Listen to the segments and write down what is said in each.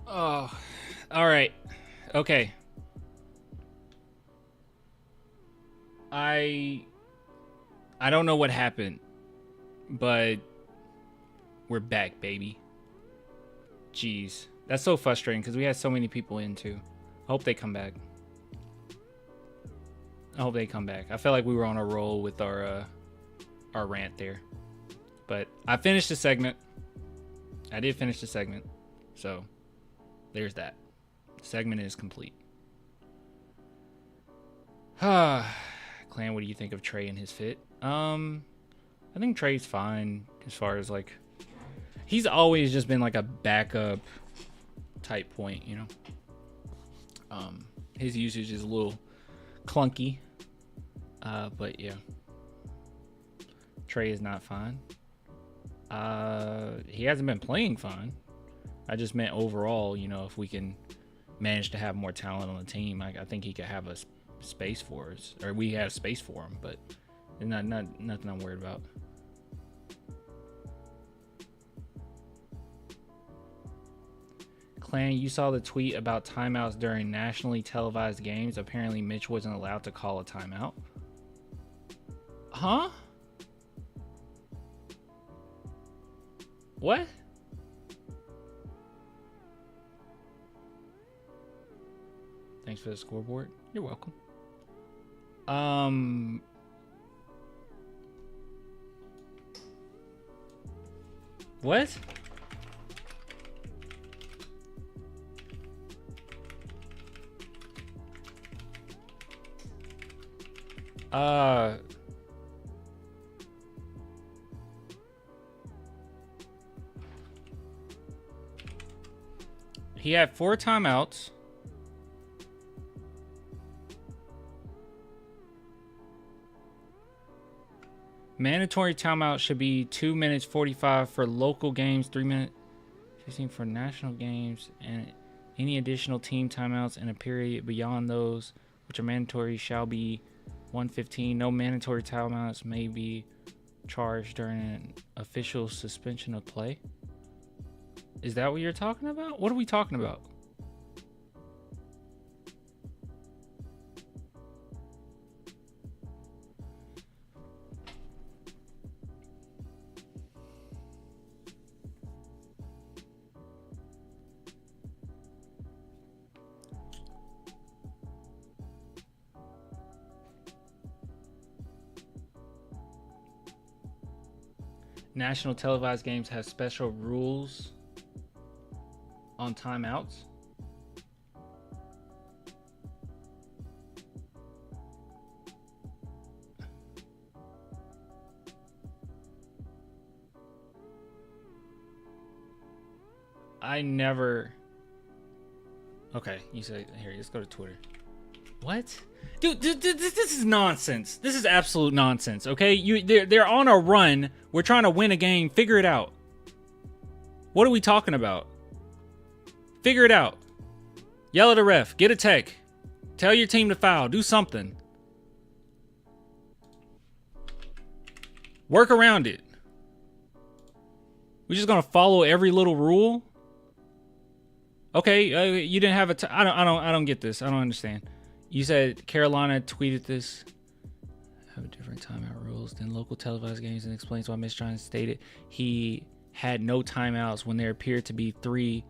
Oh, all right. Okay. I I don't know what happened, but we're back, baby. Jeez. That's so frustrating because we had so many people in too. I hope they come back. I hope they come back. I felt like we were on a roll with our rant there. But I finished the segment. I did finish the segment. So there's that. The segment is complete. Clan, what do you think of Trey and his fit? I think Trey's fine as far as like he's always just been like a backup type point, you know. His usage is a little clunky. But yeah. Trey is not fine. He hasn't been playing fine. I just meant overall, you know, if we can manage to have more talent on the team, I think he could have a space for us, or we have space for him. But nothing I'm worried about. Clan, you saw the tweet about timeouts during nationally televised games. Apparently, Mitch wasn't allowed to call a timeout. Huh? What? Thanks for the scoreboard. You're welcome. What? He had 4 timeouts. Mandatory timeout should be 2 minutes 45 for local games, 3 minutes 15 for national games, and any additional team timeouts in a period beyond those which are mandatory shall be 1:15. No mandatory timeouts may be charged during an official suspension of play. Is that what you're talking about? What are we talking about? National televised games have special rules on timeouts. I never. Okay, you say here. Let's go to Twitter. What? Dude, this is nonsense. This is absolute nonsense. Okay, they're on a run. We're trying to win a game. Figure it out. What are we talking about? Figure it out. Yell at a ref. Get a tech. Tell your team to foul. Do something. Work around it. We're just gonna follow every little rule. Okay, you didn't have a. I don't get this. I don't understand. You said Carolina tweeted this. Have different timeout rules than local televised games, and explains why Mitch Johnson stated he had no timeouts when there appeared to be 3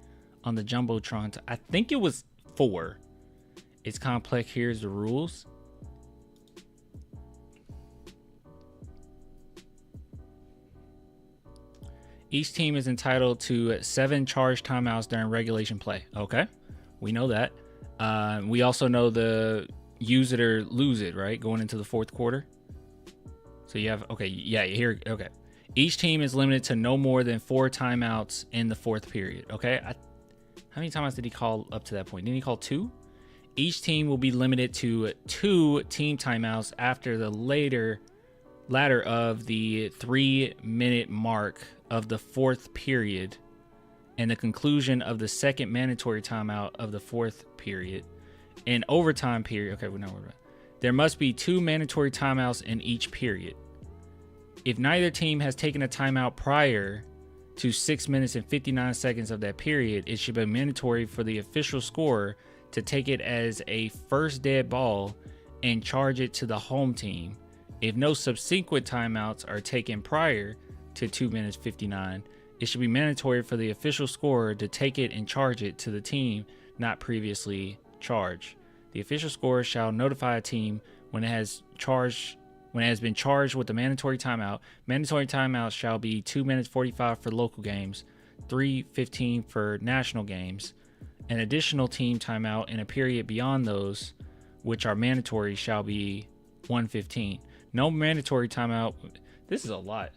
on the jumbotron. I think it was 4. It's complex. Here's the rules. Each team is entitled to 7 charged timeouts during regulation play. Okay, we know that. We also know the use it or lose it, right? Going into the 4th quarter. So you have, okay, yeah, here, okay. Each team is limited to no more than 4 timeouts in the 4th period, okay? How many timeouts did he call up to that point? Didn't he call 2? Each team will be limited to 2 team timeouts after the latter of the 3-minute mark of the 4th period and the conclusion of the 2nd mandatory timeout of the 4th period. In overtime period, okay, we're not worried about it. There must be 2 mandatory timeouts in each period. If neither team has taken a timeout prior to 6 minutes and 59 seconds of that period, it should be mandatory for the official scorer to take it as a first dead ball and charge it to the home team. If no subsequent timeouts are taken prior to 2 minutes 59, it should be mandatory for the official scorer to take it and charge it to the team not previously charged. The official scorer shall notify a team when it has been charged with the mandatory timeout. Mandatory timeouts shall be 2 minutes 45 for local games, 3:15 for national games. An additional team timeout in a period beyond those which are mandatory shall be 1:15. No mandatory timeout. This is a lot.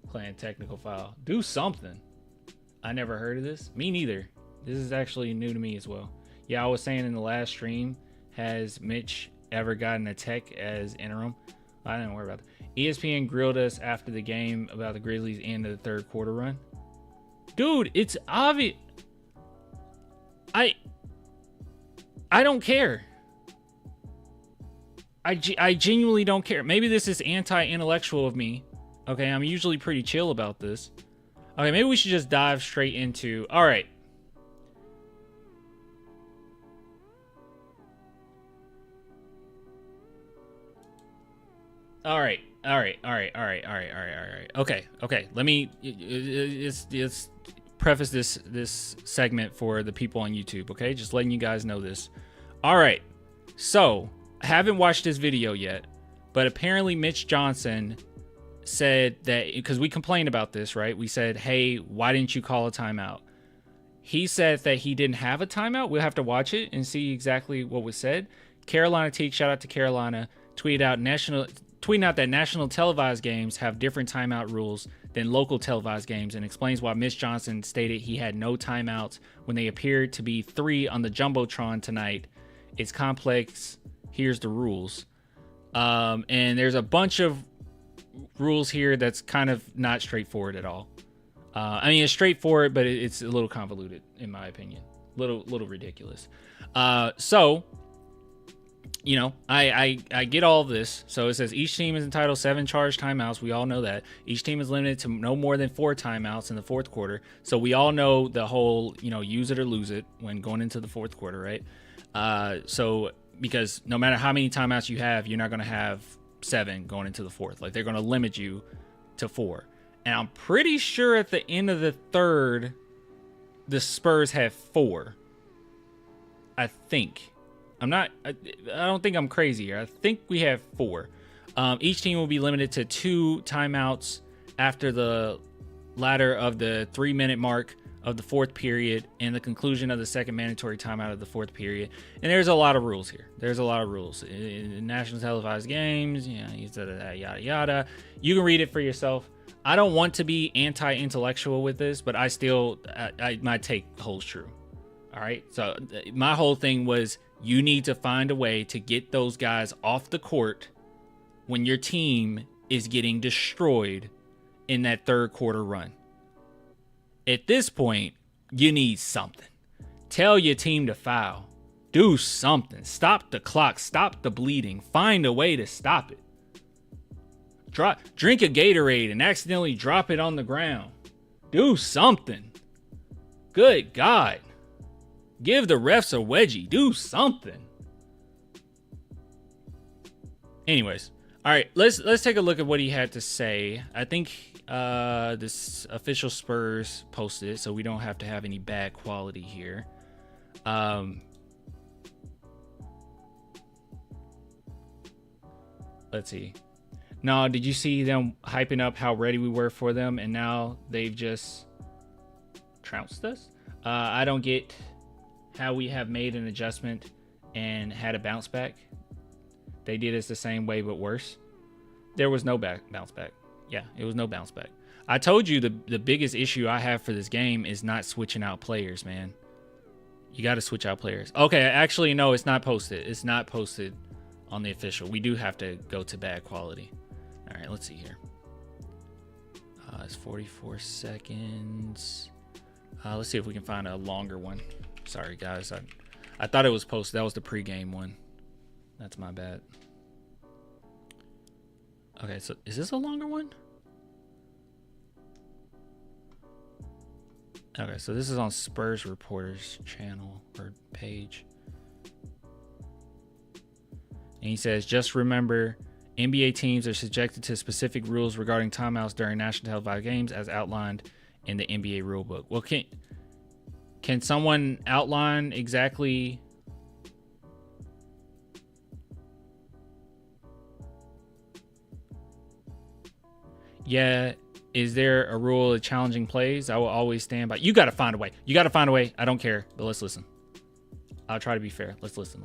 Playing technical foul. Do something. I never heard of this. Me neither. This is actually new to me as well. Yeah, I was saying in the last stream, has Mitch ever gotten a tech as interim? I didn't worry about that. ESPN grilled us after the game about the Grizzlies end of the third quarter run. Dude, it's obvious. I don't care. I genuinely don't care. Maybe this is anti-intellectual of me. Okay, I'm usually pretty chill about this. Okay, maybe we should just dive straight into... All right. All right. Okay. Let me it's preface this segment for the people on YouTube, okay? Just letting you guys know this. All right. So, I haven't watched this video yet, but apparently Mitch Johnson said that, because we complained about this, right? We said, hey, why didn't you call a timeout? He said that he didn't have a timeout. We'll have to watch it and see exactly what was said. Carolina Teague, shout out to Carolina, tweeting out that national televised games have different timeout rules than local televised games, and explains why Mitch Johnson stated he had no timeouts when they appeared to be 3 on the Jumbotron tonight. It's complex. Here's the rules. And there's a bunch of rules here that's kind of not straightforward at all. I mean, it's straightforward, but it's a little convoluted, in my opinion. Little ridiculous. So, you know, I get all of this. So it says each team is entitled 7 charged timeouts. We all know that. Each team is limited to no more than 4 timeouts in the fourth quarter. So we all know the whole, you know, use it or lose it when going into the fourth quarter, right? So because no matter how many timeouts you have, you're not going to have 7 going into the fourth. Like, they're going to limit you to 4. And I'm pretty sure at the end of the third, the Spurs have 4. I think. I don't think I'm crazy here. I think we have 4. Each team will be limited to 2 timeouts after the latter of the 3-minute mark of the fourth period and the conclusion of the second mandatory timeout of the fourth period. And there's a lot of rules here. There's a lot of rules. In national televised games, yada, yada. You can read it for yourself. I don't want to be anti-intellectual with this, but my take holds true. All right. So my whole thing was, you need to find a way to get those guys off the court when your team is getting destroyed in that third quarter run. At this point, you need something. Tell your team to foul. Do something. Stop the clock. Stop the bleeding. Find a way to stop it. Drink a Gatorade and accidentally drop it on the ground. Do something. Good God. Give the refs a wedgie. Do something. Anyways, all right. Let's take a look at what he had to say. I think this official Spurs posted it, so we don't have to have any bad quality here. Let's see. No, did you see them hyping up how ready we were for them, and now they've just trounced us? I don't get how we have made an adjustment and had a bounce back. They did us the same way, but worse. There was no bounce back. Yeah, it was no bounce back. I told you the biggest issue I have for this game is not switching out players, man. You got to switch out players. Okay, actually, no, it's not posted. It's not posted on the official. We do have to go to bad quality. All right, let's see here. It's 44 seconds. Let's see if we can find a longer one. Sorry, guys. I thought it was posted. That was the pregame one. That's my bad. Okay, so is this a longer one? Okay, so this is on Spurs Reporter's channel or page. And he says, just remember, NBA teams are subjected to specific rules regarding timeouts during national televised games as outlined in the NBA rulebook. Well, can someone outline exactly? Yeah, is there a rule of challenging plays? I will always stand by. You got to find a way. You got to find a way. I don't care, but let's listen. I'll try to be fair. Let's listen.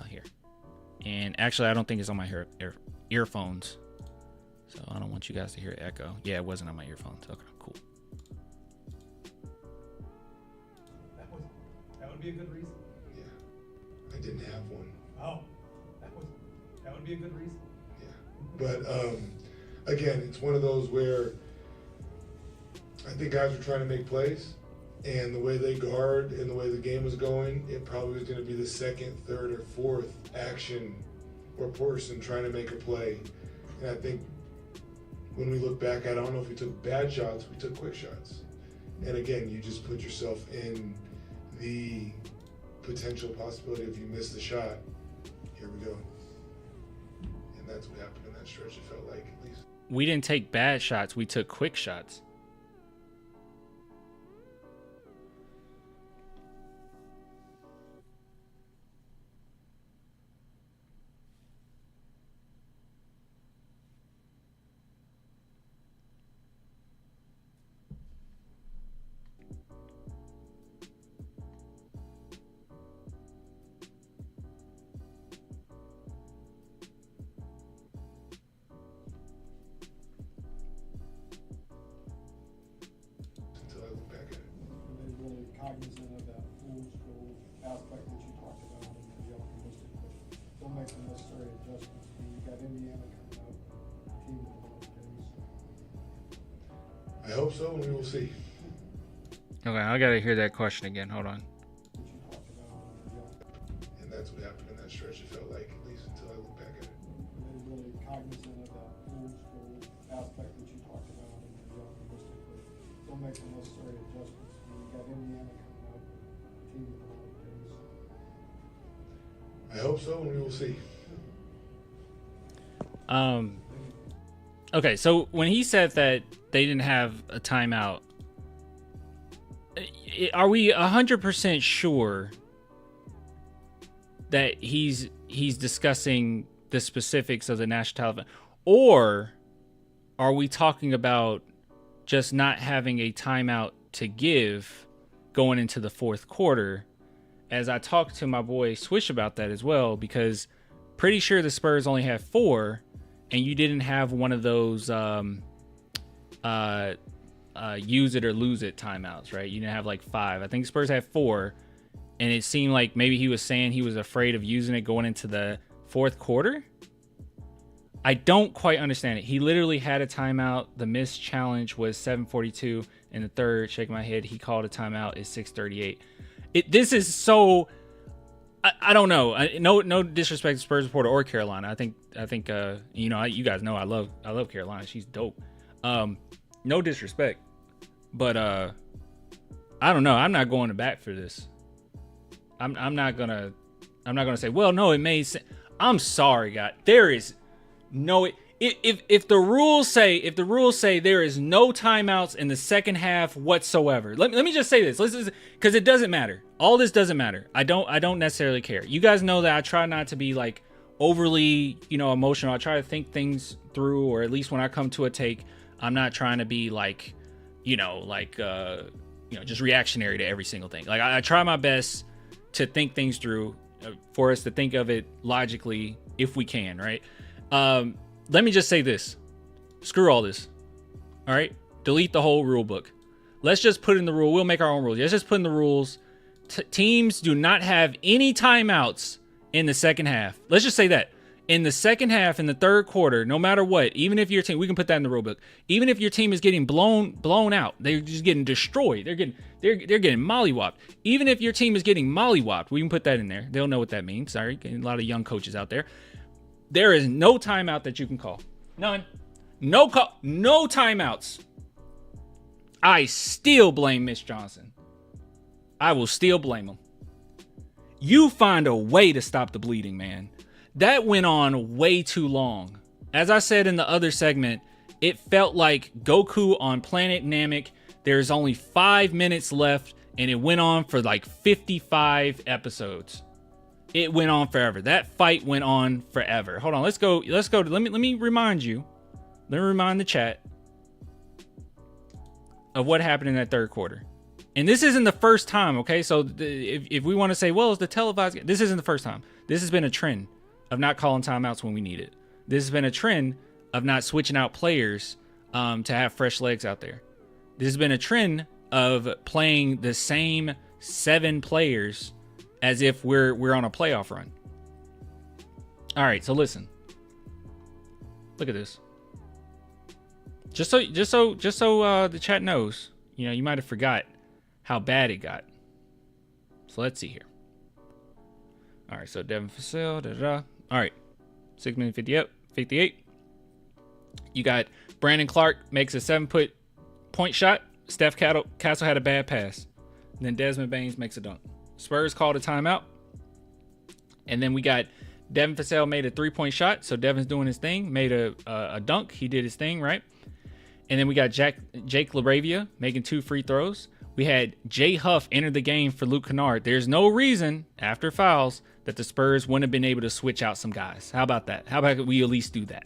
Here. And actually, I don't think it's on my earphones. So I don't want you guys to hear echo. Yeah, it wasn't on my earphones. Okay, cool. That would be a good reason. Yeah, I didn't have one. Oh, that would be a good reason. Yeah, but again, it's one of those where I think guys are trying to make plays, and the way they guard and the way the game was going, it probably was going to be the second, third, or fourth action or person trying to make a play. And I think when we look back, I don't know if we took bad shots, we took quick shots. And again, you just put yourself in the potential possibility if you miss the shot, here we go. And that's what happened in that stretch, it felt like, at least. We didn't take bad shots, we took quick shots. Cognizant of that old school aspect that you talked about in the optimistic push. Don't make the necessary adjustments. I mean, you got Indiana coming up, team in a couple days. I hope so, and we will see. Okay, I gotta hear that question again. Hold on. And that's what happened in that stretch, it felt like, at least until I look back at it. They're really cognizant of that old school aspect that you talked about in the optimistic push. Don't make the necessary adjustments. I mean, you got Indiana coming up, team in a couple days. I hope so, and we will see. Okay, so when he said that they didn't have a timeout, are we 100% sure that he's discussing the specifics of the national television, or are we talking about just not having a timeout to give going into the fourth quarter? As I talked to my boy Swish about that as well, because pretty sure the Spurs only have 4, and you didn't have one of those use it or lose it timeouts, right? You didn't have like 5. I think Spurs had 4, and it seemed like maybe he was saying he was afraid of using it going into the fourth quarter. I don't quite understand it. He literally had a timeout. The missed challenge was 7:42 in the third. Shaking my head, he called a timeout at 6:38. This is so. I don't know. No disrespect to Spurs reporter or Carolina. I think you know, you guys know I love Carolina. She's dope. No disrespect, but I don't know. I'm not going to bat for this. I'm not gonna say, well, no, it made sense. I'm sorry, God. There is no. If the rules say there is no timeouts in the second half whatsoever, let me just say this, because it doesn't matter. All this doesn't matter. I don't necessarily care. You guys know that I try not to be like overly, emotional. I try to think things through, or at least when I come to a take, I'm not trying to be like, just reactionary to every single thing. Like I try my best to think things through, for us to think of it logically if we can, right? Let me just say this. Screw all this. All right? Delete the whole rule book. Let's just put in the rule. We'll make our own rules. Let's just put in the rules. Teams do not have any timeouts in the second half. Let's just say that. In the second half, in the third quarter, no matter what, even if your team, we can put that in the rule book. Even if your team is getting blown out, they're just getting destroyed. They're getting mollywopped. Even if your team is getting mollywopped, we can put that in there. They'll know what that means. Sorry, a lot of young coaches out there. There is no timeout that you can call. None. No timeouts. I still blame Mitch Johnson. I will still blame him. You find a way to stop the bleeding, man. That went on way too long. As I said in the other segment, it felt like Goku on Planet Namek. There's only 5 minutes left, and it went on for like 55 episodes. It went on forever. That fight went on forever. Hold on, let's go. Let me remind you. Let me remind the chat of what happened in that third quarter. And this isn't the first time, okay? So if we want to say, well, it's the televised game, this isn't the first time. This has been a trend of not calling timeouts when we need it. This has been a trend of not switching out players to have fresh legs out there. This has been a trend of playing the same 7 players as if we're on a playoff run. All right, so listen. Look at this. Just so the chat knows, you might have forgot how bad it got. So let's see here. All right, so Devin Vassell, All right, 6 minutes 58. You got Brandon Clark makes a 7-point shot. Steph Castle had a bad pass. And then Desmond Baines makes a dunk. Spurs called a timeout. And then we got Devin Vassell made a 3-point shot. So Devin's doing his thing, made a dunk. He did his thing, right? And then we got Jake LaRavia making 2 free throws. We had Jay Huff enter the game for Luke Kennard. There's no reason, after fouls, that the Spurs wouldn't have been able to switch out some guys. How about that? How about we at least do that?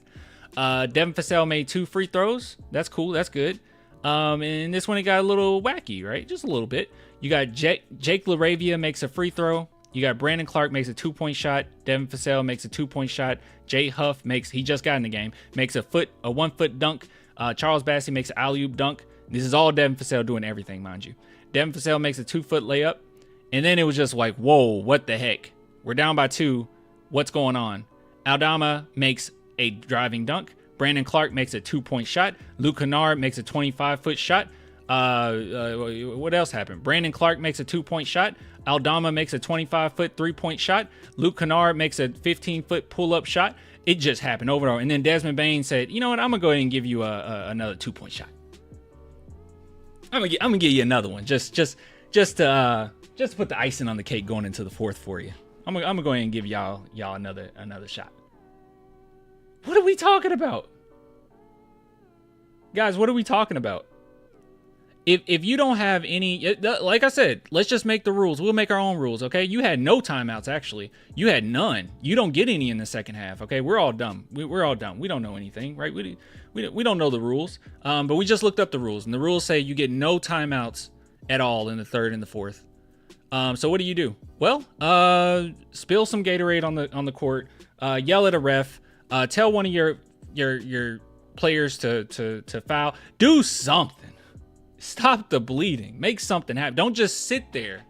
Devin Vassell made 2 free throws. That's cool. That's good. And this one, it got a little wacky, right? Just a little bit. You got Jake LaRavia makes a free throw. You got Brandon Clark makes a 2-point shot. Devin Vassell makes a 2-point shot. Jay Huff he just got in the game, makes a 1-foot dunk. Charles Bassey makes an alley-oop dunk. This is all Devin Vassell doing everything, mind you. Devin Vassell makes a 2-foot layup. And then it was just like, whoa, what the heck? We're down by 2. What's going on? Aldama makes a driving dunk. Brandon Clark makes a 2-point shot. Luke Kennard makes a 25-foot shot. What else happened? Brandon Clark makes a 2-point shot. Aldama makes a 25-foot 3-point shot. Luke Kennard makes a 15-foot pull-up shot. It just happened over and over. And then Desmond Bain said, you know what? I'm going to go ahead and give you another 2-point shot. I'm gonna give you another one. Just to put the icing on the cake going into the fourth for you. I'm gonna go ahead and give y'all another shot. What are we talking about? Guys, what are we talking about? If you don't have any, like I said, let's just make the rules. We'll make our own rules, okay? You had no timeouts, actually. You had none. You don't get any in the second half, okay? We're all dumb. We're all dumb. We don't know anything, right? We don't know the rules, but we just looked up the rules, and the rules say you get no timeouts at all in the third and the fourth. So what do you do? Well, spill some Gatorade on the court, yell at a ref, tell one of your players to foul, do something. Stop the bleeding. Make something happen. Don't just sit there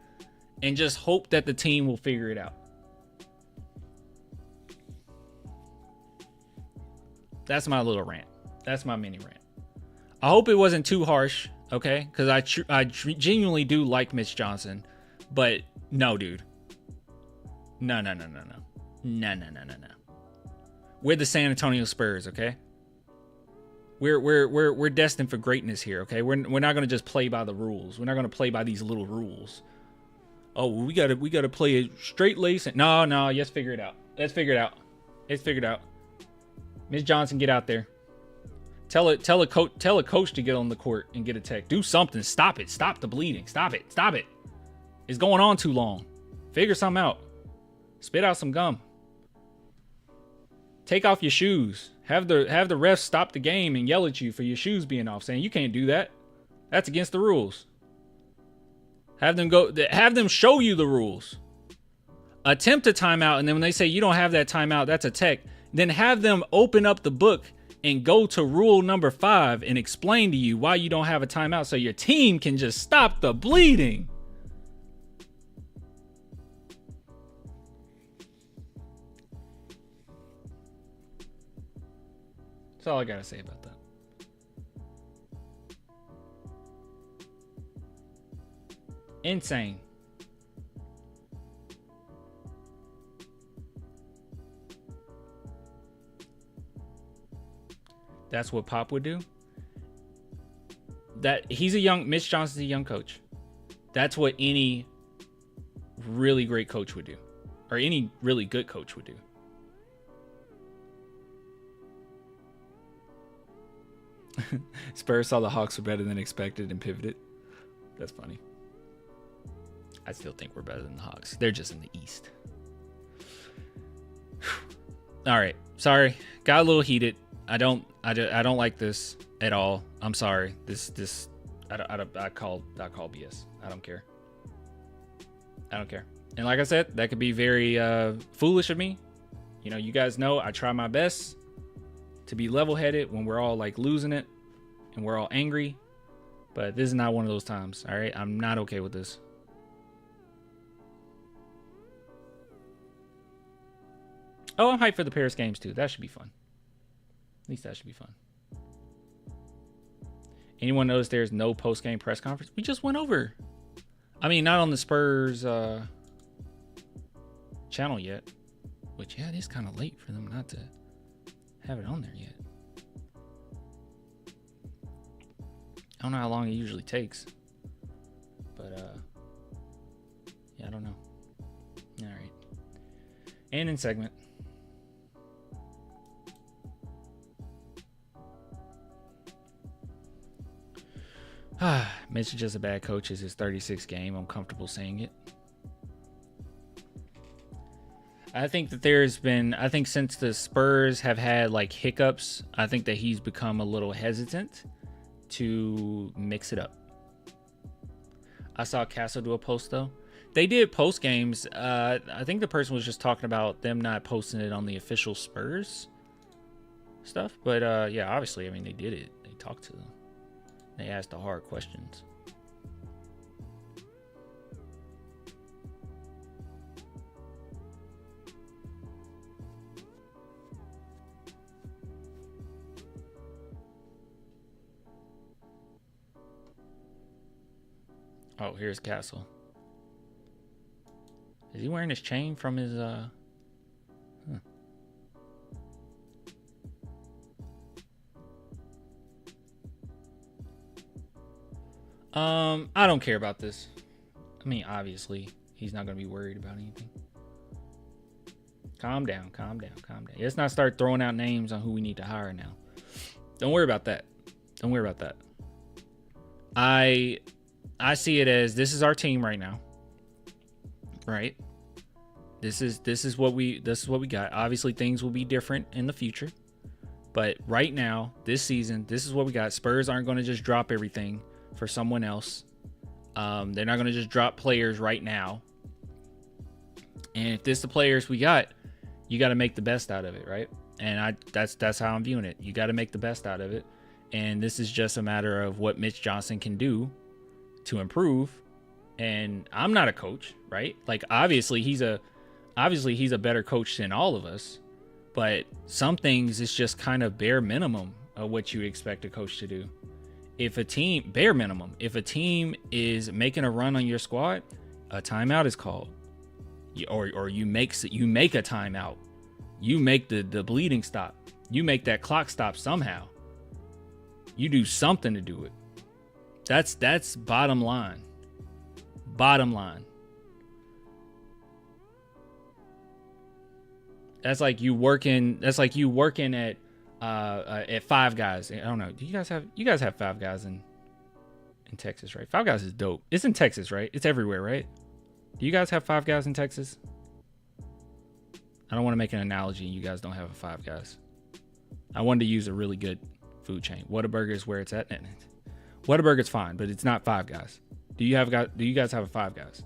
and just hope that the team will figure it out. That's my little rant. That's my mini rant. I hope it wasn't too harsh, okay? Because I genuinely do like Mitch Johnson, but no, dude. No. We're the San Antonio Spurs, okay? We're destined for greatness here, okay? We're not gonna just play by the rules. We're not gonna play by these little rules. Oh, we gotta play a straight lace. No, let's figure it out. Let's figure it out. Ms. Johnson, get out there. Tell a coach to get on the court and get a tech. Do something. Stop it. Stop the bleeding. Stop it. It's going on too long. Figure something out. Spit out some gum. Take off your shoes. Have the refs stop the game and yell at you for your shoes being off, saying you can't do that. That's against the rules. Have them show you the rules. Attempt a timeout, and then when they say you don't have that timeout, that's a tech. Then have them open up the book and go to rule number 5 and explain to you why you don't have a timeout so your team can just stop the bleeding. That's all I gotta say about that. Insane. That's what Pop would do. Mitch Johnson's a young coach. That's what any really great coach would do, or any really good coach would do. Spurs saw the Hawks were better than expected and pivoted. That's funny. I still think we're better than the Hawks. They're just in the East. All right. Sorry. Got a little heated. I don't like this at all. I'm sorry. I call BS. I don't care. And like I said, that could be very foolish of me. You know, you guys know I try my best to be level-headed when we're all like losing it and we're all angry. But this is not one of those times. All right. I'm not okay with this. Oh, I'm hyped for the Paris games too. That should be fun. At least that should be fun. Anyone knows there's no post-game press conference? We just went over. I mean, not on the Spurs channel yet. Which, yeah, it is kind of late for them not to have it on there yet. I don't know how long it usually takes. But, yeah, I don't know. All right. And in segment. Mitch is just a bad coach. Is his 36th game. I'm comfortable saying it. I think that I think since the Spurs have had like hiccups, I think that he's become a little hesitant to mix it up. I saw Castle do a post though. They did post games. I think the person was just talking about them not posting it on the official Spurs stuff. But yeah, obviously, I mean, they did it. They talked to them. They asked the hard questions. Oh, here's Castle. Is he wearing his chain from his I don't care about this. I mean, obviously, he's not going to be worried about anything. Calm down. Let's not start throwing out names on who we need to hire now. Don't worry about that. I see it as this is our team right now. Right? This is what we got. Obviously, things will be different in the future. But right now, this season, this is what we got. Spurs aren't going to just drop everything for someone else. They're not going to just drop players right now. And if this is the players we got, you got to make the best out of it, right? And that's how I'm viewing it. You got to make the best out of it. And this is just a matter of what Mitch Johnson can do to improve. And I'm not a coach, right? Like obviously he's a better coach than all of us. But some things is just kind of bare minimum of what you expect a coach to do. If a team is making a run on your squad, a timeout is called. Or you make a timeout. You make the bleeding stop. You make that clock stop somehow. You do something to do it. That's bottom line. That's like you working at Five Guys. I don't know. Do you guys have Five Guys in Texas, right? Five Guys is dope. It's in Texas, right? It's everywhere, right? Do you guys have Five Guys in Texas? I don't want to make an analogy and you guys don't have a Five Guys. I wanted to use a really good food chain. Whataburger is where it's at. Whataburger's fine, but it's not Five Guys. Do you guys have a Five Guys?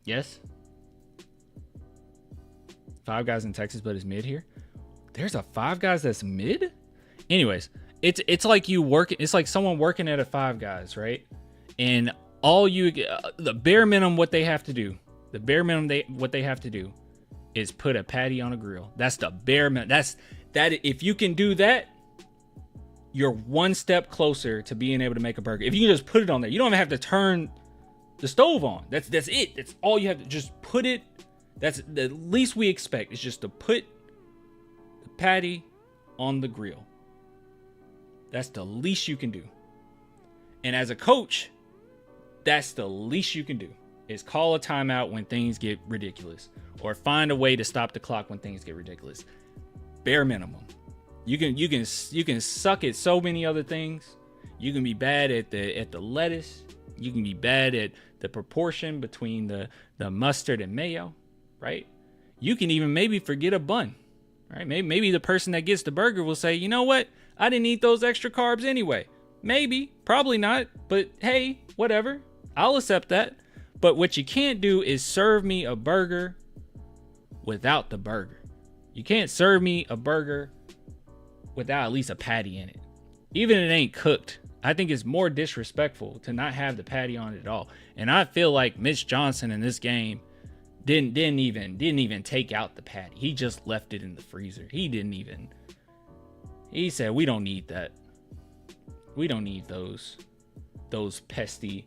Yes? Five Guys in Texas, but it's mid here. There's a Five Guys that's mid? Anyways, it's like it's like someone working at a Five Guys, right? And the bare minimum what they have to do is put a patty on a grill. That's the bare minimum. If you can do that, you're one step closer to being able to make a burger. If you can just put it on there, you don't even have to turn the stove on. That's it. That's all you have to just put it. That's the least we expect is just to put the patty on the grill. That's the least you can do. And as a coach, that's the least you can do, is call a timeout when things get ridiculous, or find a way to stop the clock when things get ridiculous. Bare minimum. You can suck at so many other things. You can be bad at the lettuce. You can be bad at the proportion between the mustard and mayo, right? You can even maybe forget a bun, right? Maybe the person that gets the burger will say, you know what? I didn't eat those extra carbs anyway. Maybe, probably not, but hey, whatever. I'll accept that. But what you can't do is serve me a burger without the burger. You can't serve me a burger without at least a patty in it. Even if it ain't cooked, I think it's more disrespectful to not have the patty on it at all. And I feel like Mitch Johnson in this game didn't even take out the patty. He just left it in the freezer. He said, we don't need that. We don't need those pesty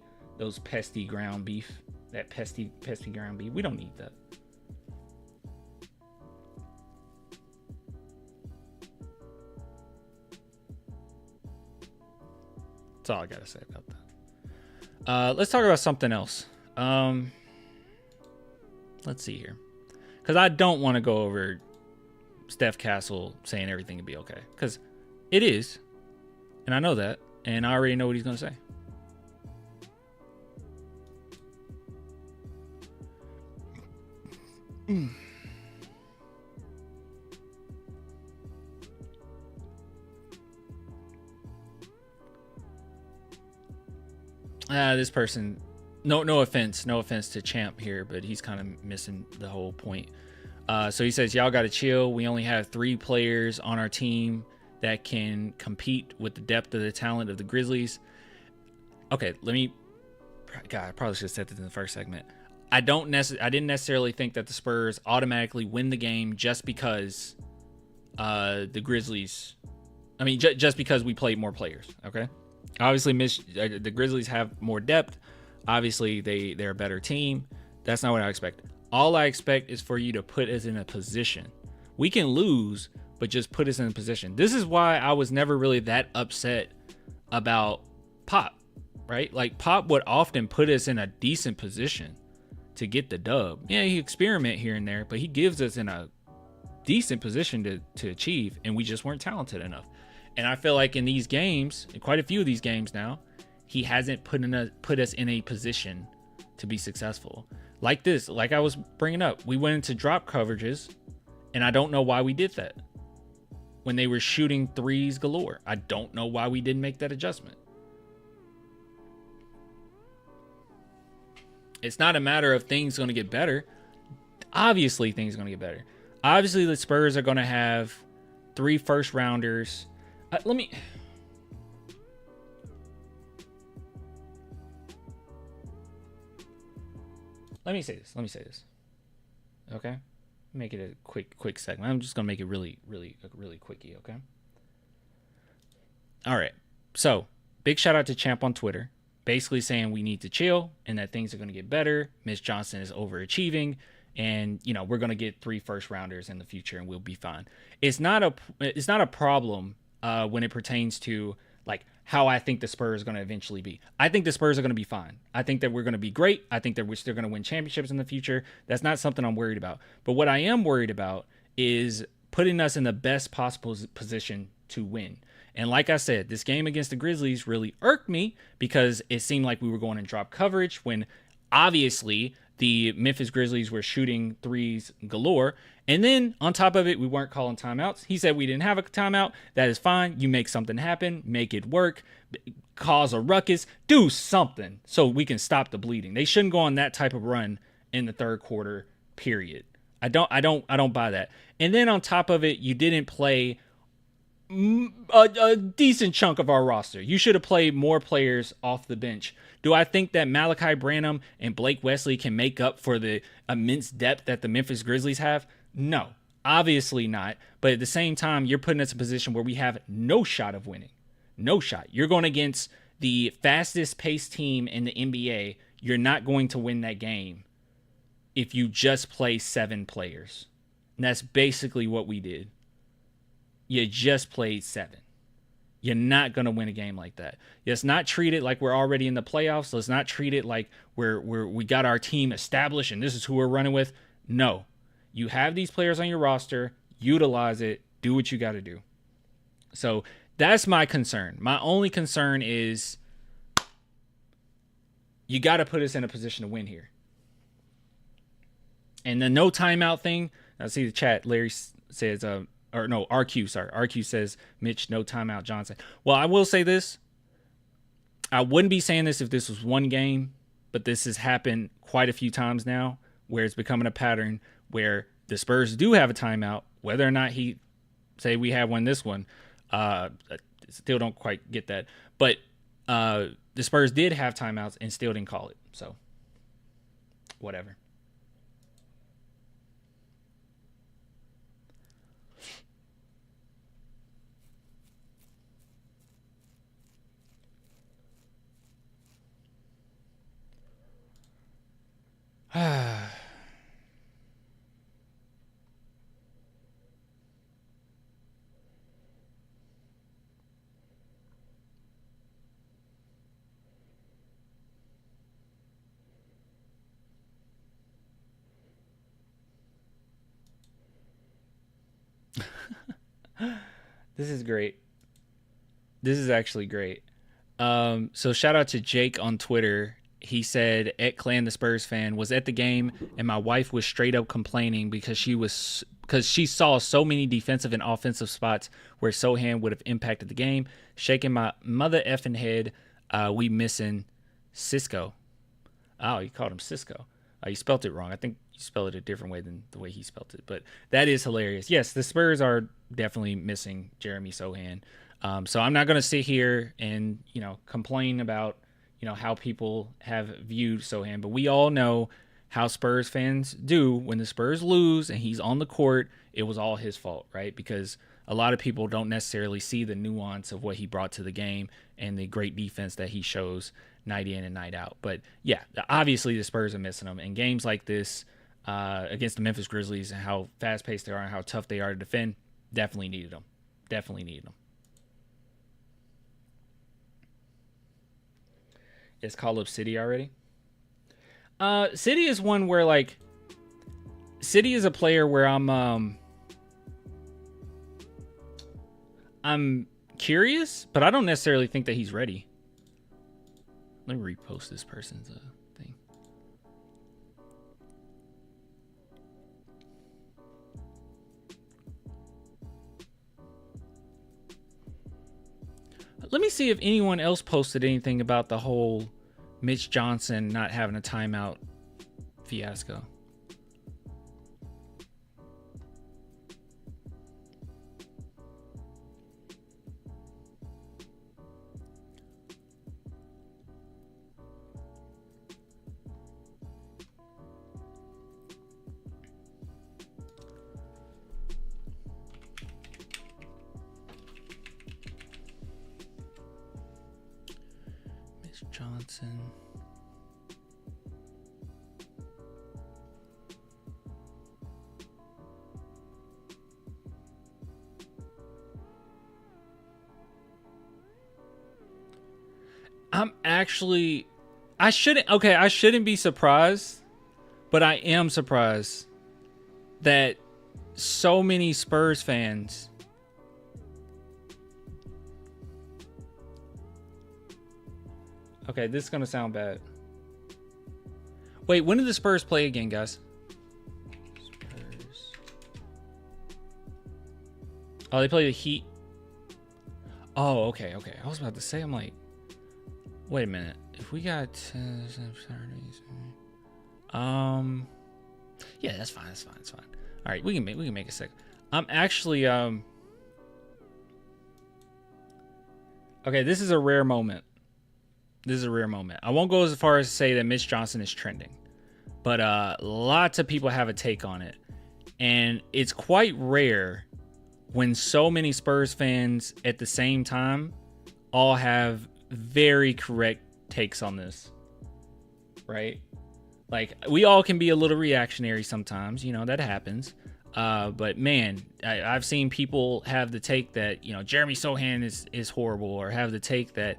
ground beef. That pesty ground beef. We don't need that. That's all I gotta say about that. Let's talk about something else. Let's see here, because I don't want to go over Steph Castle saying everything will be okay, because it is, and I know that, and I already know what he's gonna say. This person, no offense to Champ here, but he's kind of missing the whole point. So he says, y'all got to chill. We only have 3 players on our team that can compete with the depth of the talent of the Grizzlies. Okay, I probably should have said this in the first segment. I didn't necessarily think that the Spurs automatically win the game just because the Grizzlies, just because we played more players. Okay. Obviously, the Grizzlies have more depth. Obviously, they're a better team. That's not what I expect. All I expect is for you to put us in a position. We can lose, but just put us in a position. This is why I was never really that upset about Pop, right? Like, Pop would often put us in a decent position to get the dub. Yeah, he experiment here and there, but he gives us in a decent position to achieve, and we just weren't talented enough. And I feel like in these games, in quite a few of these games now, he hasn't put us in a position to be successful. Like this, like I was bringing up, we went into drop coverages, and I don't know why we did that. When they were shooting threes galore, I don't know why we didn't make that adjustment. It's not a matter of things going to get better. Obviously, things are going to get better. Obviously, the Spurs are going to have 3 first rounders. Let me say this. Okay? Make it a quick segment. I'm just going to make it really quickie, okay? All right. So, big shout out to Champ on Twitter, basically saying we need to chill and that things are going to get better. Mitch Johnson is overachieving, and we're going to get 3 first rounders in the future and we'll be fine. It's not a problem when it pertains to like how I think the Spurs are going to eventually be. I think the Spurs are going to be fine. I think that we're going to be great. I think that we're still going to win championships in the future. That's not something I'm worried about. But what I am worried about is putting us in the best possible position to win. And like I said, this game against the Grizzlies really irked me because it seemed like we were going in drop coverage when obviously the Memphis Grizzlies were shooting threes galore. And then on top of it, we weren't calling timeouts. He said we didn't have a timeout. That is fine. You make something happen, make it work, cause a ruckus, do something so we can stop the bleeding. They shouldn't go on that type of run in the third quarter, period. I don't buy that. And then on top of it, you didn't play a decent chunk of our roster. You should have played more players off the bench. Do I think that Malachi Branham and Blake Wesley can make up for the immense depth that the Memphis Grizzlies have? No, obviously not. But at the same time, you're putting us in a position where we have no shot of winning. No shot. You're going against the fastest paced team in the NBA. You're not going to win that game if you just play 7 players. And that's basically what we did. You just played 7. You're not going to win a game like that. Let's not treat it like we're already in the playoffs. Let's not treat it like we got our team established and this is who we're running with. No. You have these players on your roster. Utilize it. Do what you got to do. So that's my concern. My only concern is you got to put us in a position to win here. And the no timeout thing, I see the chat. Larry says, RQ says, Mitch, no timeout, Johnson. Well, I will say this. I wouldn't be saying this if this was one game, but this has happened quite a few times now where it's becoming a pattern where the Spurs do have a timeout, whether or not say we have this one. Still don't quite get that. But the Spurs did have timeouts and still didn't call it. So, whatever. This is great. This is actually great. So shout out to Jake on Twitter. He said, @Clan the Spurs fan was at the game and my wife was straight up complaining because she saw so many defensive and offensive spots where Sohan would have impacted the game. Shaking my mother effing head. We missing Cisco. Oh, you called him Cisco. You spelt it wrong. I think you spelled it a different way than the way he spelled it. But that is hilarious. Yes, the Spurs are definitely missing Jeremy Sohan. So I'm not going to sit here and, complain about, how people have viewed Sohan. But we all know how Spurs fans do when the Spurs lose and he's on the court. It was all his fault, right? Because a lot of people don't necessarily see the nuance of what he brought to the game and the great defense that he shows night in and night out. But yeah, obviously the Spurs are missing him. And games like this against the Memphis Grizzlies and how fast-paced they are and how tough they are to defend, definitely needed them. Definitely needed them. It's called up City already. City is one where City is a player where I'm curious, but I don't necessarily think that he's ready. Let me repost this person's thing. Let me see if anyone else posted anything about the whole Mitch Johnson not having a timeout fiasco. Johnson. I shouldn't be surprised, but I am surprised that so many Spurs fans Okay, this is going to sound bad. Wait, when did the Spurs play again, guys? Spurs. Oh, they play the Heat. Oh, okay. I was about to say, I'm like, wait a minute. If we got Saturdays, yeah, that's fine. All right, we can make a second. I'm actually okay, this is a rare moment. I won't go as far as to say that Mitch Johnson is trending, but lots of people have a take on it, and it's quite rare when so many Spurs fans at the same time all have very correct takes on this, right? Like, we all can be a little reactionary sometimes, that happens. But man, I've seen people have the take that, Jeremy Sohan is horrible, or have the take that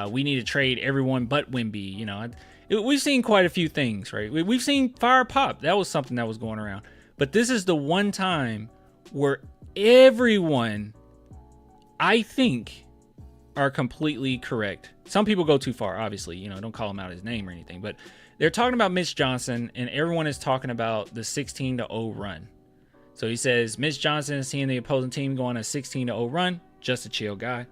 we need to trade everyone but Wemby. We've seen quite a few things, right? We've seen fire pop. That was something that was going around. But this is the one time where everyone, I think, are completely correct. Some people go too far, obviously. Don't call him out his name or anything. But they're talking about Mitch Johnson, and everyone is talking about the 16-0 run. So he says, Mitch Johnson is seeing the opposing team go on a 16-0 run. Just a chill guy.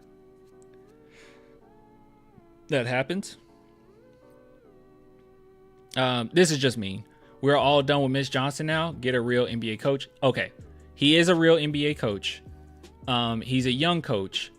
That happens. This is just mean. We're all done with Mitch Johnson now. Get a real NBA coach. Okay. He is a real NBA coach. He's a young coach.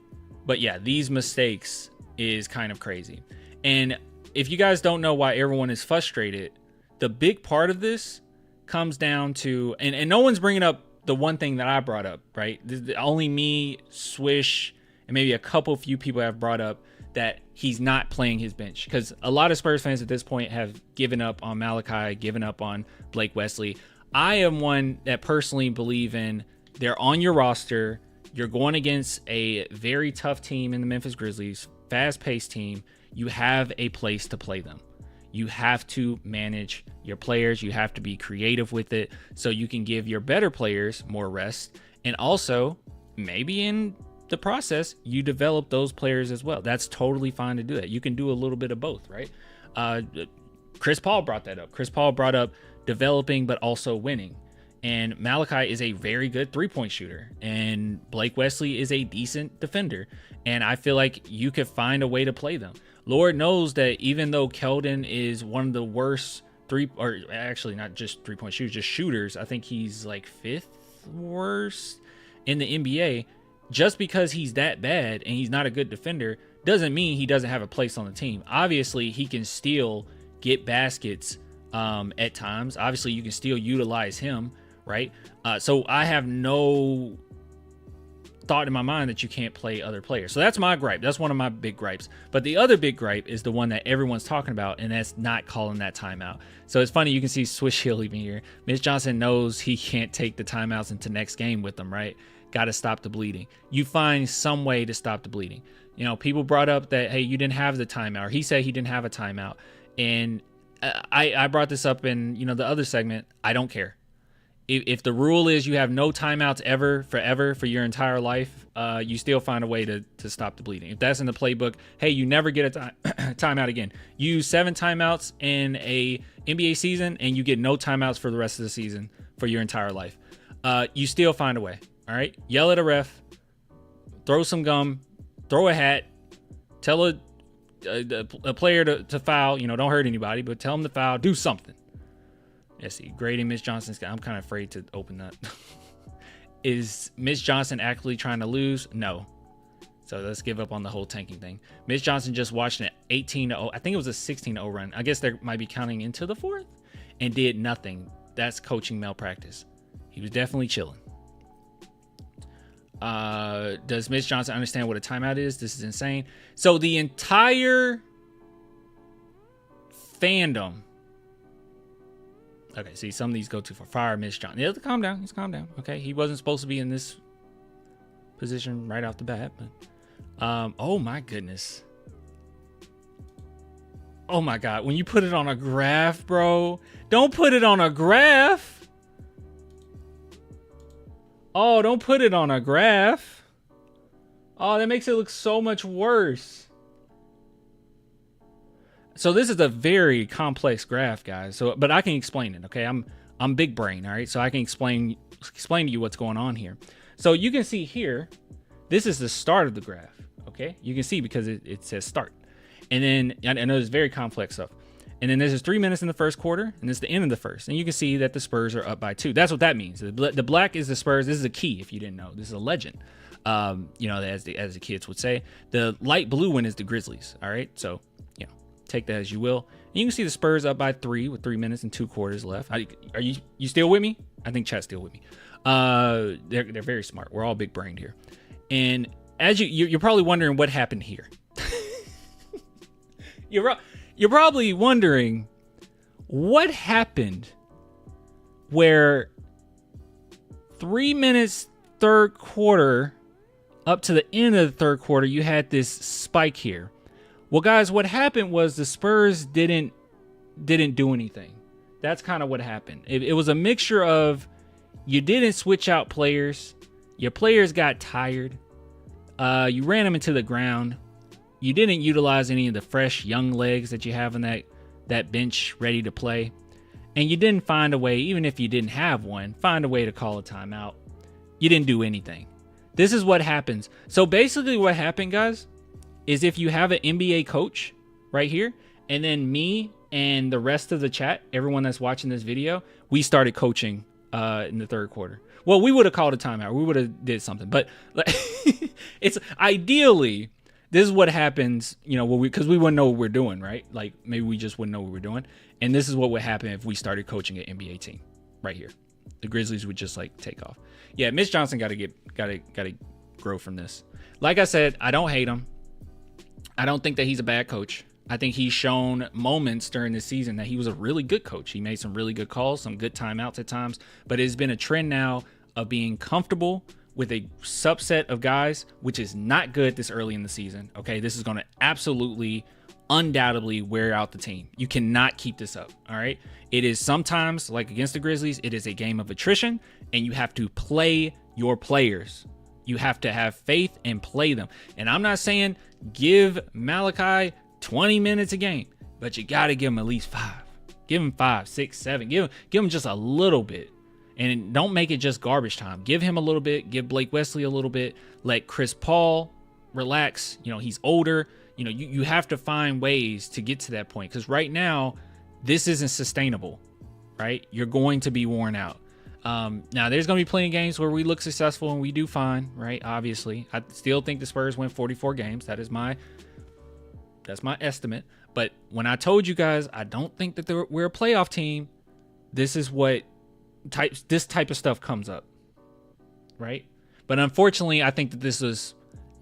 But yeah, these mistakes is kind of crazy. And if you guys don't know why everyone is frustrated, the big part of this comes down to, and no one's bringing up the one thing that I brought up, right? Only me, Swish, and maybe a few people have brought up that he's not playing his bench, because a lot of Spurs fans at this point have given up on Malachi, given up on Blake Wesley. I am one that personally believe in, they're on your roster. You're going against a very tough team in the Memphis Grizzlies, fast-paced team. You have a place to play them. You have to manage your players. You have to be creative with it so you can give your better players more rest. And also, maybe in the process, you develop those players as well. That's totally fine to do that. You can do a little bit of both, right? Chris Paul brought that up. Chris Paul brought up developing but also winning. And Malachi is a very good three-point shooter. And Blake Wesley is a decent defender. And I feel like you could find a way to play them. Lord knows that even though Keldon is one of the worst not just three-point shooters, just shooters, I think he's like fifth worst in the NBA. Just because he's that bad and he's not a good defender doesn't mean he doesn't have a place on the team. Obviously, he can still get baskets at times. Obviously, you can still utilize him, right? So I have no thought in my mind that you can't play other players. So that's my gripe. That's one of my big gripes. But the other big gripe is the one that everyone's talking about, and that's not calling that timeout. So it's funny, you can see Swish Hill even here. Mitch Johnson knows he can't take the timeouts into next game with them, right? Got to stop the bleeding. You find some way to stop the bleeding. People brought up that, hey, you didn't have the timeout, or he said he didn't have a timeout. And I brought this up in, the other segment. I don't care. If the rule is you have no timeouts forever for your entire life, you still find a way to stop the bleeding. If that's in the playbook, hey, you never get a timeout again. You use 7 timeouts in a NBA season, and you get no timeouts for the rest of the season for your entire life. You still find a way. All right, yell at a ref, throw some gum, throw a hat, tell a player to foul. Don't hurt anybody, but tell them to foul. Do something. Let's see, grading Mitch Johnson's. I'm kind of afraid to open that. Is Mitch Johnson actually trying to lose? No. So let's give up on the whole tanking thing. Mitch Johnson just watched an 18-0. I think it was a 16-0 run. I guess they might be counting into the fourth, and did nothing. That's coaching malpractice. He was definitely chilling. Does Mitch Johnson understand what a timeout is? This is insane. So the entire fandom. Okay, see, some of these go too far. Fire Mitch Johnson. Yeah, calm down. He's calm down. Okay, he wasn't supposed to be in this position right off the bat, but oh my goodness. Oh my God, when you put it on a graph, bro, don't put it on a graph. Oh, don't put it on a graph. Oh, that makes it look so much worse. So this is a very complex graph, guys. But I can explain it, okay? I'm big brain, all right? So I can explain to you what's going on here. So you can see here, this is the start of the graph, okay? You can see because it says start. And then I know it's very complex stuff. And then there's 3 minutes in the first quarter, and it's the end of the first. And you can see that the Spurs are up by 2. That's what that means. The black is the Spurs. This is a key, if you didn't know. This is a legend, as the kids would say. The light blue one is the Grizzlies, all right? So, take that as you will. And you can see the Spurs up by 3 with 3 minutes and 2 quarters left. Are you still with me? I think chat's still with me. They're very smart. We're all big brained here. And as you're probably wondering what happened here. You're probably wondering what happened where 3 minutes third quarter up to the end of the third quarter, you had this spike here. Well, guys, what happened was the Spurs didn't do anything. That's kind of what happened. It was a mixture of you didn't switch out players. Your players got tired. You ran them into the ground. You didn't utilize any of the fresh young legs that you have in that bench ready to play. And you didn't find a way, even if you didn't have one, find a way to call a timeout. You didn't do anything. This is what happens. So basically what happened, guys, is if you have an NBA coach right here, and then me and the rest of the chat, everyone that's watching this video, we started coaching in the third quarter. Well, we would have called a timeout. We would have did something. But like, it's ideally, this is what happens, because we wouldn't know what we're doing, right? Like maybe we just wouldn't know what we're doing. And this is what would happen if we started coaching an NBA team right here. The Grizzlies would just like take off. Yeah, Mitch Johnson got to grow from this. Like I said, I don't hate him. I don't think that he's a bad coach. I think he's shown moments during the season that he was a really good coach. He made some really good calls, some good timeouts at times, but it's been a trend now of being comfortable with a subset of guys, which is not good this early in the season. Okay, this is going to absolutely, undoubtedly wear out the team. You cannot keep this up. All right, it is sometimes, like against the Grizzlies, it is a game of attrition, and you have to play your players. You have to have faith and play them. And I'm not saying give Malachi 20 minutes a game, but you got to give him at least 5. Give him 5, 6, 7. Give him just a little bit. And don't make it just garbage time. Give him a little bit. Give Blake Wesley a little bit. Let Chris Paul relax. He's older. You have to find ways to get to that point, because right now this isn't sustainable, right? You're going to be worn out. Now there's going to be plenty of games where we look successful and we do fine, right? Obviously, I still think the Spurs win 44 games. That's my estimate. But when I told you guys, I don't think that we're a playoff team. This is what this type of stuff comes up, right? But unfortunately, I think that this was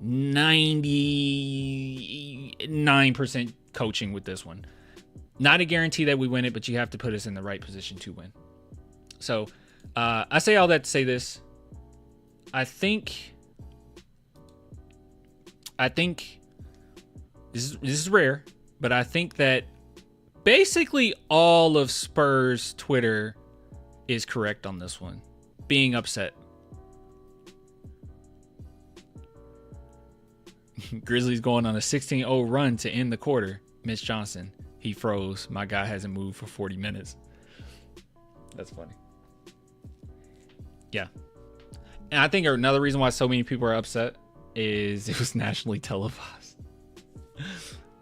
99% coaching with this one. Not a guarantee that we win it, but you have to put us in the right position to win. So I say all that to say this. I think this is rare, but I think that basically all of Spurs Twitter is correct on this one, being upset. Grizzlies going on a 16-0 run to end the quarter. Mitch Johnson, he froze. My guy hasn't moved for 40 minutes. That's funny. Yeah. And I think another reason why so many people are upset is it was nationally televised.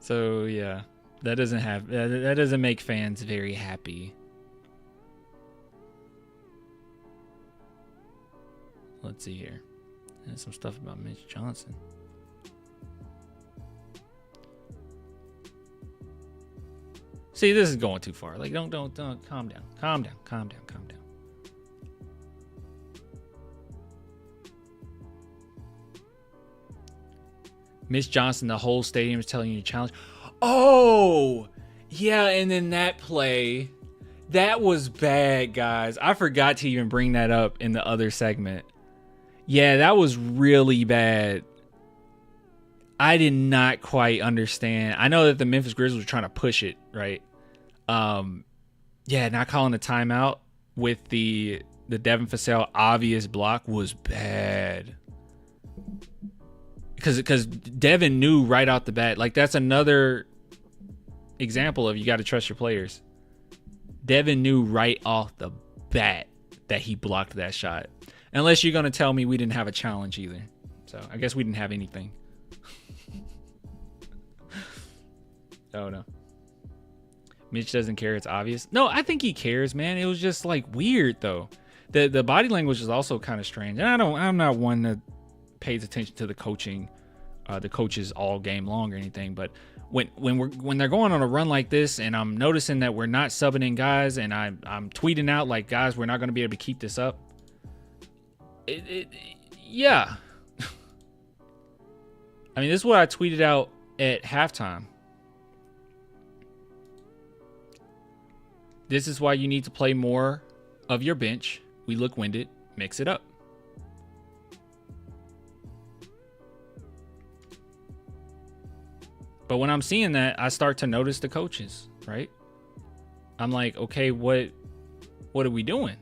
So yeah, that doesn't make fans very happy. Let's see here. There's some stuff about Mitch Johnson. See, this is going too far. Like, don't. Calm down. Mitch Johnson, the whole stadium is telling you to challenge. Oh, yeah, and then that play, that was bad, guys. I forgot to even bring that up in the other segment. Yeah, that was really bad. I did not quite understand. I know that the Memphis Grizzlies were trying to push it, right? Yeah, not calling the timeout with the Devin Vassell obvious block was bad. Because Devin knew right out the bat. Like, that's another example of you got to trust your players. Devin knew right off the bat that he blocked that shot. Unless you're going to tell me we didn't have a challenge either. So I guess we didn't have anything. Oh, no. Mitch doesn't care. It's obvious. No, I think he cares, man. It was just like weird, though. The body language is also kind of strange. And I'm not one that pays attention to the coaches all game long or anything. But when they're going on a run like this, and I'm noticing that we're not subbing in guys, and I'm tweeting out like, guys, we're not going to be able to keep this up. Yeah. I mean, this is what I tweeted out at halftime. This is why you need to play more of your bench. We look winded. mix it up. But when I'm seeing that, I start to notice the coaches, right? I'm like, okay, what are we doing?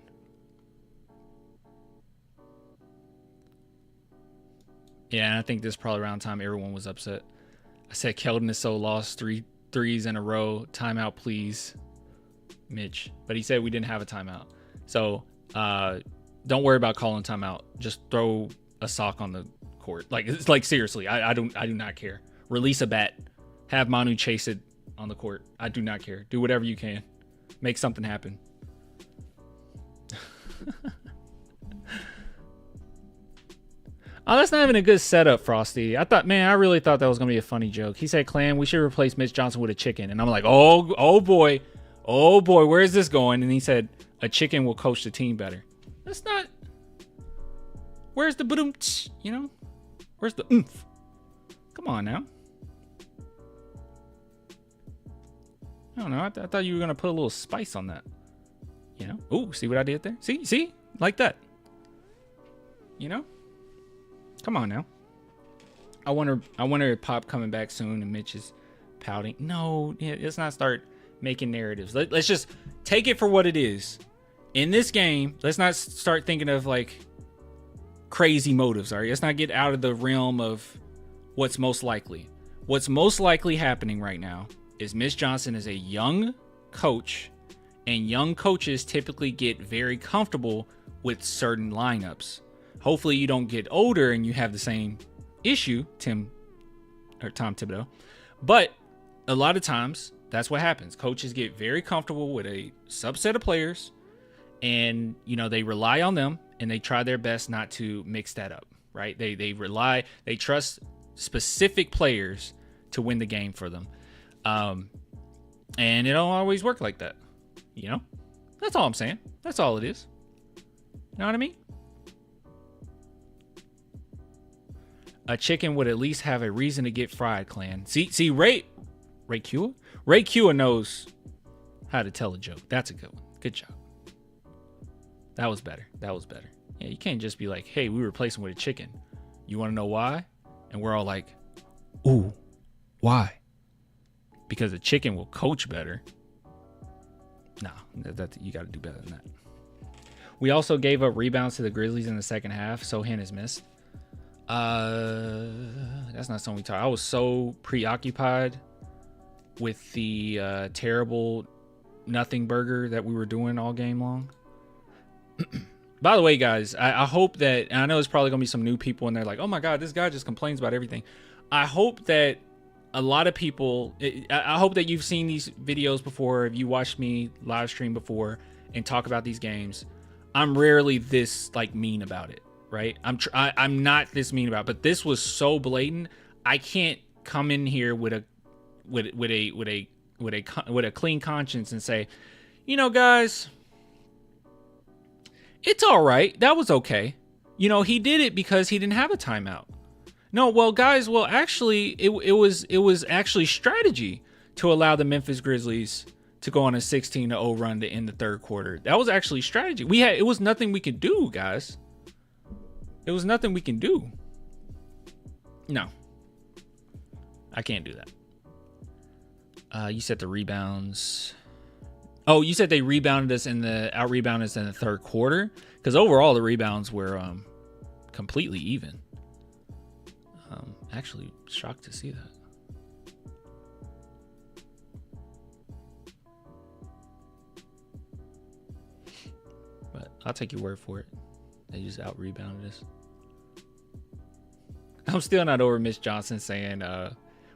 Yeah, and I think this is probably around the time everyone was upset. I said Keldon is so lost, 3 threes in a row. Timeout, please, Mitch. But he said we didn't have a timeout. So don't worry about calling timeout. Just throw a sock on the court. Like, it's like, seriously, I do not care. Release a bat. Have Manu chase it on the court. I do not care. Do whatever you can. Make something happen. Oh, that's not even a good setup, Frosty. I really thought that was going to be a funny joke. He said, Clan, we should replace Mitch Johnson with a chicken. And I'm like, oh boy, where is this going? And he said, a chicken will coach the team better. That's not. Where's the boom? You know? Where's the oomph? Come on now. I don't know. I thought you were going to put a little spice on that. You know? Ooh, see what I did there? See? Like that. You know? Come on now. I wonder if Pop coming back soon and Mitch is pouting. No, let's not start making narratives. Let's just take it for what it is. In this game, let's not start thinking of like crazy motives, all right? Let's not get out of the realm of what's most likely. What's most likely happening right now is Mitch Johnson is a young coach, and young coaches typically get very comfortable with certain lineups. Hopefully you don't get older and you have the same issue, Tom Thibodeau. But a lot of times that's what happens. Coaches get very comfortable with a subset of players, and they rely on them and they try their best not to mix that up, right? They trust specific players to win the game for them. And it don't always work like that. That's all I'm saying. That's all it is. You know what I mean? A chicken would at least have a reason to get fried, Clan. See, Ray Kua knows how to tell a joke. That's a good one. Good job. That was better. Yeah, you can't just be like, hey, we replaced him with a chicken. You want to know why? And we're all like, ooh, why? Because a chicken will coach better. No, you got to do better than that. We also gave up rebounds to the Grizzlies in the second half. So Hen is missed. That's not something we talked. I was so preoccupied with the terrible nothing burger that we were doing all game long. By the way, guys, I hope that, and I know there's probably gonna be some new people in there like, oh my god, this guy just complains about everything. I hope that a lot of people, I hope that you've seen these videos before. If you watched me live stream before and talk about these games, I'm rarely this like mean about it. Right? I'm not this mean about it, but this was so blatant. I can't come in here with a clean conscience and say, guys, it's all right. That was okay. He did it because he didn't have a timeout. No, well, guys, actually, it was actually strategy to allow the Memphis Grizzlies to go on a 16-0 run to end the third quarter. That was actually strategy. It was nothing we could do, guys. It was nothing we can do. No. I can't do that. You said the rebounds. Oh, you said they rebounded us out-rebounded us in the third quarter? Because overall, the rebounds were completely even. Actually shocked to see that. But I'll take your word for it. They just out-rebounded us. I'm still not over Mitch Johnson saying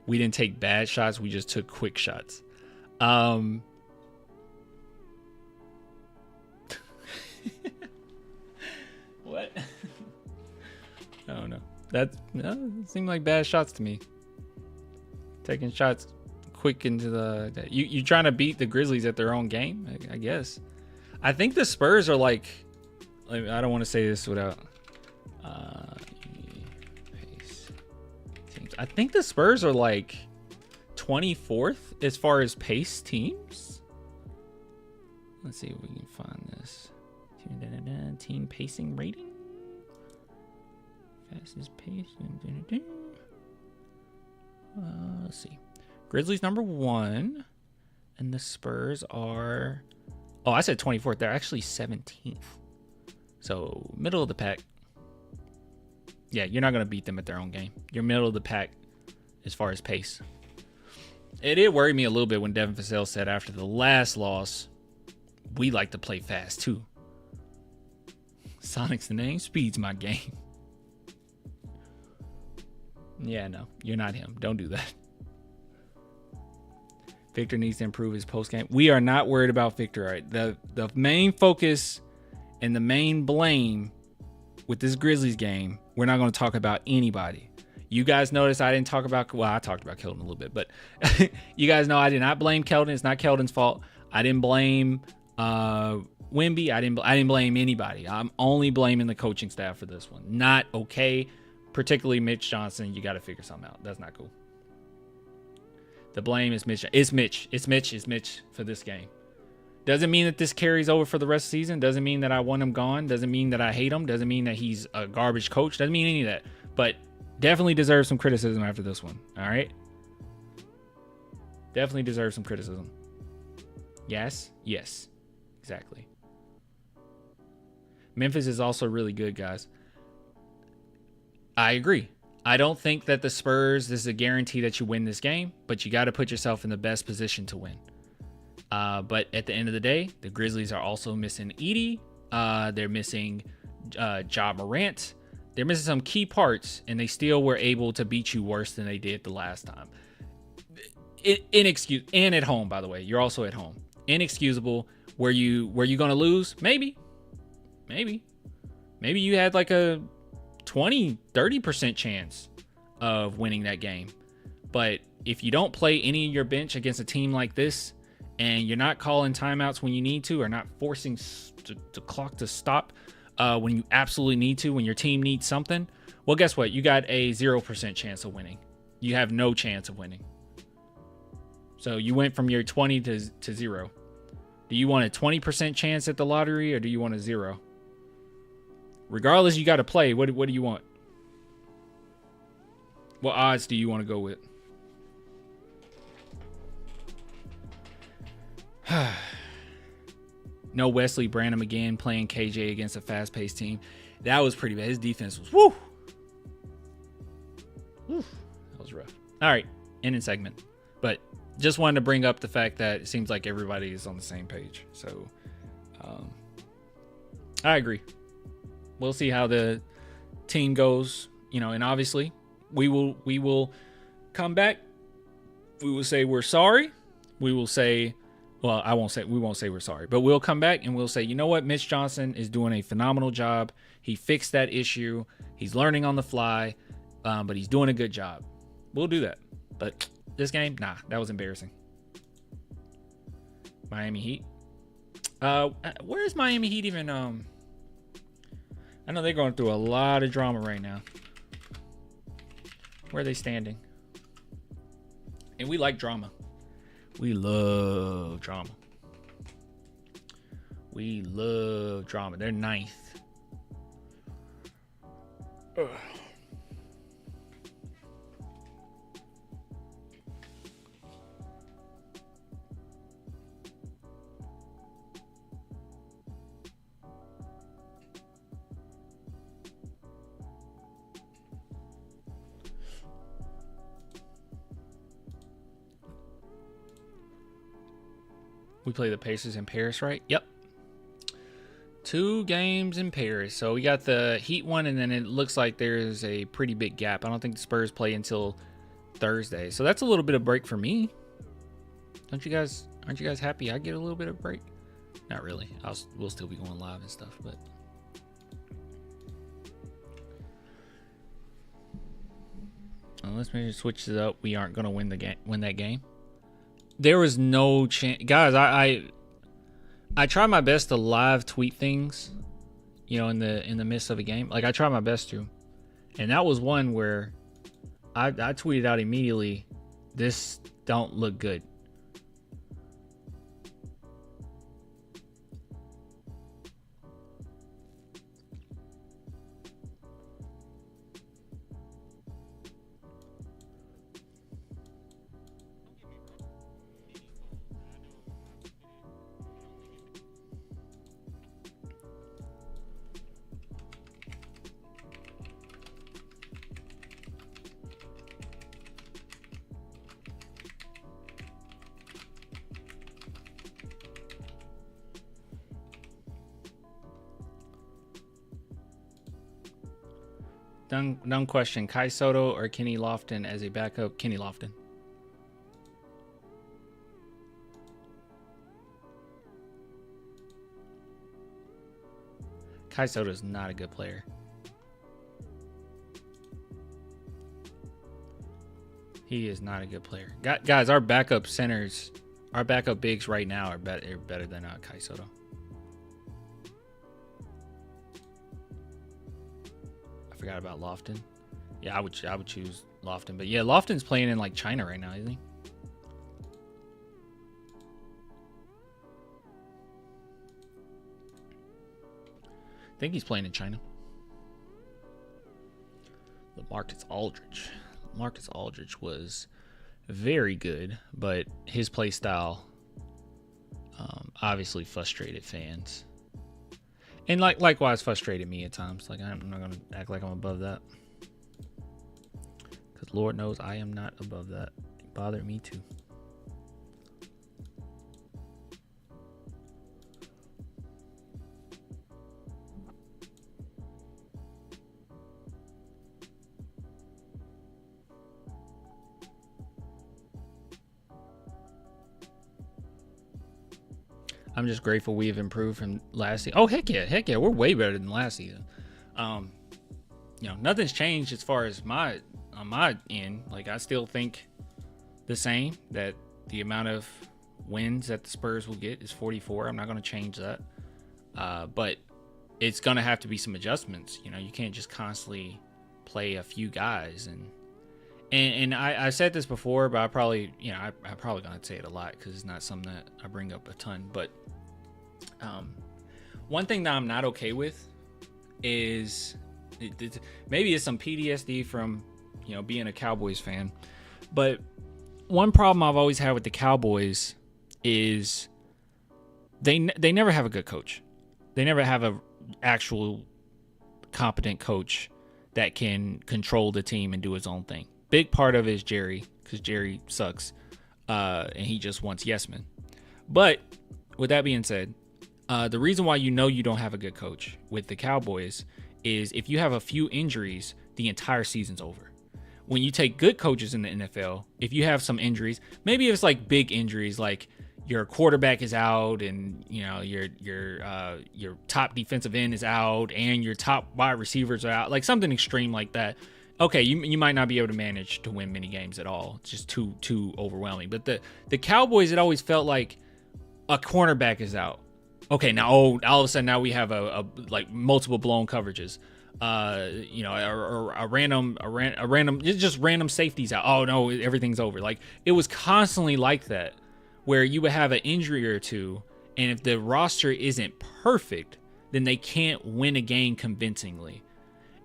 we didn't take bad shots. We just took quick shots. What? I don't know. That seemed like bad shots to me. Taking shots quick into the... You trying to beat the Grizzlies at their own game, I guess. I think the Spurs are like... I don't want to say this without pace teams. I think the Spurs are like 24th as far as pace teams. Let's see if we can find this. Team pacing rating. Fastest pace. Let's see. Grizzlies number 1. And the Spurs are... Oh, I said 24th. They're actually 17th. So, middle of the pack. Yeah, you're not going to beat them at their own game. You're middle of the pack as far as pace. It did worry me a little bit when Devin Vassell said after the last loss, we like to play fast too. Sonic's the name, speed's my game. Yeah, no, you're not him. Don't do that. Victor needs to improve his post game. We are not worried about Victor. Right? The main focus and the main blame with this Grizzlies game, we're not going to talk about anybody. You guys notice I didn't talk about, well, I talked about Keldon a little bit, but you guys know I did not blame Keldon. It's not Keldon's fault. I didn't blame Wemby. I didn't blame anybody. I'm only blaming the coaching staff for this one. Not okay. Particularly Mitch Johnson. You got to figure something out. That's not cool. The blame is Mitch. It's Mitch. It's Mitch for this game. Doesn't mean that this carries over for the rest of the season. Doesn't mean that I want him gone. Doesn't mean that I hate him. Doesn't mean that he's a garbage coach. Doesn't mean any of that. But definitely deserves some criticism after this one. All right? Definitely deserves some criticism. Yes? Yes. Exactly. Memphis is also really good, guys. I agree. I don't think that the Spurs, this is a guarantee that you win this game, but you got to put yourself in the best position to win. But at the end of the day, the Grizzlies are also missing Edie. They're missing Ja Morant. They're missing some key parts, and they still were able to beat you worse than they did the last time. Inexcusable. And at home, by the way. You're also at home. Inexcusable. Were you going to lose? Maybe. Maybe you had like a 20-30% chance of winning that game. But if you don't play any of your bench against a team like this, and you're not calling timeouts when you need to, or not forcing the clock to stop when you absolutely need to, when your team needs something, well, guess what? You got a 0% chance of winning. You have no chance of winning. So you went from your 20 to 0. Do you want a 20% chance at the lottery, or do you want a 0? Regardless, you got to play. What do you want? What odds do you want to go with? No Wesley Branham again playing KJ against a fast-paced team. That was pretty bad. His defense was woo. That was rough. All right, ending segment. But just wanted to bring up the fact that it seems like everybody is on the same page. So I agree. We'll see how the team goes, and obviously we will come back. We will say we're sorry. We will say, well, we won't say we're sorry, but we'll come back and we'll say, you know what? Mitch Johnson is doing a phenomenal job. He fixed that issue. He's learning on the fly, but he's doing a good job. We'll do that. But this game, nah, that was embarrassing. Miami Heat. Where is Miami Heat even? I know they're going through a lot of drama right now. Where are they standing? And we like drama. We love drama. We love drama. They're ninth. Ugh. We play the Pacers in Paris, right? Yep. 2 games in Paris. So we got the Heat one, and then it looks like there's a pretty big gap. I don't think the Spurs play until Thursday. So that's a little bit of break for me. Aren't you guys happy I get a little bit of break? Not really. We'll still be going live and stuff, but unless we switch it up, we aren't going to win that game. There was no chance, guys. I try my best to live tweet things, in the midst of a game. Like I try my best to, and that was one where I tweeted out immediately, "This don't look good." Dumb question. Kai Soto or Kenny Lofton as a backup? Kenny Lofton. Kai Soto is not a good player. He is not a good player. Guys, our backup centers, our backup bigs right now are better than Kai Soto. I forgot about Lofton. Yeah, I would choose Lofton. But yeah, Lofton's playing in like China right now, isn't he? I think he's playing in China. Marcus Aldridge. Marcus Aldridge was very good, but his play style obviously frustrated fans. And likewise frustrated me at times. Like, I'm not going to act like I'm above that. Because Lord knows I am not above that. It bothered me too. I'm just grateful we've improved from last season. Oh, heck yeah. We're way better than last season. Nothing's changed as far as on my end. Like, I still think the same, that the amount of wins that the Spurs will get is 44. I'm not going to change that. But it's going to have to be some adjustments. You can't just constantly play a few guys. And I said this before, but I probably going to say it a lot because it's not something that I bring up a ton. But one thing that I'm not okay with is maybe it's some PTSD from being a Cowboys fan. But one problem I've always had with the Cowboys is they never have a good coach. They never have a actual competent coach that can control the team and do his own thing. Big part of it is Jerry, because Jerry sucks, and he just wants yes men. But with that being said, the reason why you don't have a good coach with the Cowboys is if you have a few injuries, the entire season's over. When you take good coaches in the NFL, if you have some injuries, maybe it's like big injuries, like your quarterback is out and your top defensive end is out and your top wide receivers are out, like something extreme like that. Okay, you might not be able to manage to win many games at all. It's just too overwhelming. But the Cowboys, it always felt like a cornerback is out. Okay, now all of a sudden now we have a like multiple blown coverages. A random just random safeties out. Oh no, everything's over. Like, it was constantly like that, where you would have an injury or two, and if the roster isn't perfect, then they can't win a game convincingly.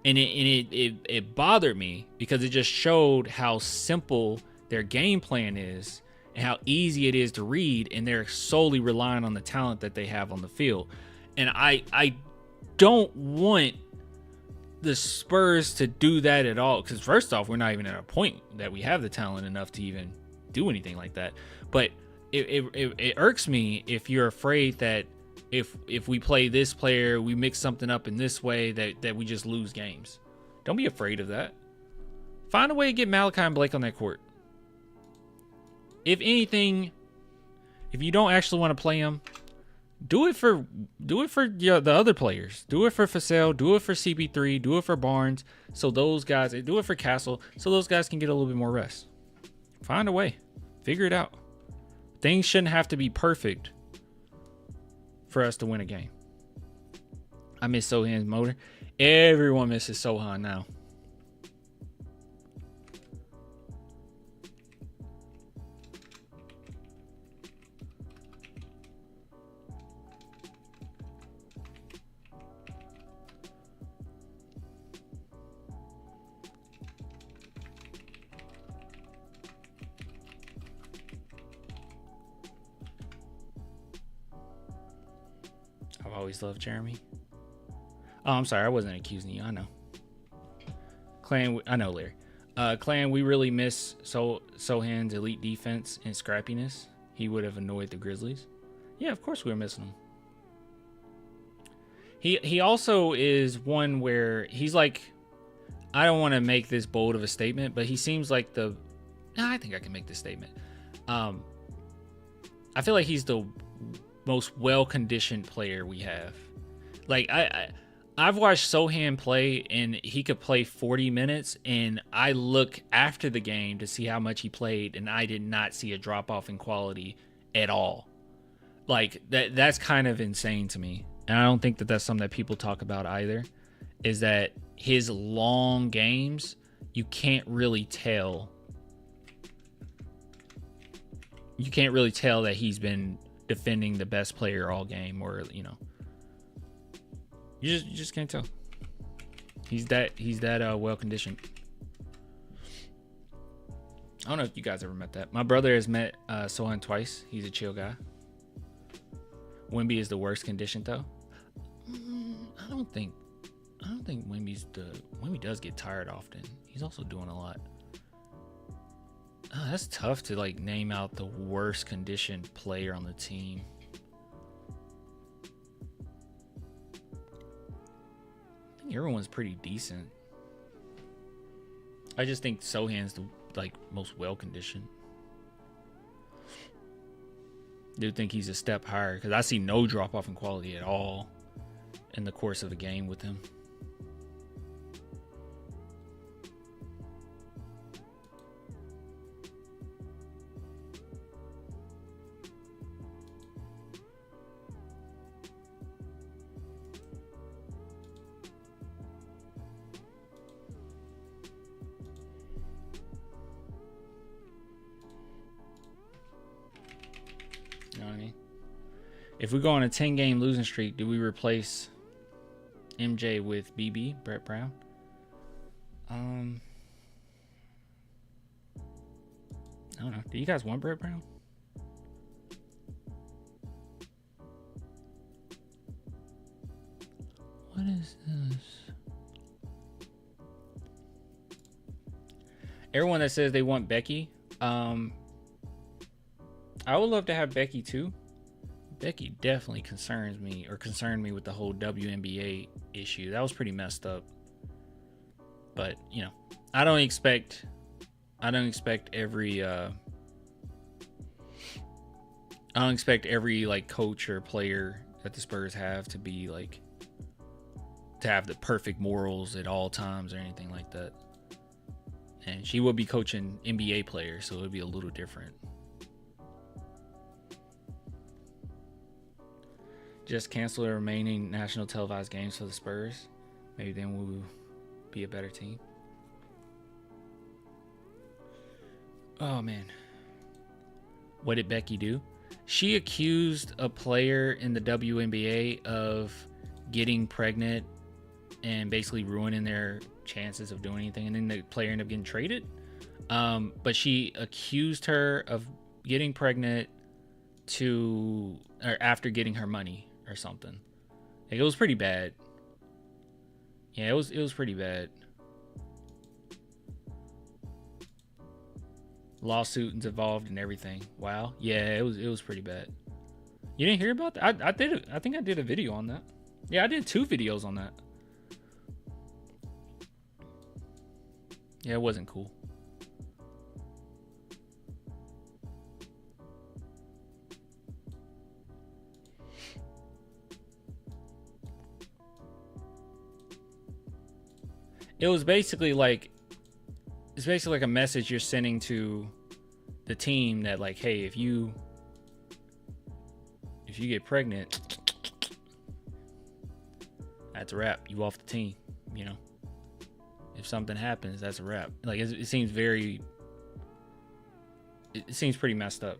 And it bothered me because it just showed how simple their game plan is and how easy it is to read, and they're solely relying on the talent that they have on the field. And I don't want the Spurs to do that at all, because first off, we're not even at a point that we have the talent enough to even do anything like that. But it irks me if you're afraid that if we play this player, we mix something up in this way, that we just lose games. Don't be afraid of that. Find a way to get Malachi and Blake on that court. If anything, if you don't actually want to play them, do it for the other players. Do it for Fasell, do it for CP3, do it for Barnes, so those guys, do it for Castle, so those guys can get a little bit more rest. Find a way. Figure it out. Things shouldn't have to be perfect for us to win a game. I miss Sohan's motor. Everyone misses Sohan now. I've always loved Jeremy. Oh, I'm sorry. I wasn't accusing you. I know. Clan, I know, Larry. Clan, we really miss Sohan's elite defense and scrappiness. He would have annoyed the Grizzlies. Yeah, of course we were missing him. He also is one where he's like, I don't want to make this bold of a statement, but he seems like I think I can make this statement. I feel like he's the most well-conditioned player we have. Like I've watched Sohan play, and he could play 40 minutes, and I look after the game to see how much he played, and I did not see a drop-off in quality at all. Like that's kind of insane to me, and I don't think that that's something that people talk about either. Is that his long games, you can't really tell. You can't really tell that he's been defending the best player all game, or you just can't tell. He's that well conditioned. I don't know if you guys ever met that. My brother has met Sohan twice. He's a chill guy. Wemby is the worst conditioned though. I don't think Wemby does get tired often. He's also doing a lot. That's tough to like name out the worst conditioned player on the team. I think everyone's pretty decent. I just think Sohan's the like most well conditioned. Do think he's a step higher because I see no drop off in quality at all in the course of a game with him. You know what I mean? If we go on a 10-game losing streak, do we replace MJ with BB, Brett Brown? I don't know. Do you guys want Brett Brown? What is this? Everyone that says they want Becky, I would love to have Becky too. Becky definitely concerned me with the whole WNBA issue. That was pretty messed up. But, you know, I don't expect every like coach or player that the Spurs have to be like to have the perfect morals at all times or anything like that. And she will be coaching NBA players, so it would be a little different. Just cancel the remaining national televised games for the Spurs. Maybe then we'll be a better team. Oh, man. What did Becky do? She accused a player in the WNBA of getting pregnant and basically ruining their chances of doing anything. And then the player ended up getting traded. But she accused her of getting pregnant after getting her money or something. Like, it was pretty bad. Yeah, it was pretty bad. Lawsuits involved and everything. Wow. Yeah, it was pretty bad. You didn't hear about that? I think I did a video on that. Yeah, I did 2 videos on that. Yeah, it wasn't cool. It's basically like a message you're sending to the team that, like, hey, if you get pregnant, that's a wrap. You off the team, you know. If something happens, that's a wrap. Like, it seems pretty messed up.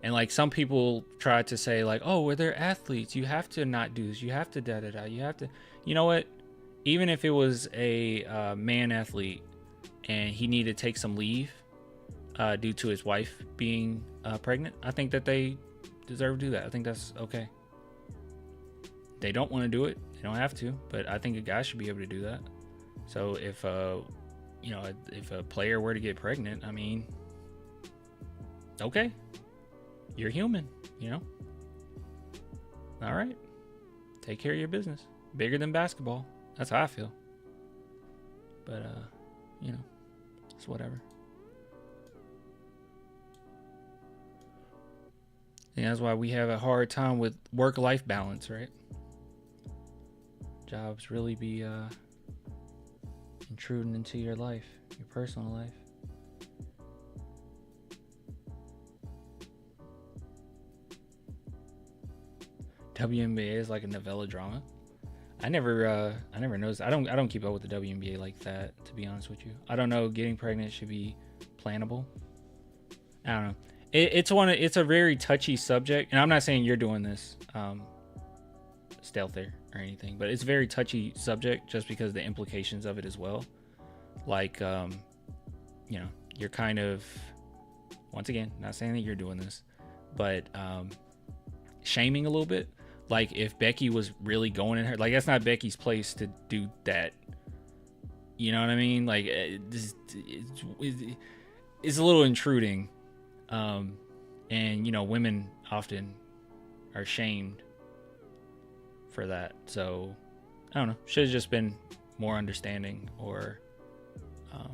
And like, some people try to say like, oh, well, they're athletes, you have to not do this, you have to da-da-da, you have to, you know what? Even if it was a man athlete and he needed to take some leave due to his wife being pregnant, I think that they deserve to do that. I think that's okay. They don't want to do it, they don't have to, but I think a guy should be able to do that. So if if a player were to get pregnant, I mean, okay, you're human, you know. All right, take care of your business. Bigger than basketball. That's how I feel. But you know, it's whatever. And that's why we have a hard time with work-life balance, right? Jobs really be intruding into your life, your personal life. WNBA is like a novella drama. I never noticed. I don't keep up with the WNBA like that, to be honest with you. I don't know. Getting pregnant should be plannable. I don't know. It's a very touchy subject, and I'm not saying you're doing this stealthy or anything, but it's a very touchy subject just because of the implications of it as well. Like, you know, you're kind of, once again, not saying that you're doing this, but shaming a little bit. Like, if Becky was really going in her, like, that's not Becky's place to do that. You know what I mean? Like, it's a little intruding. And, you know, women often are shamed for that. So, I don't know. Should have just been more understanding or a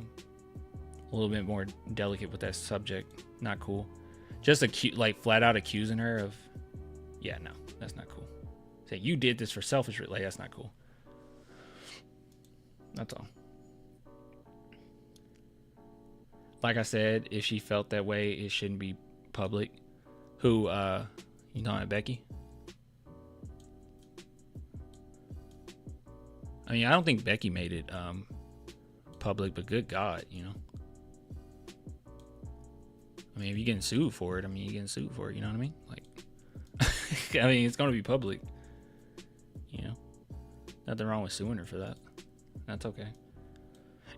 little bit more delicate with that subject. Not cool. Just flat out accusing her of, yeah, no, that's not cool. Say you did this for selfish, like, that's not cool. That's all. Like I said, if she felt that way, it shouldn't be public. Who, you know, Becky? I mean, I don't think Becky made it public, but good God, you know. I mean, if you're getting sued for it, you're getting sued for it, you know what I mean? Like, I mean, it's going to be public, you know. Nothing wrong with suing her for that. That's okay.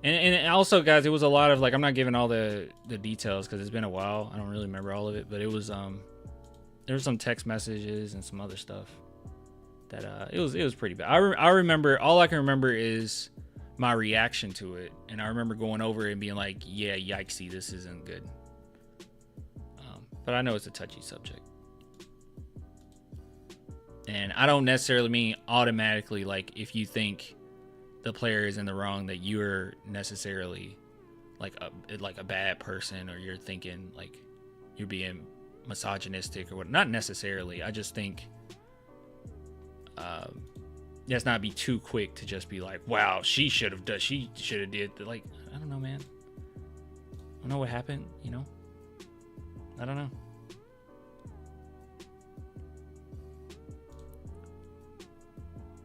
And also, guys, it was a lot of, like, I'm not giving all the details because it's been a while. I don't really remember all of it, but it was there were some text messages and some other stuff that it was pretty bad. I remember, all I can remember is my reaction to it, and I remember going over it and being like, yeah, yikesy, this isn't good. But I know it's a touchy subject, and I don't necessarily mean automatically, like, if you think the player is in the wrong, that you're necessarily like a bad person, or you're thinking like you're being misogynistic or what. Not necessarily. I just think let's not be too quick to just be like, wow, she should have did. Like, I don't know, man. I don't know what happened, you know. I don't know.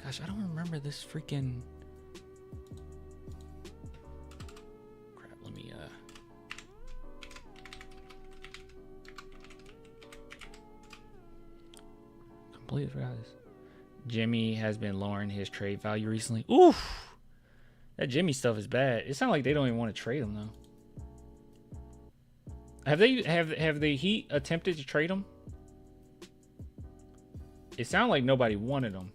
Gosh, I don't remember this freaking crap. Let me completely forgot this. Jimmy has been lowering his trade value recently. Oof, that Jimmy stuff is bad. It sounds like they don't even want to trade him though. Have the Heat attempted to trade him? It sounded like nobody wanted him.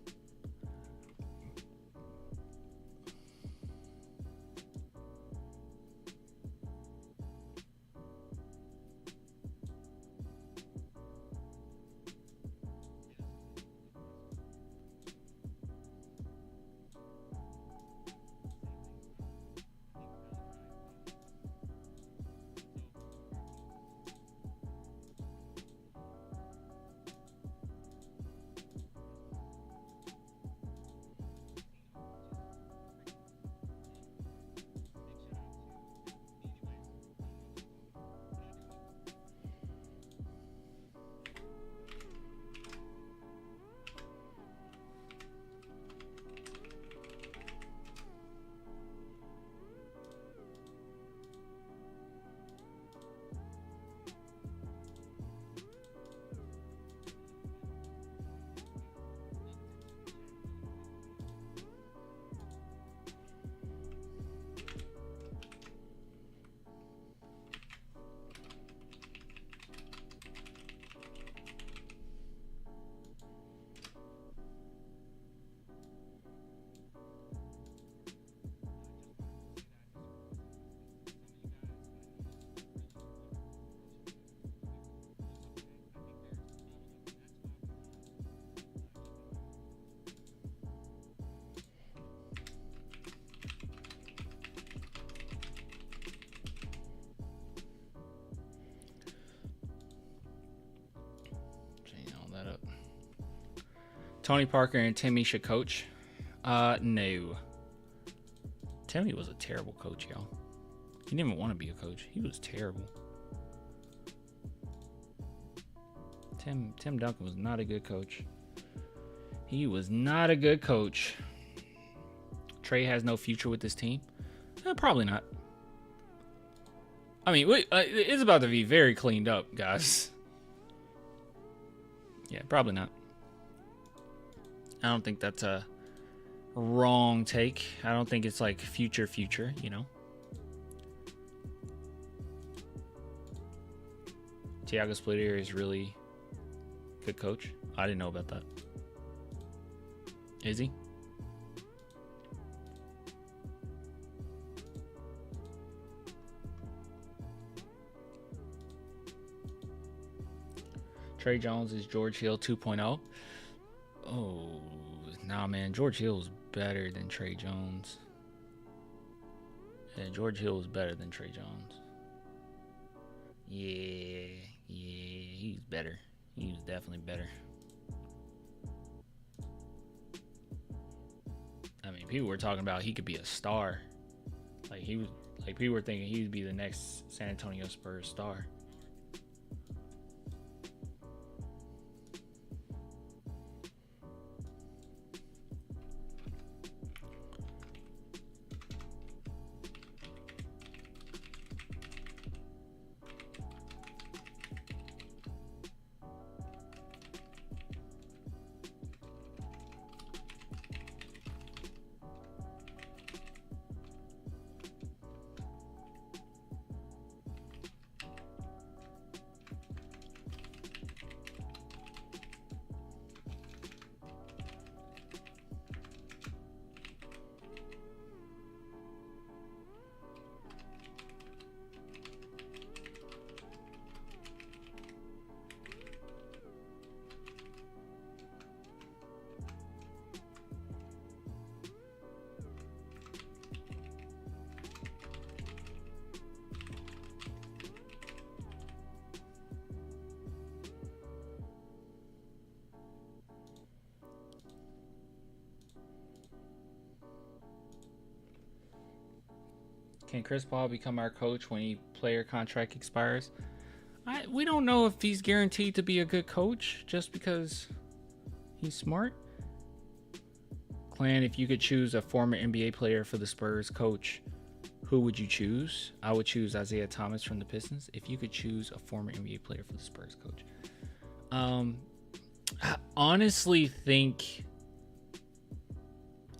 Tony Parker and Timmy should coach. No. Timmy was a terrible coach, y'all. He didn't even want to be a coach. He was terrible. Tim Duncan was not a good coach. He was not a good coach. Trey has no future with this team. Probably not. I mean, it's about to be very cleaned up, guys. Yeah, probably not. I don't think that's a wrong take. I don't think it's like future, you know. Tiago Splitter is really good coach. I didn't know about that. Is he? Trey Jones is George Hill 2.0. Oh, nah, man. George Hill's better than Trey Jones. Yeah, George Hill is better than Trey Jones. Yeah, he's better. He's definitely better. I mean, people were talking about he could be a star. Like people were thinking he'd be the next San Antonio Spurs star. Can Chris Paul become our coach when his player contract expires? We don't know if he's guaranteed to be a good coach just because he's smart. Clan, if you could choose a former NBA player for the Spurs coach, who would you choose? I would choose Isaiah Thomas from the Pistons. If you could choose a former NBA player for the Spurs coach. I honestly think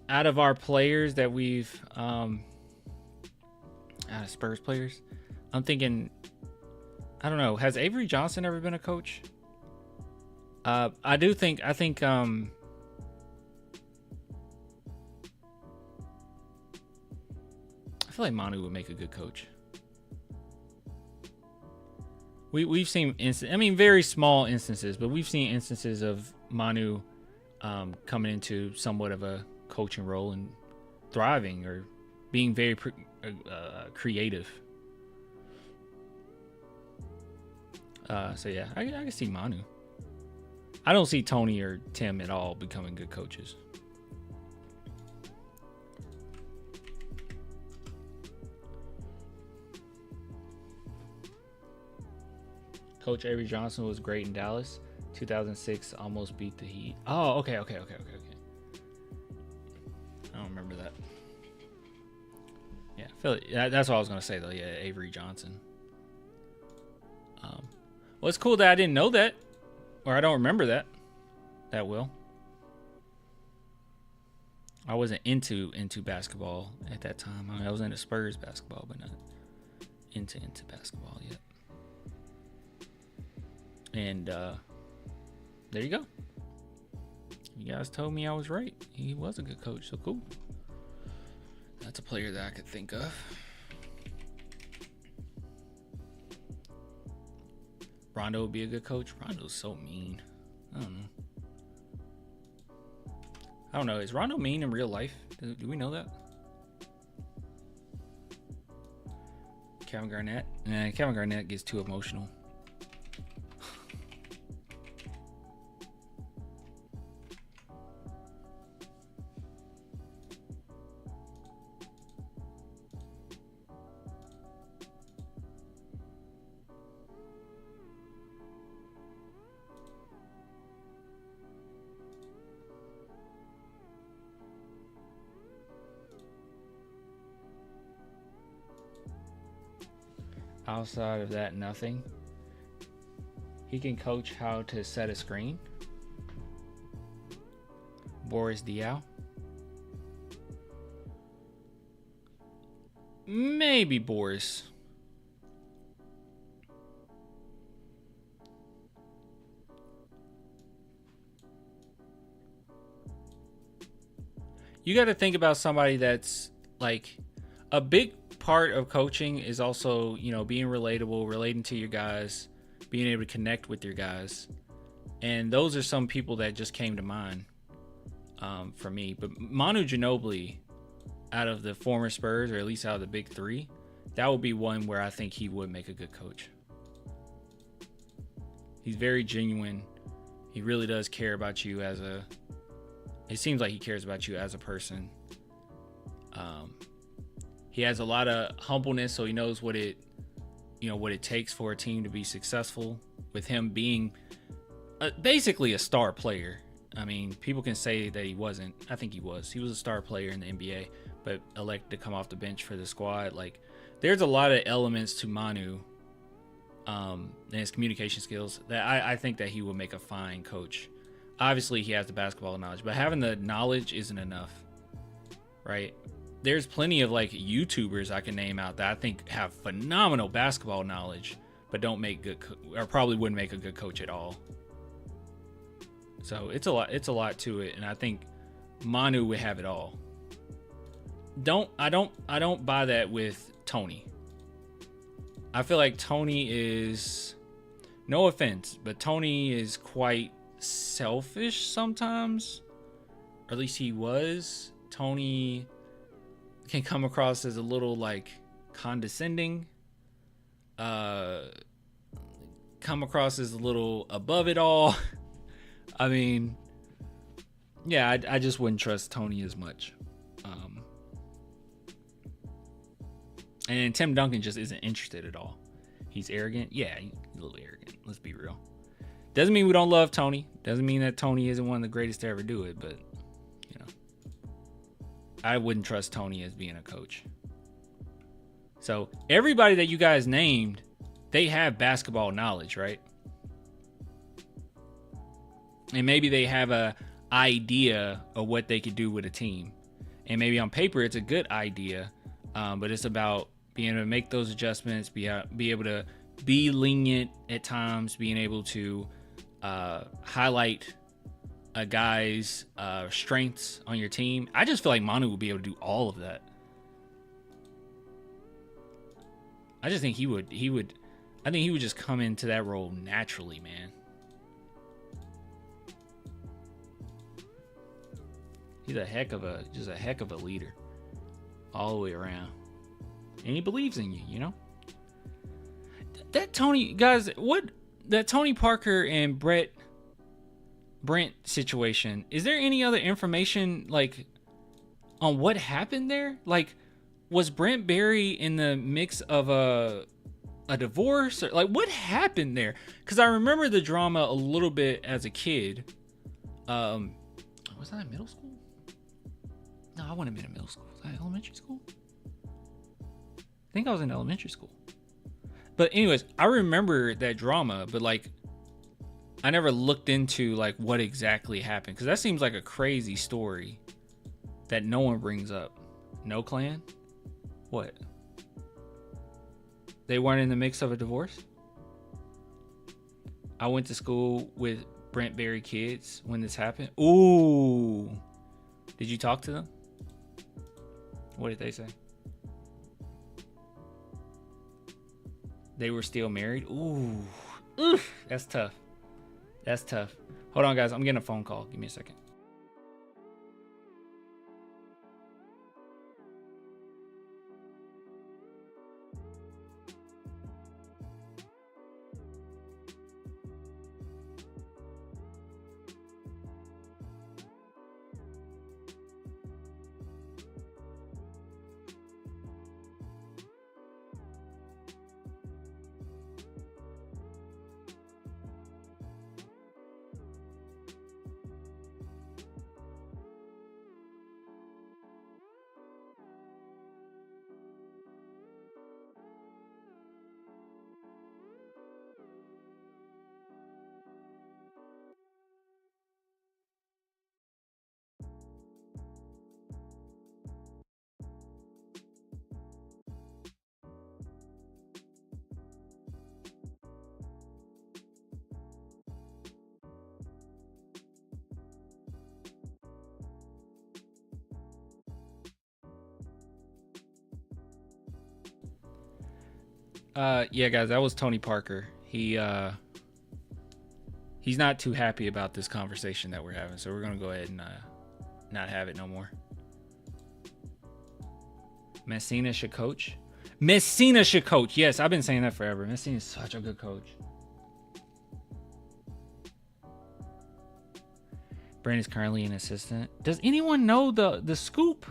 out of our players that we've out of Spurs players, I'm thinking, I don't know, has Avery Johnson ever been a coach? I think I feel like Manu would make a good coach. We've seen very small instances, but we've seen instances of Manu coming into somewhat of a coaching role and thriving or being very creative. So yeah, I can see Manu. I don't see Tony or Tim at all becoming good coaches. Coach Avery Johnson was great in Dallas. 2006 almost beat the Heat. Oh, okay. I don't remember that. Yeah, that's what I was gonna say though. Yeah, Avery Johnson. Well, it's cool that I didn't know that, or I don't remember that well. I wasn't into basketball at that time. I was into Spurs basketball, but not into basketball yet. And there you go. You guys told me I was right. He was a good coach, so cool. That's a player that I could think of. Rondo would be a good coach. Rondo's so mean. I don't know. Is Rondo mean in real life? Do we know that? Kevin Garnett? Nah, Kevin Garnett gets too emotional. Outside of that, nothing. He can coach how to set a screen. Boris Diaw. Maybe Boris. You got to think about somebody that's like a big part of coaching is also, you know, being relatable, relating to your guys, being able to connect with your guys. And those are some people that just came to mind for me. But Manu Ginobili, out of the former Spurs, or at least out of the big three, that would be one where I think he would make a good coach. He's very genuine. He really does care about you as a... It seems like he cares about you as a person. He has a lot of humbleness, so he knows what it takes for a team to be successful. With him being basically a star player. I mean, people can say that he wasn't. I think he was. He was a star player in the NBA, but elected to come off the bench for the squad. Like, there's a lot of elements to Manu and his communication skills that I think that he will make a fine coach. Obviously, he has the basketball knowledge, but having the knowledge isn't enough, right? There's plenty of like YouTubers I can name out that I think have phenomenal basketball knowledge, but don't make good or probably wouldn't make a good coach at all. So it's a lot to it, and I think Manu would have it all. I don't buy that with Tony. I feel like Tony is, no offense, but Tony is quite selfish sometimes, or at least he was. Tony can come across as a little like condescending, come across as a little above it all. I mean, yeah, I just wouldn't trust Tony as much. And Tim Duncan just isn't interested at all. He's arrogant. Yeah, he's a little arrogant. Let's be real. Doesn't mean we don't love Tony. Doesn't mean that Tony isn't one of the greatest to ever do it, but, you know, I wouldn't trust Tony as being a coach. So everybody that you guys named, they have basketball knowledge, right? And maybe they have a idea of what they could do with a team. And maybe on paper it's a good idea, but it's about being able to make those adjustments, be able to be lenient at times, being able to highlight a guy's strengths on your team. I just feel like Manu would be able to do all of that. I just think he would just come into that role naturally, man. He's a heck of a leader all the way around. And he believes in you, you know? That Tony Parker and Brent situation, is there any other information like on what happened there? Like, was Brent Berry in the mix of a divorce, or like what happened there? Because I remember the drama a little bit as a kid. Was that in middle school? No, I wouldn't have been in middle school. Was that elementary school? I think I was in elementary school. But anyways, I remember that drama, but like I never looked into like what exactly happened, because that seems like a crazy story that no one brings up. No Clan? What? They weren't in the mix of a divorce? I went to school with Brent Berry kids when this happened. Ooh. Did you talk to them? What did they say? They were still married? Ooh. Oof. That's tough. That's tough. Hold on, guys. I'm getting a phone call. Give me a second. Yeah, guys, that was Tony Parker. He's not too happy about this conversation that we're having, so we're gonna go ahead and not have it no more. Messina should coach. Messina should coach. Yes, I've been saying that forever. Messina is such a good coach. Brandon's currently an assistant. Does anyone know the scoop?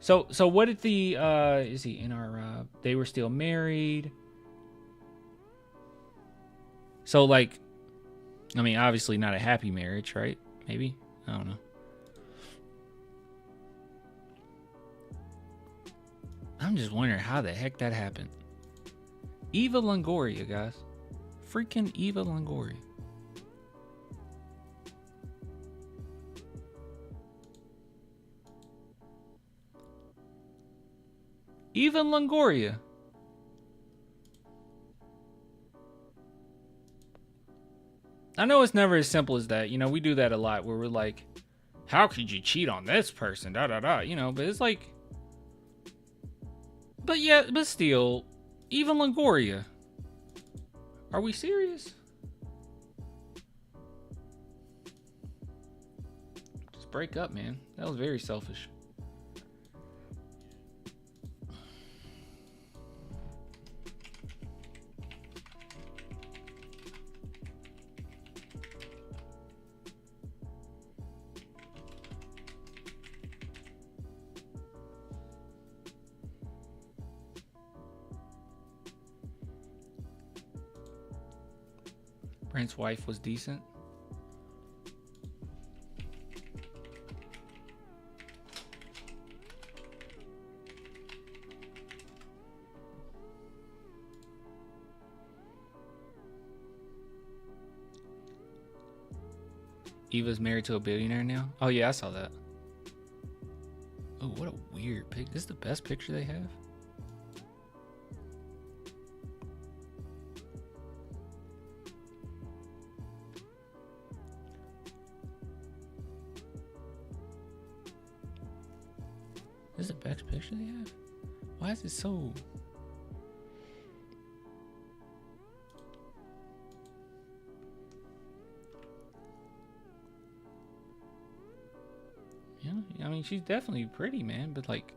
So what did the is he in our they were still married? So like, I mean, obviously not a happy marriage, right? Maybe, I don't know. I'm just wondering how the heck that happened. Eva Longoria, guys. Freaking Eva Longoria. Eva Longoria. I know it's never as simple as that. You know, we do that a lot where we're like, how could you cheat on this person? Da da da. You know, but it's like, but yeah, but still, Eva Longoria. Are we serious? Just break up, man. That was very selfish. Brent's wife was decent. Eva's married to a billionaire now? Oh yeah, I saw that. Oh, what a weird pic. This is the best picture they have? This is the best picture they have? Why is it so... Yeah, I mean, she's definitely pretty, man, but like...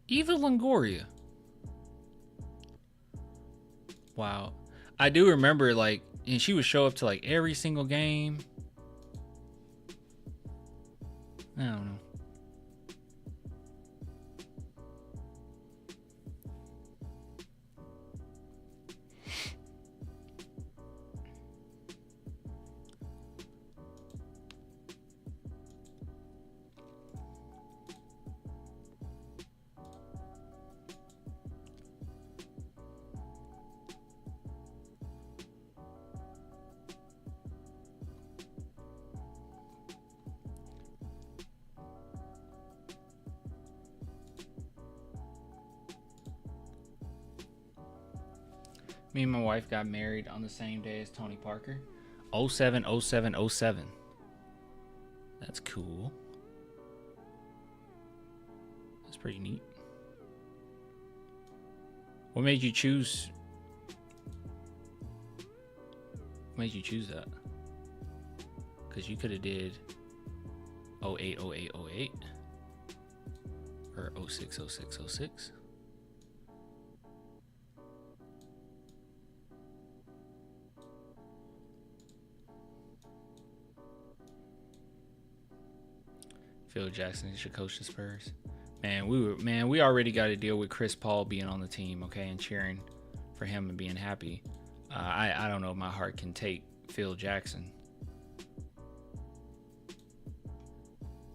Eva Longoria. Wow. I do remember, like, and she would show up to, like, every single game. I don't know. Me and my wife got married on the same day as Tony Parker. 07, 07, 07. That's cool. That's pretty neat. What made you choose? What made you choose that? Because you could have did 08, 08, 08. Or 06, 06, 06. Phil Jackson should coach the Spurs. Man, we already got to deal with Chris Paul being on the team, okay, and cheering for him and being happy. I don't know if my heart can take Phil Jackson.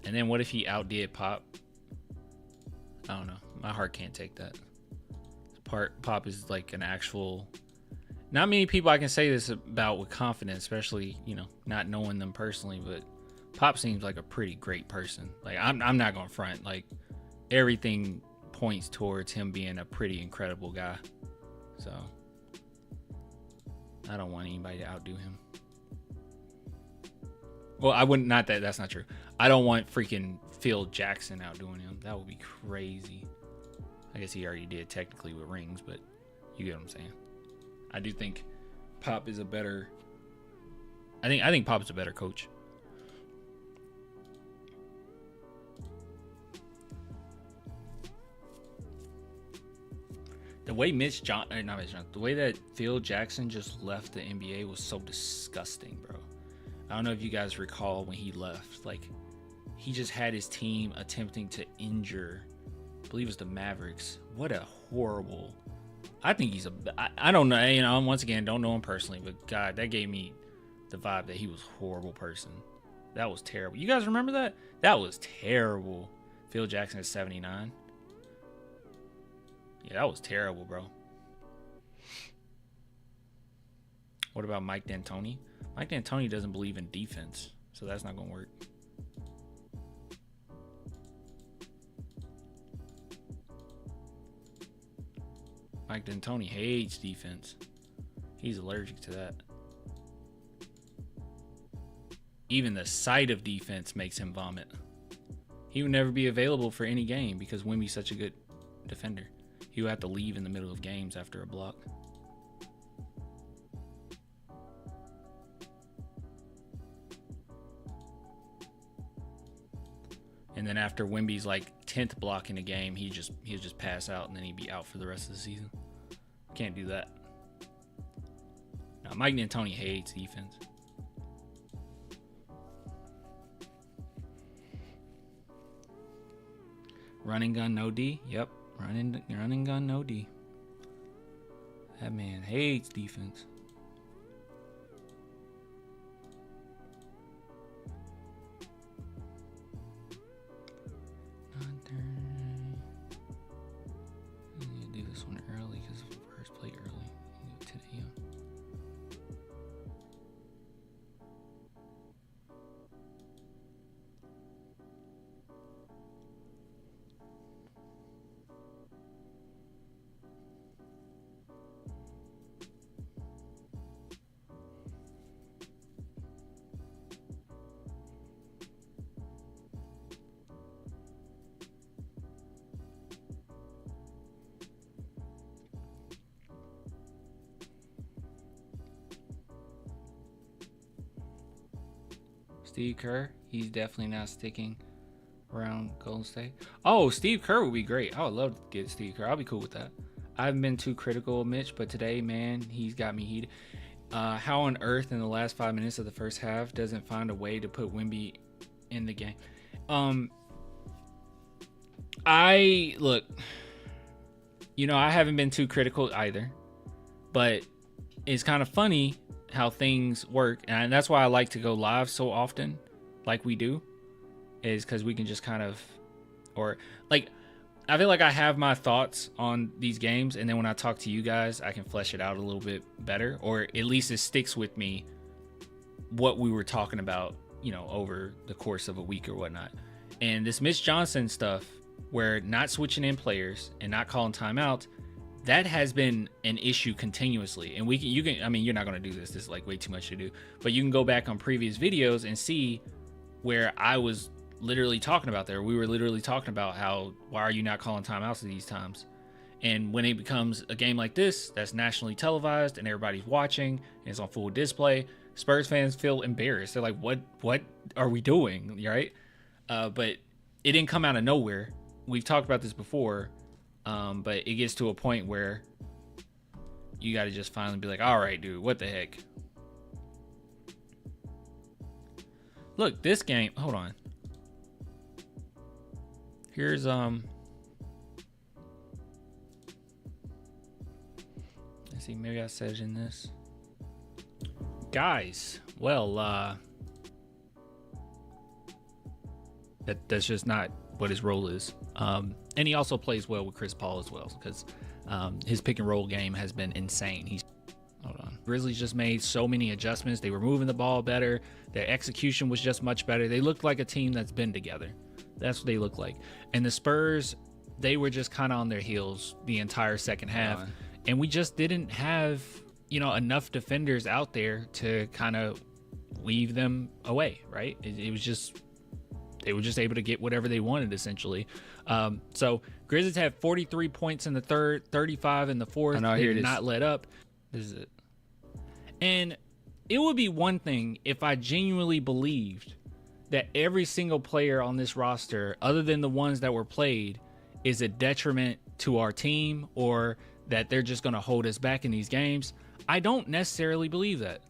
And then what if he outdid Pop? I don't know. My heart can't take that. Pop is like an actual... Not many people I can say this about with confidence, especially, you know, not knowing them personally, but Pop seems like a pretty great person. Like, I'm not going to front. Like, everything points towards him being a pretty incredible guy. So, I don't want anybody to outdo him. Well, I wouldn't, not that, that's not true. I don't want freaking Phil Jackson outdoing him. That would be crazy. I guess he already did technically with rings, but you get what I'm saying. I do think Pop is a better. I think Pop is a better coach. The way the way that Phil Jackson just left the NBA was so disgusting, bro. I don't know if you guys recall when he left. Like, he just had his team attempting to injure, I believe it was the Mavericks. What a horrible. I think he's I don't know. You know, once again, don't know him personally, but God, that gave me the vibe that he was a horrible person. That was terrible. You guys remember that? That was terrible. Phil Jackson at 79. Yeah, that was terrible, bro. What about Mike D'Antoni? Mike D'Antoni doesn't believe in defense, so that's not going to work. Mike D'Antoni hates defense. He's allergic to that. Even the sight of defense makes him vomit. He would never be available for any game because Wemby's such a good defender. He would have to leave in the middle of games after a block. And then after Wemby's like 10th block in a game, he'd just pass out and then he'd be out for the rest of the season. Can't do that. Now, Mike D'Antoni hates defense. Running gun, no D. Yep. Running gun, no D. That man hates defense. I need to do this one early because Spurs play early. 10 a.m. Steve Kerr, he's definitely not sticking around Golden State. Oh, Steve Kerr would be great. I would love to get Steve Kerr. I'll be cool with that. I haven't been too critical of Mitch, but today, man, he's got me heated. How on earth in the last 5 minutes of the first half doesn't find a way to put Wemby in the game? Look, you know, I haven't been too critical either, but it's kind of funny how things work, and that's why I like to go live so often like we do, is because we can just kind of, or like, I feel like I have my thoughts on these games, and then when I talk to you guys, I can flesh it out a little bit better, or at least it sticks with me what we were talking about, you know, over the course of a week or whatnot. And this Mitch Johnson stuff, where not switching in players and not calling timeout, that has been an issue continuously. And you can, I mean, you're not going to do this. This is like way too much to do, but you can go back on previous videos and see where I was literally talking about there. We were literally talking about how, why are you not calling timeouts at these times? And when it becomes a game like this, that's nationally televised and everybody's watching and it's on full display, Spurs fans feel embarrassed. They're like, what are we doing? Right. But it didn't come out of nowhere. We've talked about this before. But it gets to a point where you got to just finally be like, all right, dude, what the heck? Look, this game, hold on. Here's, let's see, maybe I said it in this. Guys, well, that's just not what his role is. And he also plays well with Chris Paul as well, because his pick and roll game has been insane. Hold on. Grizzlies just made so many adjustments. They were moving the ball better. Their execution was just much better. They looked like a team that's been together. That's what they look like. And the Spurs, they were just kind of on their heels the entire second half. And we just didn't have, you know, enough defenders out there to kind of weave them away, right? It was just, they were just able to get whatever they wanted, essentially. So Grizzlies had 43 points in the third, 35 in the fourth. I know, They here it did is. not let up. This is it. And it would be one thing if I genuinely believed that every single player on this roster, other than the ones that were played, is a detriment to our team or that they're just going to hold us back in these games. I don't necessarily believe that.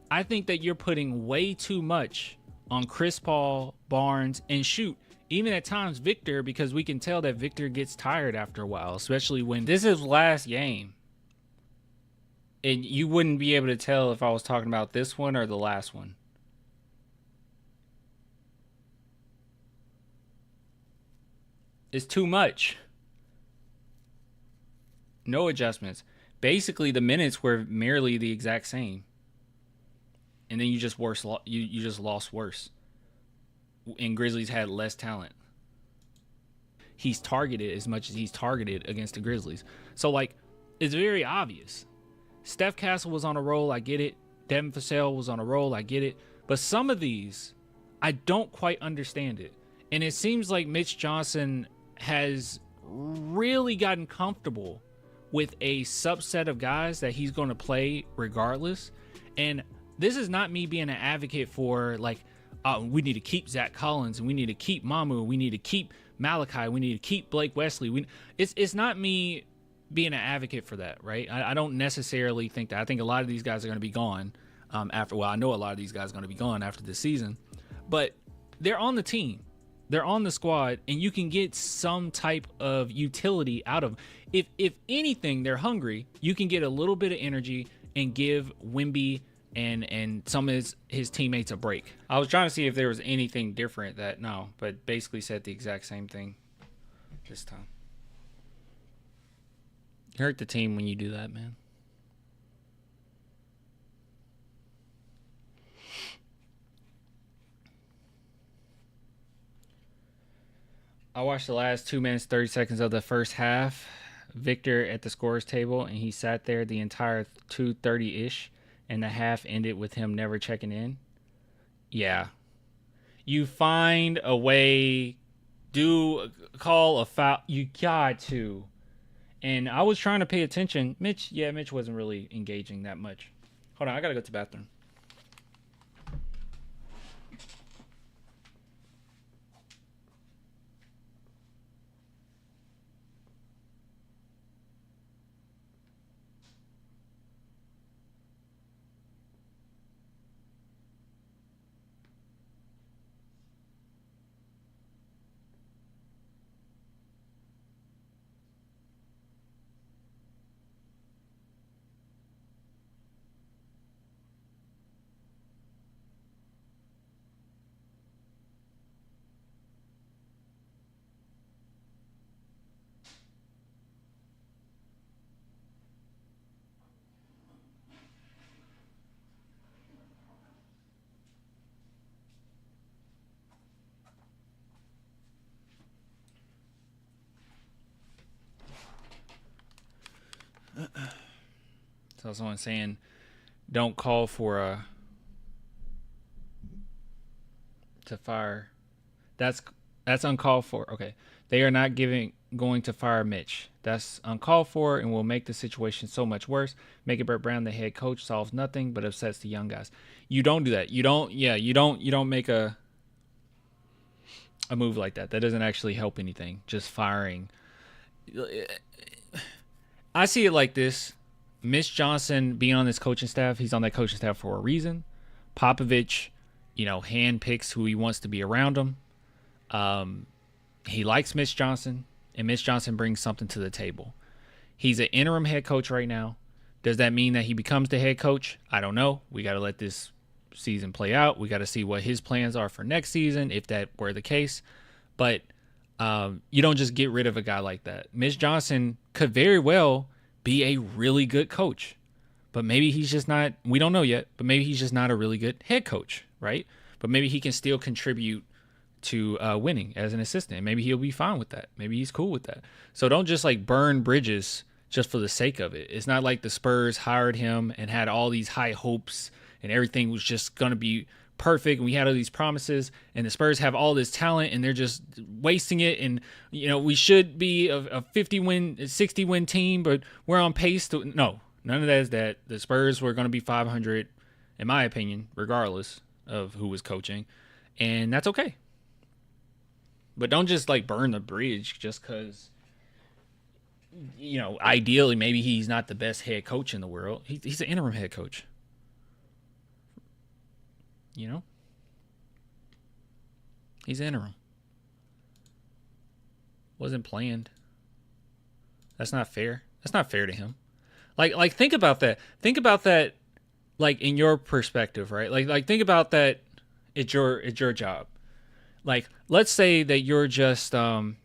I think that you're putting way too much on Chris Paul, Barnes, and shoot, even at times Victor, because we can tell that Victor gets tired after a while, especially when this is last game. And you wouldn't be able to tell if I was talking about this one or the last one. It's too much. No adjustments. Basically, the minutes were merely the exact same. And then you just you just lost worse. And Grizzlies had less talent. He's targeted as much as he's targeted against the Grizzlies. So, like, it's very obvious. Steph Castle was on a roll, I get it. Devin Vassell was on a roll, I get it. But some of these, I don't quite understand it. And it seems like Mitch Johnson has really gotten comfortable with a subset of guys that he's going to play regardless. And this is not me being an advocate for, like, we need to keep Zach Collins, and we need to keep Mamu, we need to keep Malachi, we need to keep Blake Wesley. It's not me being an advocate for that, right? I don't necessarily think that. I think a lot of these guys are going to be gone after. Well, I know a lot of these guys are going to be gone after this season, but they're on the team, they're on the squad, and you can get some type of utility out of them. If anything, they're hungry. You can get a little bit of energy and give Wemby and some of his teammates a break. I was trying to see if there was anything different but basically said the exact same thing this time. You hurt the team when you do that, man. I watched the last 2 minutes, 30 seconds of the first half. Victor at the scorer's table, and he sat there the entire 2:30-ish, and the half ended with him never checking in. Yeah. You find a way, call a foul. You got to. And I was trying to pay attention. Mitch wasn't really engaging that much. Hold on, I got to go to the bathroom. So someone saying, don't call for to fire. That's uncalled for. Okay. They are not going to fire Mitch. That's uncalled for and will make the situation so much worse. Making Brett Brown the head coach solves nothing but upsets the young guys. You don't do that. You don't make a move like that. That doesn't actually help anything. Just firing. I see it like this. Mitch Johnson being on this coaching staff, he's on that coaching staff for a reason. Popovich, handpicks who he wants to be around him. He likes Mitch Johnson, and Mitch Johnson brings something to the table. He's an interim head coach right now. Does that mean that he becomes the head coach? I don't know. We got to let this season play out. We got to see what his plans are for next season, if that were the case. But you don't just get rid of a guy like that. Mitch Johnson could very well be a really good coach, but maybe he's just not. We don't know yet, but maybe he's just not a really good head coach, right? But maybe he can still contribute to winning as an assistant. Maybe he'll be fine with that. Maybe he's cool with that. So don't just burn bridges just for the sake of it. It's not like the Spurs hired him and had all these high hopes and everything was just going to be perfect. And we had all these promises, and the Spurs have all this talent, and they're just wasting it. And we should be a 50-win, 60-win team, but we're on pace to no. None of that is that. The Spurs were going to be 500, in my opinion, regardless of who was coaching, and that's okay. But don't just burn the bridge just because. Ideally, maybe he's not the best head coach in the world. He's an interim head coach. He's interim. Wasn't planned. That's not fair. That's not fair to him. Like think about that. Think about that in your perspective, right? Like think about that it's your job. Let's say that you're just an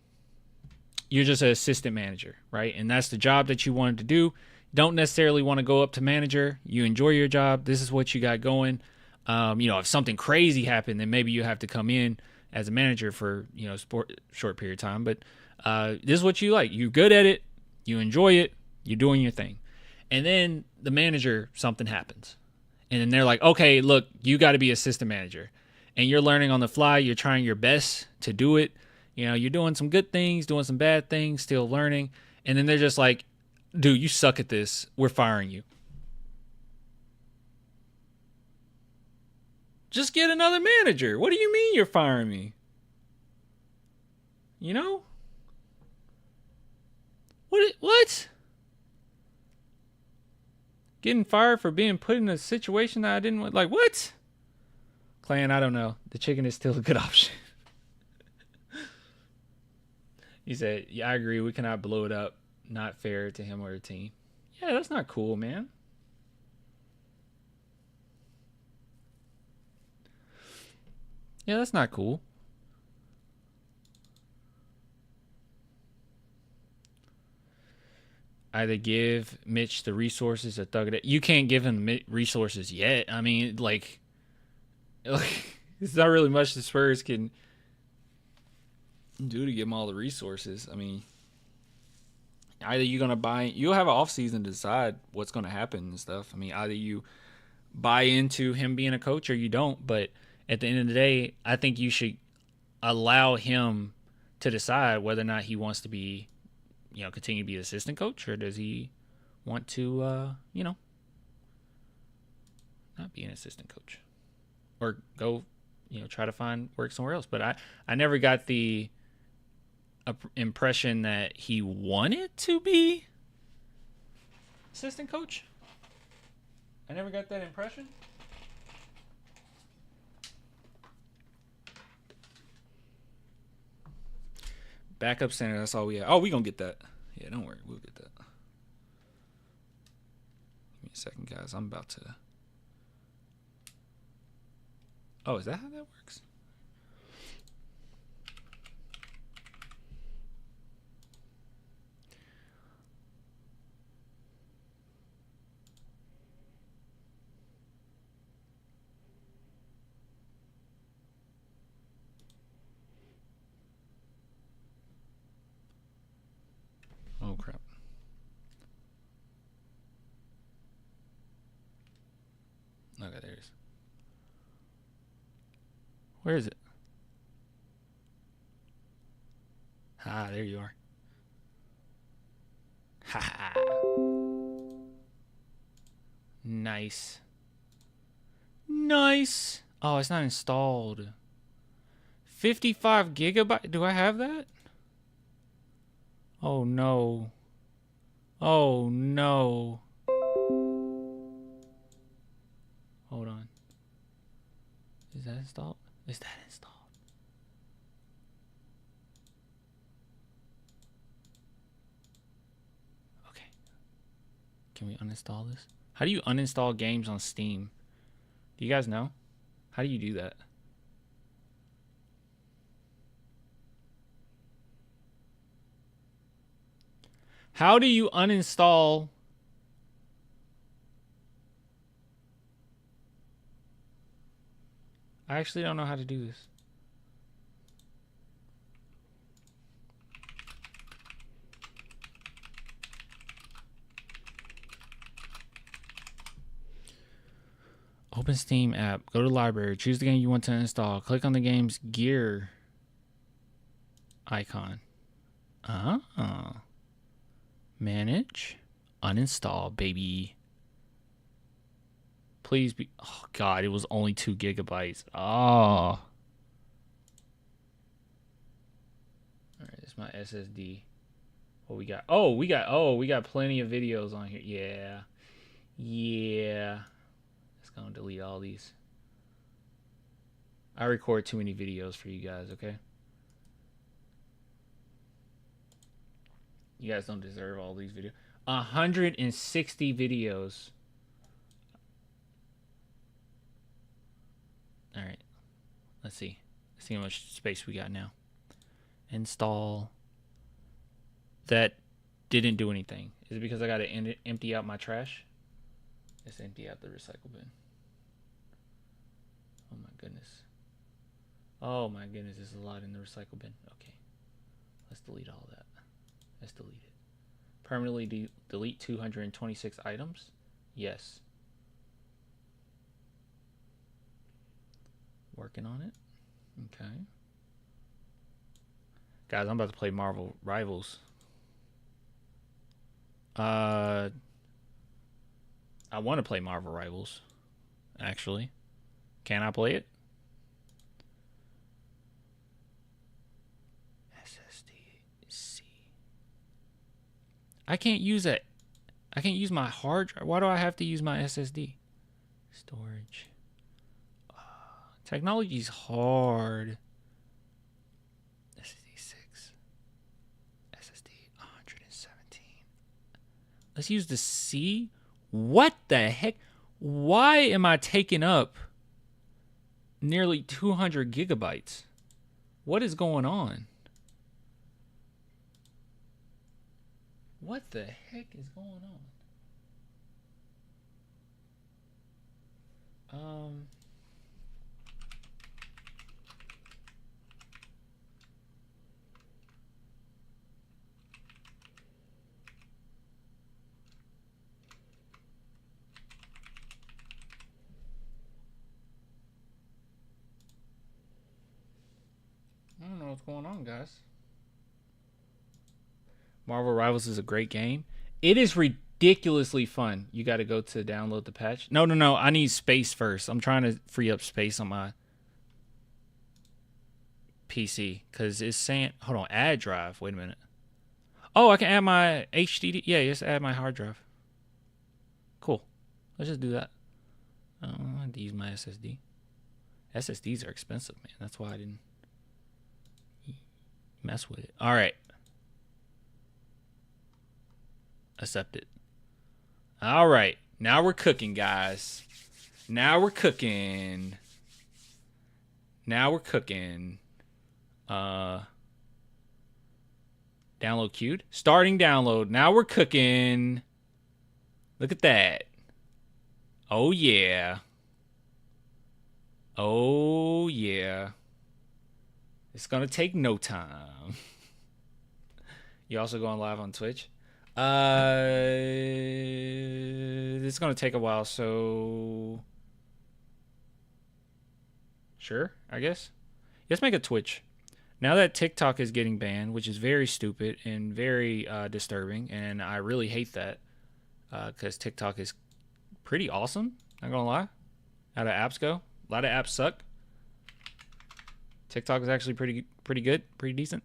assistant manager, right? And that's the job that you wanted to do. Don't necessarily want to go up to manager. You enjoy your job. This is what you got going. If something crazy happened, then maybe you have to come in as a manager for, short period of time. But this is what you like. You're good at it. You enjoy it. You're doing your thing. And then the manager, something happens. And then they're like, okay, look, you got to be assistant manager. And you're learning on the fly. You're trying your best to do it. You're doing some good things, doing some bad things, still learning. And then they're just like, dude, you suck at this. We're firing you. Just get another manager. What do you mean you're firing me? What? Getting fired for being put in a situation that I didn't want. What? Clan, I don't know. The chicken is still a good option. He said, yeah, I agree. We cannot blow it up. Not fair to him or the team. Yeah, that's not cool, man. Yeah, that's not cool. Either give Mitch the resources or thug it. You can't give him resources yet. I mean, it's not really much the Spurs can do to give him all the resources. I mean, either you're going to you'll have an offseason to decide what's going to happen and stuff. I mean, either you buy into him being a coach or you don't. But at the end of the day, I think you should allow him to decide whether or not he wants to be, continue to be an assistant coach, or does he want to, not be an assistant coach or go, try to find work somewhere else. But I never got the impression that he wanted to be assistant coach. I never got that impression. Backup center, that's all we have. Oh, we gonna get that. Yeah, don't worry, we'll get that. Give me a second, guys. I'm about to. Oh, is that how that works? Oh, crap. Okay, there it is. Where is it? Ah, there you are. Ha ha. Nice. Nice. Oh, it's not installed. 55 gigabyte. Do I have that? Oh no. Oh no. Hold on. Is that installed? Is that installed? Okay. Can we uninstall this? How do you uninstall games on Steam? Do you guys know? How do you do that? How do you uninstall? I actually don't know how to do this. Open Steam app. Go to library. Choose the game you want to install. Click on the game's gear icon. Manage. Uninstall, baby. Please be. Oh, God. It was only 2 gigabytes. Oh. All right. This is my SSD. What we got? We got plenty of videos on here. Yeah. It's going to delete all these. I record too many videos for you guys, okay? You guys don't deserve all these videos. 160 videos. All right. Let's see. Let's see how much space we got now. Install. That didn't do anything. Is it because I got to empty out my trash? Let's empty out the recycle bin. Oh my goodness. Oh my goodness, there's a lot in the recycle bin. Okay. Let's delete all that. Let's delete it. Permanently delete 226 items? Yes. Working on it. Okay. Guys, I'm about to play Marvel Rivals. I want to play Marvel Rivals, actually. Can I play it? SSD-C. I can't use it. I can't use my hard drive. Why do I have to use my SSD? Storage. Technology's hard. SSD 6. SSD 117. Let's use the C. What the heck? Why am I taking up nearly 200 gigabytes? What is going on? What the heck is going on? I don't know what's going on, guys. Marvel Rivals is a great game. It is ridiculously fun. You got to go to download the patch. No. I need space first. I'm trying to free up space on my PC because it's saying, hold on, add drive. Wait a minute. Oh, I can add my HDD. Yeah, just add my hard drive. Cool. Let's just do that. I have to use my SSD. SSDs are expensive, man. That's why I didn't mess with it. All right. Accept it. All right. Now we're cooking, guys. Now we're cooking. Download queued. Starting download. Now we're cooking. Look at that. Oh, yeah. Oh, yeah. It's going to take no time. You also going live on Twitch? It's going to take a while, so... Sure, I guess. Let's make a Twitch. Now that TikTok is getting banned, which is very stupid and very disturbing, and I really hate that because TikTok is pretty awesome, not going to lie. How the apps go. A lot of apps suck. TikTok is actually pretty good, pretty decent.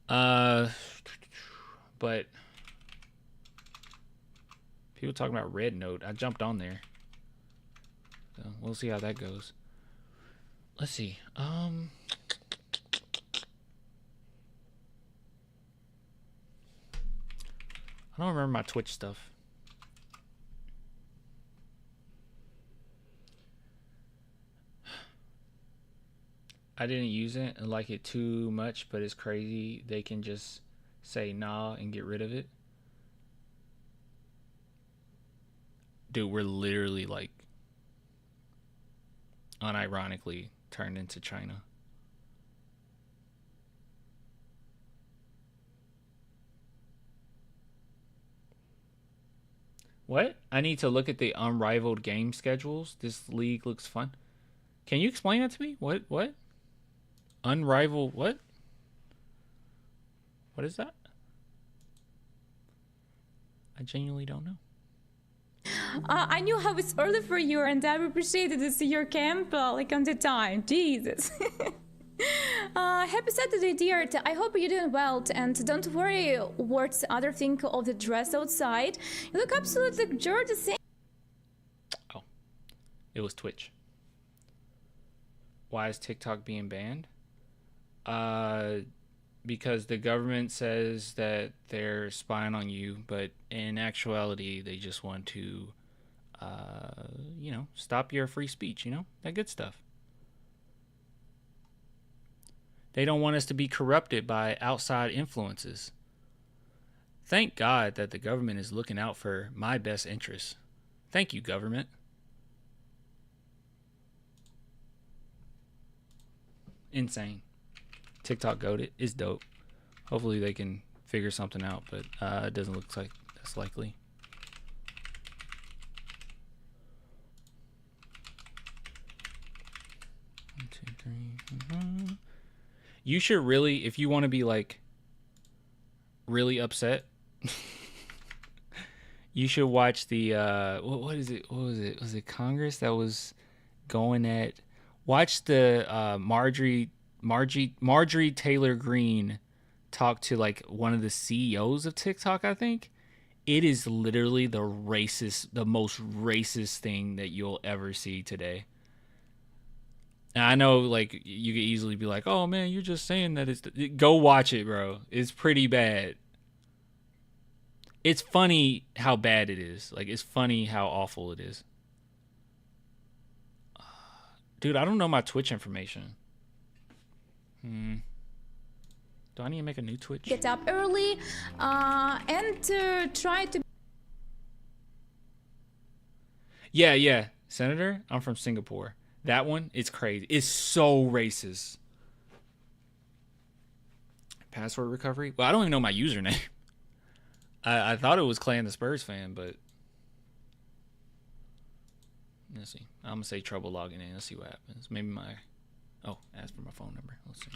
But people talking about Red Note. I jumped on there. So we'll see how that goes. Let's see. I don't remember my Twitch stuff. I didn't use it and like it too much, but it's crazy. They can just say nah and get rid of it. Dude, we're literally like unironically turned into China. What? I need to look at the unrivaled game schedules. This league looks fun. Can you explain that to me? What? Unrivaled what? What is that? I genuinely don't know. I knew how it's early for you, and I appreciated to see your camp like on the time. Jesus. Happy Saturday, dear. I hope you're doing well, and don't worry what's other thing of the dress outside. You look absolutely gorgeous. Oh, it was Twitch. Why is TikTok being banned? Because the government says that they're spying on you, but in actuality, they just want to, stop your free speech, that good stuff. They don't want us to be corrupted by outside influences. Thank God that the government is looking out for my best interests. Thank you, government. Insane. TikTok goated is dope. Hopefully they can figure something out, but it doesn't look like that's likely. One, two, three. You should really, if you want to be like really upset, you should watch the what is it? What was it? Was it Congress that was going at? Watch the Marjorie Taylor Greene talk to like one of the CEOs of TikTok, I think. It is literally the most racist thing that you'll ever see today. And I know like you could easily be like, oh man, you're just saying that go watch it, bro. It's pretty bad. It's funny how bad it is. Like, it's funny how awful it is. Dude, I don't know my Twitch information. Do I need to make a new Twitch? Get up early and try to. Yeah. Senator, I'm from Singapore. That one, it's crazy. It's so racist. Password recovery? Well, I don't even know my username. I thought it was Clay and the Spurs fan, but let's see. I'm gonna say trouble logging in. Let's see what happens. Maybe ask for my phone number. Let's see.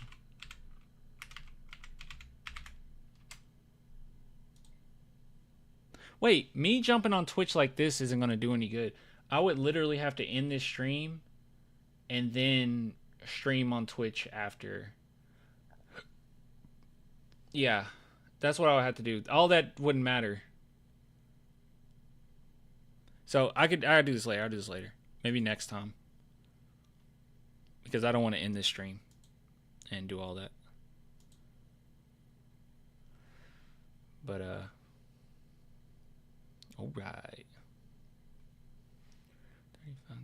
Wait, me jumping on Twitch like this isn't gonna do any good. I would literally have to end this stream and then stream on Twitch after. Yeah. That's what I would have to do. All that wouldn't matter. So I gotta do this later. I'll do this later. Maybe next time. Because I don't want to end this stream and do all that. But alright. 35.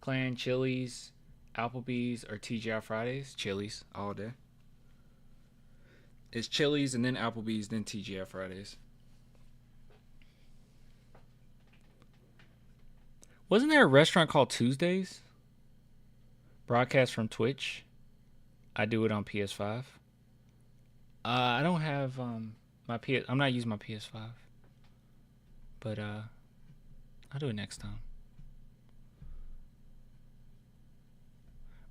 Clan, Chili's, Applebee's, or TGI Fridays? Chili's all day. It's Chili's and then Applebee's, then TGI Fridays. Wasn't there a restaurant called Tuesdays? Broadcast from Twitch. I do it on PS5. I don't have my PS. I'm not using my PS5. But I'll do it next time.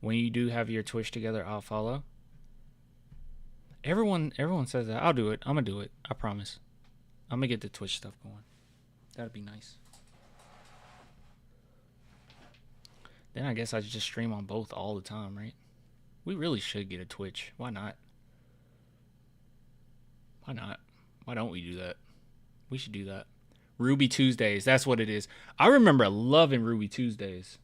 When you do have your Twitch together, I'll follow. Everyone says that. I'll do it. I'm gonna do it. I promise. I'm gonna get the Twitch stuff going. That'd be nice. Then I guess I just stream on both all the time, right? We really should get a Twitch. Why not? Why not? Why don't we do that? We should do that. Ruby Tuesdays. That's what it is. I remember loving Ruby Tuesdays.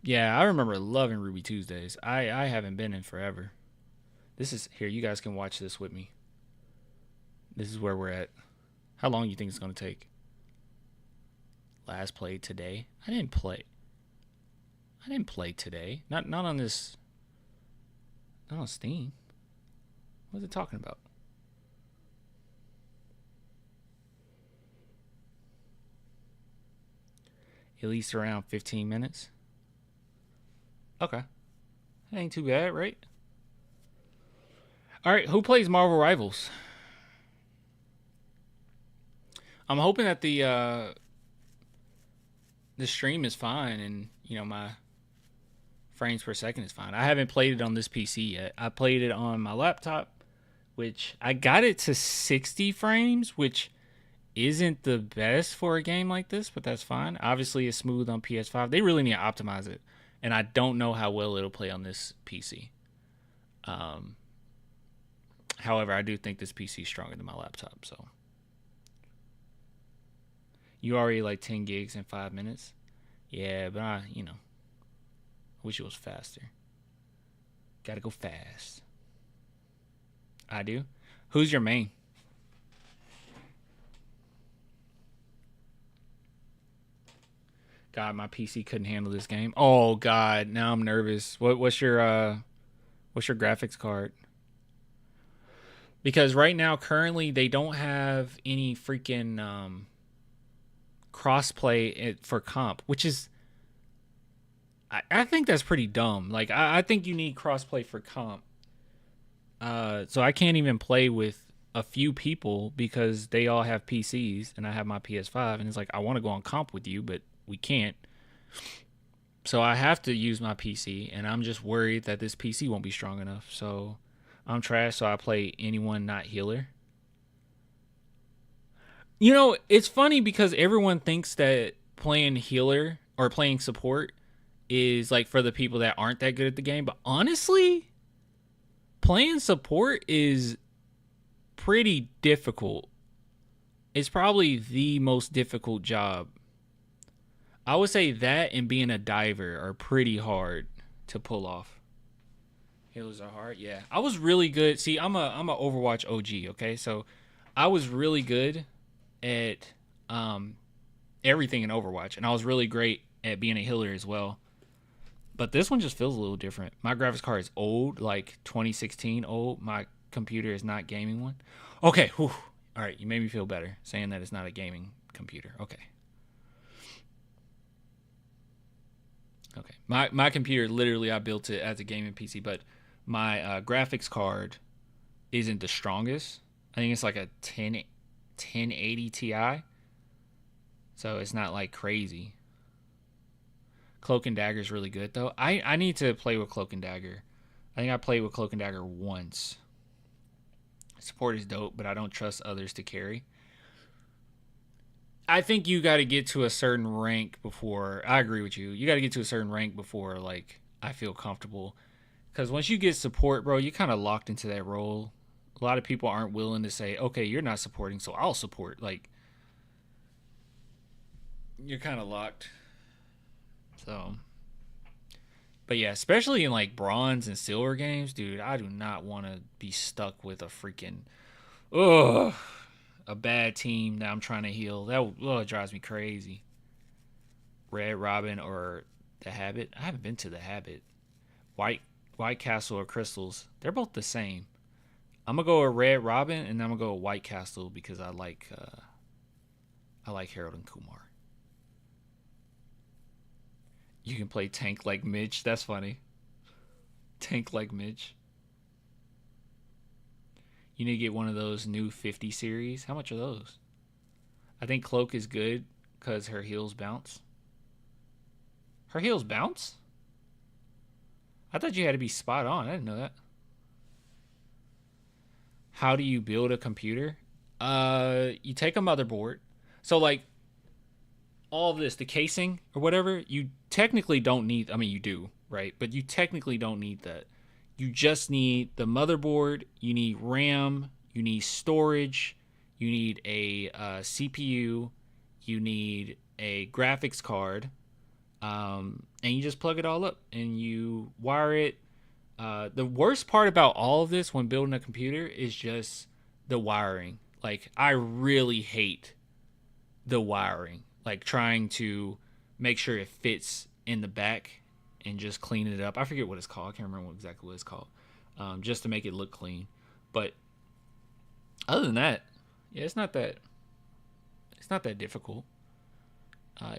Yeah, I remember loving Ruby Tuesdays. I haven't been in forever. This is here. You guys can watch this with me. This is where we're at. How long do you think it's going to take? Last played today. I didn't play today. Not on this. Not on Steam. What is it talking about? At least around 15 minutes. Okay. That ain't too bad, right? All right, who plays Marvel Rivals? I'm hoping that the stream is fine and my frames per second is fine. I haven't played it on this PC yet. I played it on my laptop, which I got it to 60 frames, which isn't the best for a game like this, but that's fine. Obviously, it's smooth on PS5. They really need to optimize it, and I don't know how well it'll play on this PC. However, I do think this PC is stronger than my laptop, so. You already like 10 gigs in 5 minutes? Yeah, but I wish it was faster. Gotta go fast. I do. Who's your main? God, my PC couldn't handle this game. Oh God, now I'm nervous. What's your graphics card? Because right now, currently, they don't have any freaking crossplay for comp, which is, I think that's pretty dumb. Like, I think you need crossplay for comp. So I can't even play with a few people because they all have PCs and I have my PS5, and it's like I want to go on comp with you, but we can't. So I have to use my PC, and I'm just worried that this PC won't be strong enough. So I'm trash, so I play anyone not healer. It's funny because everyone thinks that playing healer or playing support is like for the people that aren't that good at the game. But honestly, playing support is pretty difficult. It's probably the most difficult job. I would say that and being a diver are pretty hard to pull off. Healers are hard, yeah. I was really good. See, I'm a Overwatch OG, okay? So I was really good at everything in Overwatch, and I was really great at being a healer as well. But this one just feels a little different. My graphics card is old, like 2016 old. My computer is not gaming one. Okay, whew. All right, you made me feel better saying that it's not a gaming computer. Okay. My computer, literally, I built it as a gaming PC, but my graphics card isn't the strongest. I think it's like a 1080 Ti. So it's not like crazy. Cloak and Dagger is really good, though. I need to play with Cloak and Dagger. I think I played with Cloak and Dagger once. Support is dope, but I don't trust others to carry. I think you got to get to a certain rank before. I agree with you. You got to get to a certain rank before, like, I feel comfortable. Because once you get support, bro, you're kind of locked into that role. A lot of people aren't willing to say, okay, you're not supporting, so I'll support. Like, you're kind of locked. So, but yeah, especially in like bronze and silver games, dude, I do not want to be stuck with a freaking, a bad team that I'm trying to heal. That it drives me crazy. Red Robin or the Habit. I haven't been to the Habit. White Castle or Crystals. They're both the same. I'm gonna go with Red Robin and I'm gonna go with White Castle because I like Harold and Kumar. You can play tank like Mitch. That's funny. Tank like Mitch. You need to get one of those new 50 series. How much are those? I think Cloak is good because her heals bounce. Her heals bounce? I thought you had to be spot on. I didn't know that. How do you build a computer? You take a motherboard. So like all of this, the casing or whatever, you technically don't need. I mean, you do, right? But you technically don't need that. You just need the motherboard, you need RAM, you need storage, you need a CPU, you need a graphics card, and you just plug it all up and you wire it. The worst part about all of this when building a computer is just the wiring. Like, I really hate the wiring. Like, trying to make sure it fits in the back and just clean it up. I forget what it's called. I can't remember exactly what it's called. Just to make it look clean. But other than that, yeah, it's not that difficult.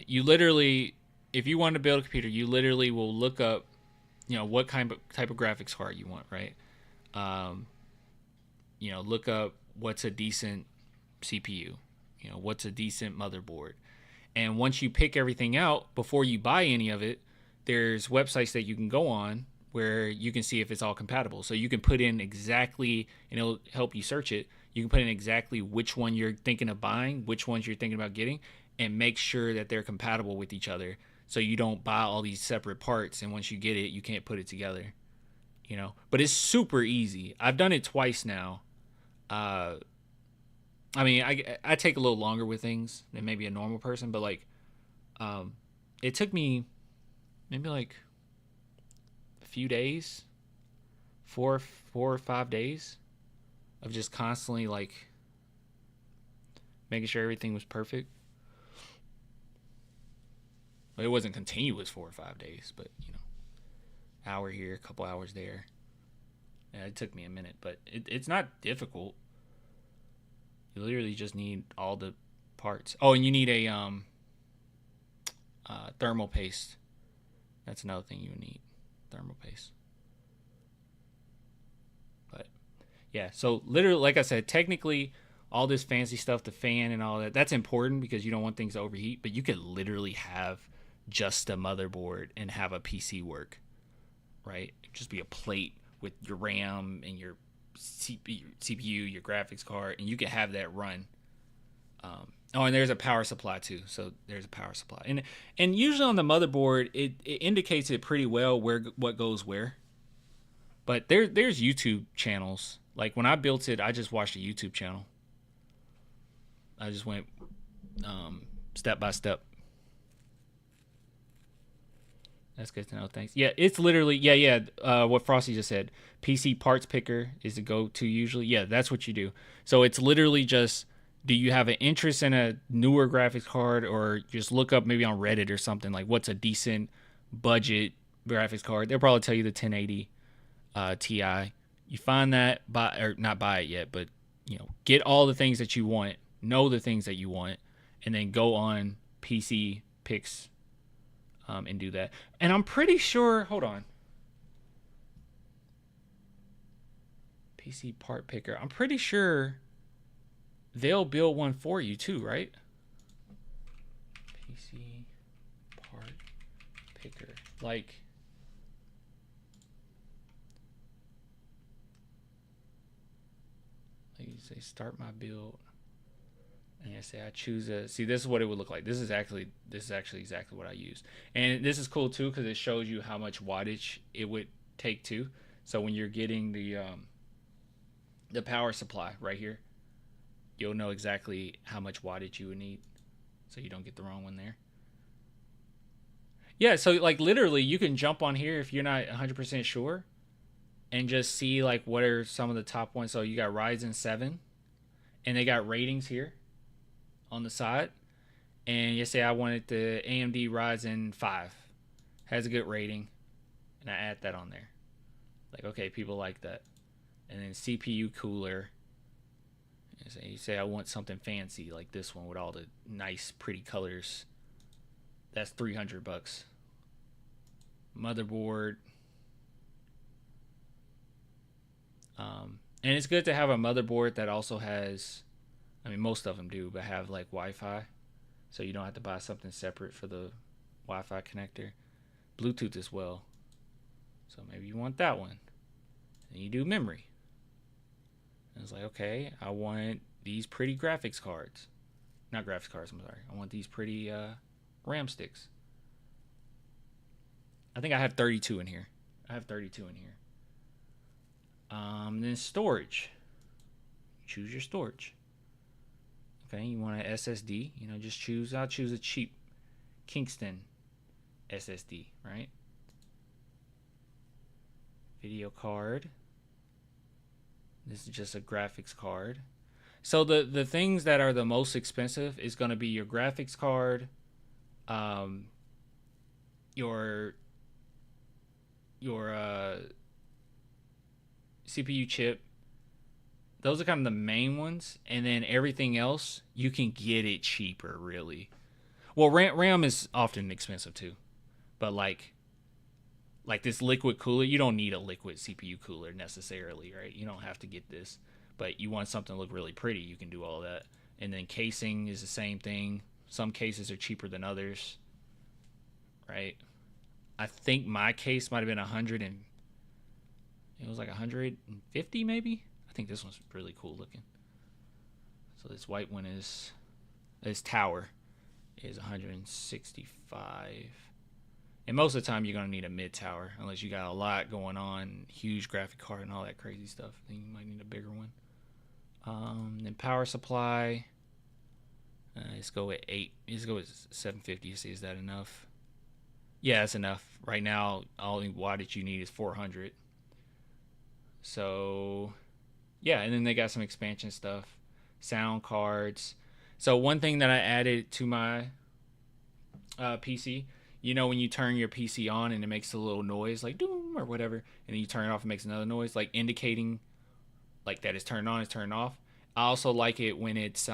You literally, if you want to build a computer, you literally will look up what type of graphics card you want, right? Look up what's a decent CPU, what's a decent motherboard. And once you pick everything out, before you buy any of it, there's websites that you can go on where you can see if it's all compatible. So you can put in exactly, and it'll help you search it. You can put in exactly which one you're thinking of buying, which ones you're thinking about getting, and make sure that they're compatible with each other. So you don't buy all these separate parts, and once you get it, you can't put it together. But it's super easy. I've done it twice now. I take a little longer with things than maybe a normal person, but it took me maybe like a few days, 4 or 5 days of just constantly making sure everything was perfect. It wasn't continuous 4 or 5 days, but hour here, a couple hours there. Yeah, it took me a minute, but it's not difficult. You literally just need all the parts. Oh, and you need a thermal paste. That's another thing you would need, thermal paste. But yeah, so literally, like I said, technically, all this fancy stuff, the fan and all that, that's important because you don't want things to overheat. But you could literally have just a motherboard and have a PC work, right? Just be a plate with your RAM and your CPU, your graphics card, and you can have that run. And there's a power supply too. So there's a power supply, and usually on the motherboard, it indicates it pretty well what goes where. But there's YouTube channels. Like when I built it, I just watched a YouTube channel. I just went step by step. That's good to know. Thanks. Yeah, it's literally what Frosty just said. PC parts picker is the go-to usually. Yeah, that's what you do. So it's literally just, do you have an interest in a newer graphics card, or just look up maybe on Reddit or something like what's a decent budget graphics card. They'll probably tell you the 1080 Ti. You find that, not buy it yet, but get all the things that you want, know the things that you want, and then go on PC picks. And do that. And I'm pretty sure, hold on. PC part picker. I'm pretty sure they'll build one for you too, right? PC part picker. Like you say, start my build. And I say I choose see, this is what it would look like. This is actually exactly what I use. And this is cool too because it shows you how much wattage it would take too. So when you're getting the power supply right here, you'll know exactly how much wattage you would need, so you don't get the wrong one there. Yeah, so literally you can jump on here if you're not 100% sure and just see what are some of the top ones. So you got Ryzen 7 and they got ratings here on the side, and you say I wanted the AMD Ryzen 5, has a good rating, and I add that on there. Okay, people like that. And then CPU cooler, you say I want something fancy like this one with all the nice pretty colors. That's $300. Motherboard, and it's good to have a motherboard that also has, most of them do, but have Wi-Fi, so you don't have to buy something separate for the Wi-Fi connector. Bluetooth as well, so maybe you want that one. And you do memory. And it's okay, I want these pretty graphics cards. Not graphics cards, I'm sorry. I want these pretty RAM sticks. I think I have 32 in here. Then storage. Choose your storage. Okay, you want an SSD, I'll choose a cheap Kingston SSD, right? Video card. This is just a graphics card. So the things that are the most expensive is going to be your graphics card, your CPU chip. Those are kind of the main ones, and then everything else you can get it cheaper, really. Well, RAM is often expensive too, but like this liquid cooler. You don't need a liquid CPU cooler necessarily, right? You don't have to get this, but you want something to look really pretty, you can do all that. And then casing is the same thing. Some cases are cheaper than others, right? I think my case might have been 100 and it was like 150 maybe. I think this one's really cool looking. So this white one is, this tower is 165. And most of the time you're going to need a mid tower unless you got a lot going on, huge graphic card and all that crazy stuff. Then you might need a bigger one. Then power supply. Let's go with 8. Let's go with 750. See, is that enough? Yeah, that's enough. Right now, all the wattage you need is 400. So, yeah, and then they got some expansion stuff, sound cards. So one thing that I added to my PC, you know, when you turn your PC on and it makes a little noise like doom or whatever, and then you turn it off and it makes another noise, like indicating like that it's turned on, it's turned off. I also like it when it's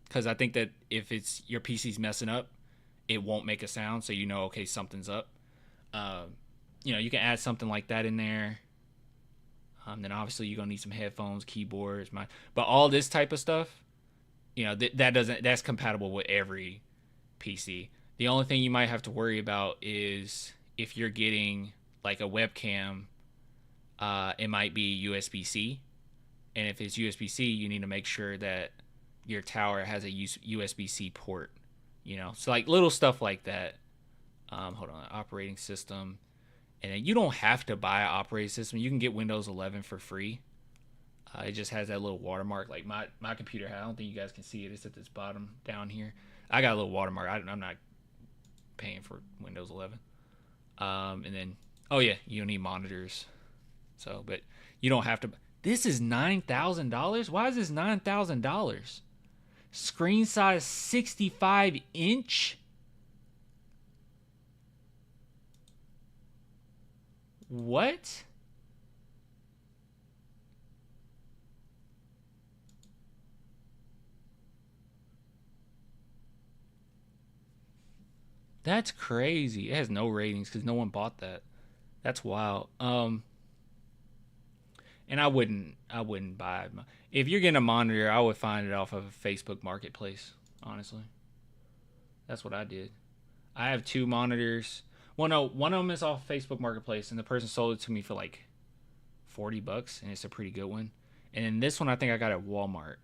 because I think that if it's your PC's messing up, it won't make a sound, so you know, okay, something's up. You know, you can add something like that in there. Then obviously you're gonna need some headphones, keyboards, but all this type of stuff, you know, that's compatible with every PC. The only thing you might have to worry about is if you're getting like a webcam, it might be USB-C, and if it's USB-C, you need to make sure that your tower has a USB-C port. You know, so like little stuff like that. Hold on, operating system. And then you don't have to buy an operating system. You can get Windows 11 for free. It just has that little watermark. Like my computer, I don't think you guys can see it. It's at this bottom down here. I got a little watermark. I'm not paying for Windows 11. And then, oh yeah, you don't need monitors. So, but you don't have to. This is $9,000. Why is this $9,000? Screen size 65-inch. What? That's crazy. It has no ratings because no one bought that. That's wild. And I wouldn't buy it. If you're getting a monitor, I would find it off of a Facebook Marketplace. Honestly, that's what I did. I have 2 monitors. Well, no, one of them is off Facebook Marketplace, and the person sold it to me for like $40, and it's a pretty good one. And then this one, I think I got at Walmart.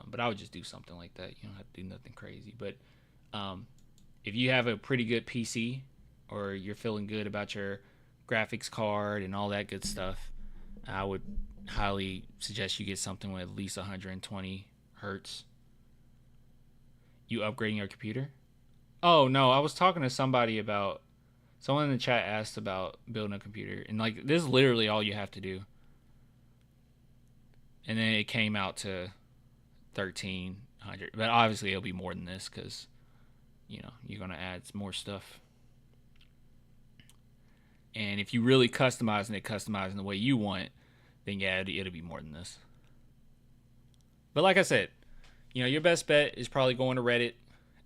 But I would just do something like that. You don't have to do nothing crazy. But if you have a pretty good PC, or you're feeling good about your graphics card and all that good stuff, I would highly suggest you get something with at least 120 hertz. You upgrading your computer? Oh no, I was talking to somebody about, someone in the chat asked about building a computer, and like this is literally all you have to do. And then it came out to 1,300, but obviously it'll be more than this because, you know, you're gonna add more stuff. And if you really customizing the way you want, then yeah, it'll be more than this. But like I said, you know, your best bet is probably going to Reddit,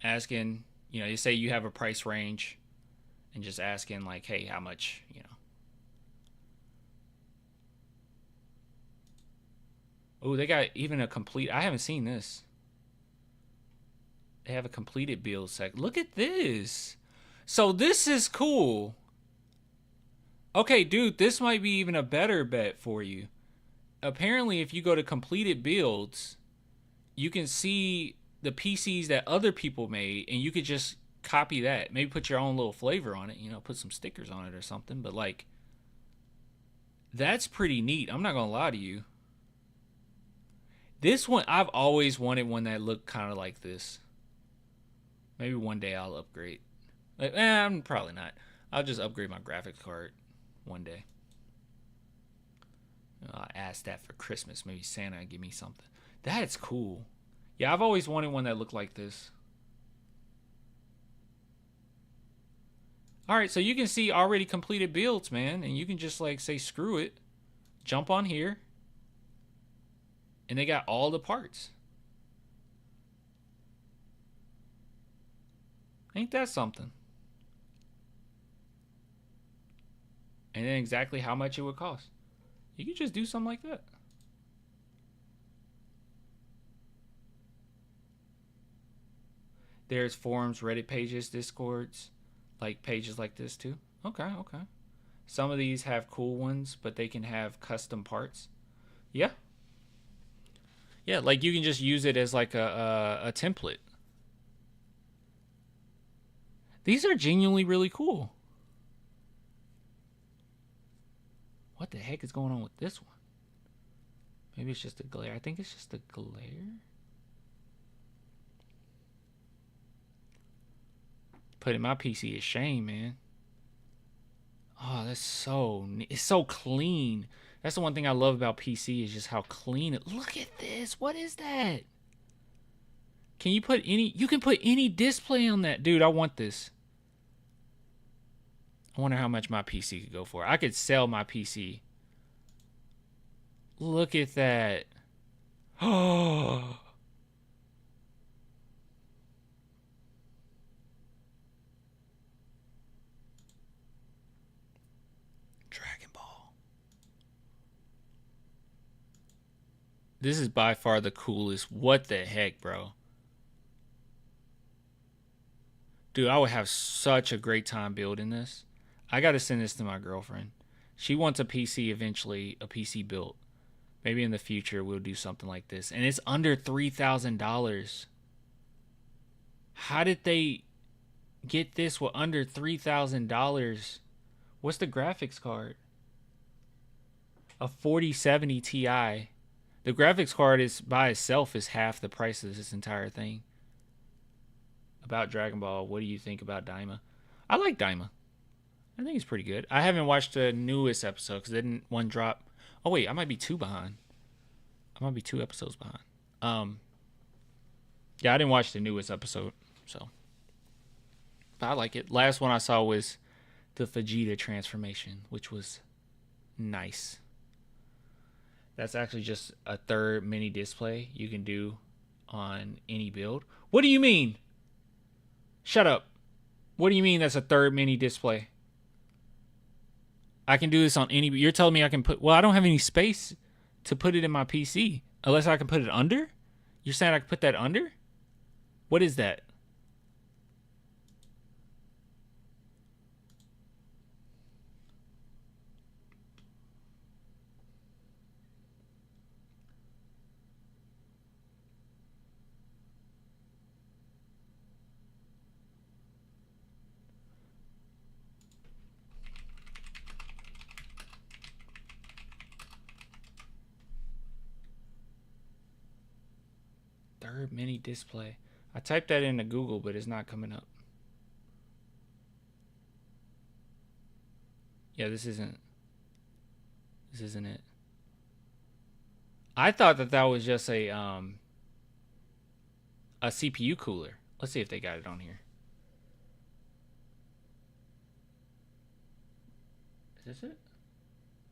asking, you know, you say you have a price range, and just asking like, hey, how much, you know. Oh, they got even a complete, I haven't seen this. They have a completed build sec. Look at this. So this is cool. Okay, dude, this might be even a better bet for you. Apparently, if you go to completed builds, you can see the PCs that other people made, and you could just copy that. Maybe put your own little flavor on it, you know, put some stickers on it or something. But, like, that's pretty neat. I'm not going to lie to you. This one, I've always wanted one that looked kind of like this. Maybe one day I'll upgrade. Like, I'm probably not. I'll just upgrade my graphics card one day. I'll ask that for Christmas. Maybe Santa will give me something. That's cool. Yeah, I've always wanted one that looked like this. Alright, so you can see already completed builds, man. And you can just like say screw it. Jump on here. And they got all the parts. Ain't that something? and then exactly how much it would cost. You could just do something like that. There's forums, Reddit pages, Discords, like pages like this too. Okay. Some of these have cool ones, but they can have custom parts. Yeah. Yeah, like you can just use it as like a template. These are genuinely really cool. What the heck is going on with this one? Maybe it's just a glare. I think it's just a glare. Putting my PC to shame, man. Oh, it's so clean. That's the one thing I love about PC is just how clean it. Look at this. What is that? Can you put any? You can put any display on that, dude. I want this. I wonder how much my PC could go for. I could sell my PC. Look at that. Oh. Dragon Ball. This is by far the coolest. What the heck, bro? Dude, I would have such a great time building this. I got to send this to my girlfriend. She wants a PC eventually, a PC built. Maybe in the future we'll do something like this. And it's under $3,000. How did they get this with under $3,000? What's the graphics card? A 4070 Ti. The graphics card is by itself is half the price of this entire thing. About Dragon Ball, what do you think about Daima? I like Daima. I think it's pretty good. I haven't watched the newest episode because didn't one drop. Oh wait, I might be 2 behind. I might be 2 episodes behind. Yeah, I didn't watch the newest episode, so. But I like it. Last one I saw was the Vegeta transformation, which was nice. That's actually just a third mini display you can do on any build. What do you mean? Shut up. What do you mean that's a third mini display? I can do this on any... You're telling me I can put... Well, I don't have any space to put it in my PC. Unless I can put it under? You're saying I can put that under? What is that? Third mini display. I typed that into Google, but it's not coming up. Yeah, this isn't it. I thought that was just a CPU cooler. Let's see if they got it on here. Is this it?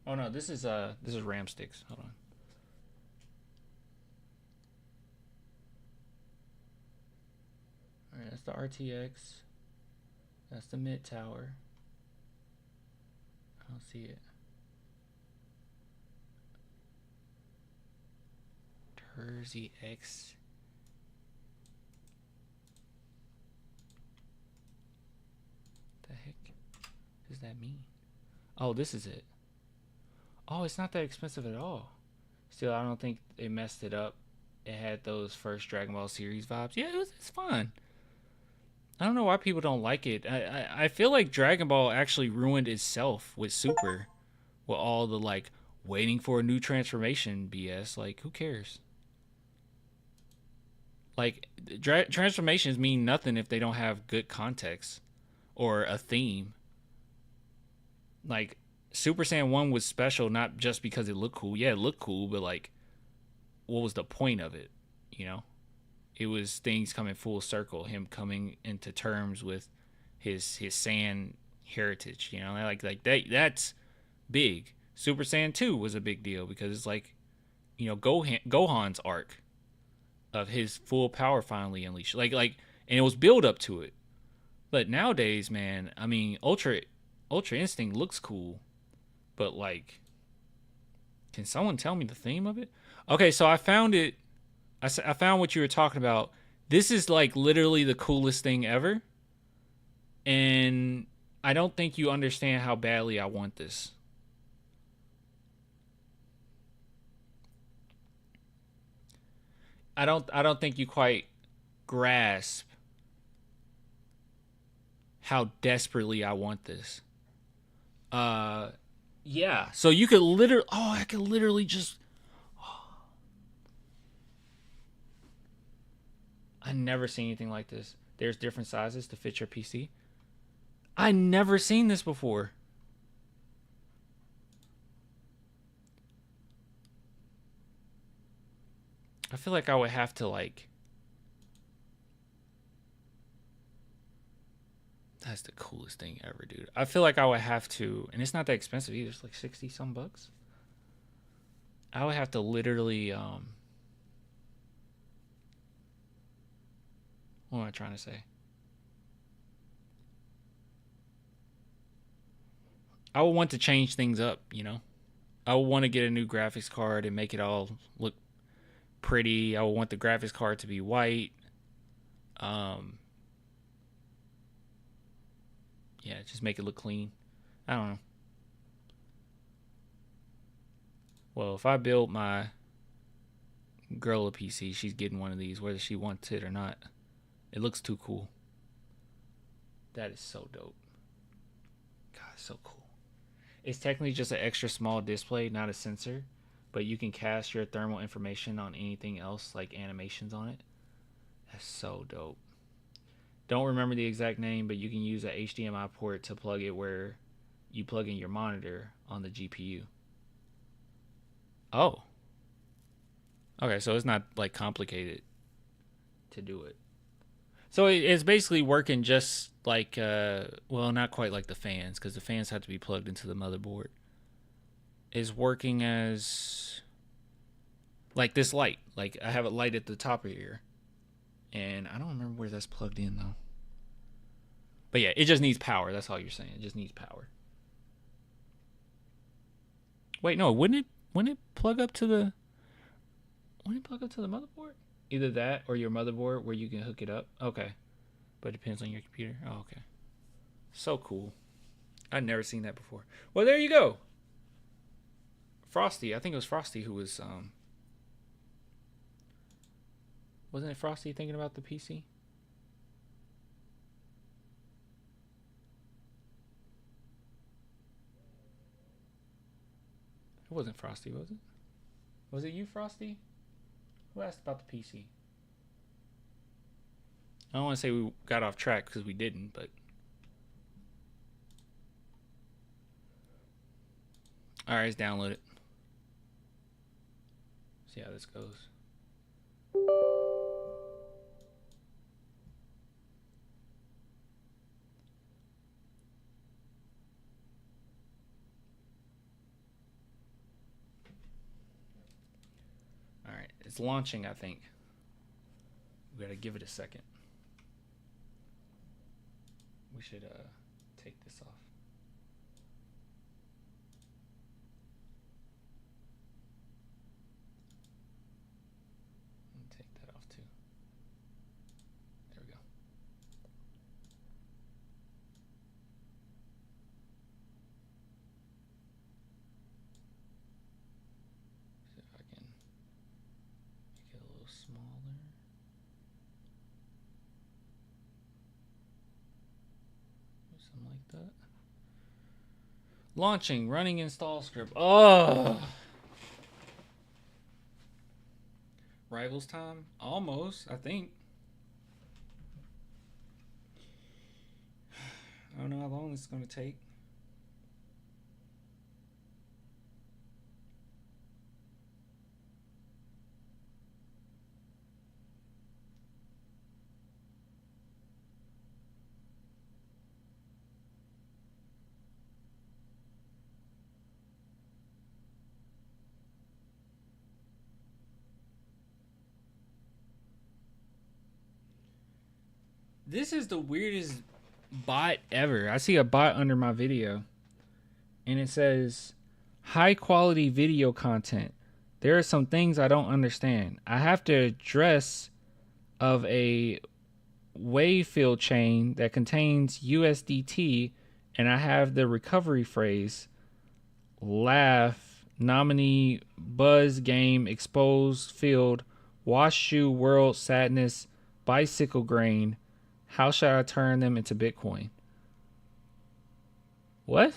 Oh no, this is RAM sticks. Hold on. Alright, that's the RTX. That's the mid tower. I don't see it. Jersey X. The heck does that mean? Oh, this is it. Oh, it's not that expensive at all. Still, I don't think they messed it up. It had those first Dragon Ball series vibes. Yeah, it's fun. I don't know why people don't like it. I feel like Dragon Ball actually ruined itself with Super. With all the, like, waiting for a new transformation BS. Like, who cares? Like, transformations mean nothing if they don't have good context. Or a theme. Like, Super Saiyan 1 was special not just because it looked cool. Yeah, it looked cool, but, like, what was the point of it? You know? It was things coming full circle, him coming into terms with his Saiyan heritage, you know, like that's big. Super Saiyan 2 was a big deal because it's like, you know, Gohan's arc of his full power finally unleashed, like, and it was build up to it. But nowadays, man, I mean, Ultra Instinct looks cool, but like, can someone tell me the theme of it? Okay, so I found it. I found what you were talking about. This is like literally the coolest thing ever. And I don't think you understand how badly I want this. I don't think you quite grasp how desperately I want this. Yeah. So you could literally, I could literally just, I never seen anything like this. There's different sizes to fit your PC. I never seen this before. I feel like I would have to like, that's the coolest thing ever, dude. I feel like I would have to, and it's not that expensive either. It's like 60 some bucks. I would have to literally, what am I trying to say? I would want to change things up, you know? I would want to get a new graphics card and make it all look pretty. I would want the graphics card to be white. Yeah, just make it look clean. I don't know. Well, if I build my girl a PC, she's getting one of these, whether she wants it or not. It looks too cool. That is so dope. God, so cool. It's technically just an extra small display, not a sensor, but you can cast your thermal information on anything else, like animations on it. That's so dope. Don't remember the exact name, but you can use a HDMI port to plug it where you plug in your monitor on the GPU. Oh. Okay, so it's not like complicated to do it. So it's basically working just like, well, not quite like the fans, because the fans have to be plugged into the motherboard. It's working as like this light. Like I have a light at the top of here. And I don't remember where that's plugged in though. But yeah, it just needs power. That's all you're saying. It just needs power. Wait, no, wouldn't it plug up to the motherboard? Either that or your motherboard where you can hook it up. Okay. But it depends on your computer. Oh, okay. So cool. I'd never seen that before. Well, there you go. Frosty. I think it was Frosty who was wasn't it Frosty thinking about the PC? It wasn't Frosty, was it? Was it you, Frosty? Who asked about the PC? I don't want to say we got off track because we didn't, but... Alright, let's download it. See how this goes. Alright, it's launching, I think. We gotta give it a second. We should take this off. And take that off too. There we go. See if I can make it a little smaller. Something like that. Launching, running install script. Oh! Rivals time? Almost, I think. I don't know how long this is going to take. This is the weirdest bot ever. I see a bot under my video and it says high quality video content. There are some things I don't understand. I have to address of a wave field chain that contains USDT, and I have the recovery phrase laugh, nominee, buzz, game, exposed field, wash shoe, world, sadness, bicycle grain. How should I turn them into Bitcoin? What?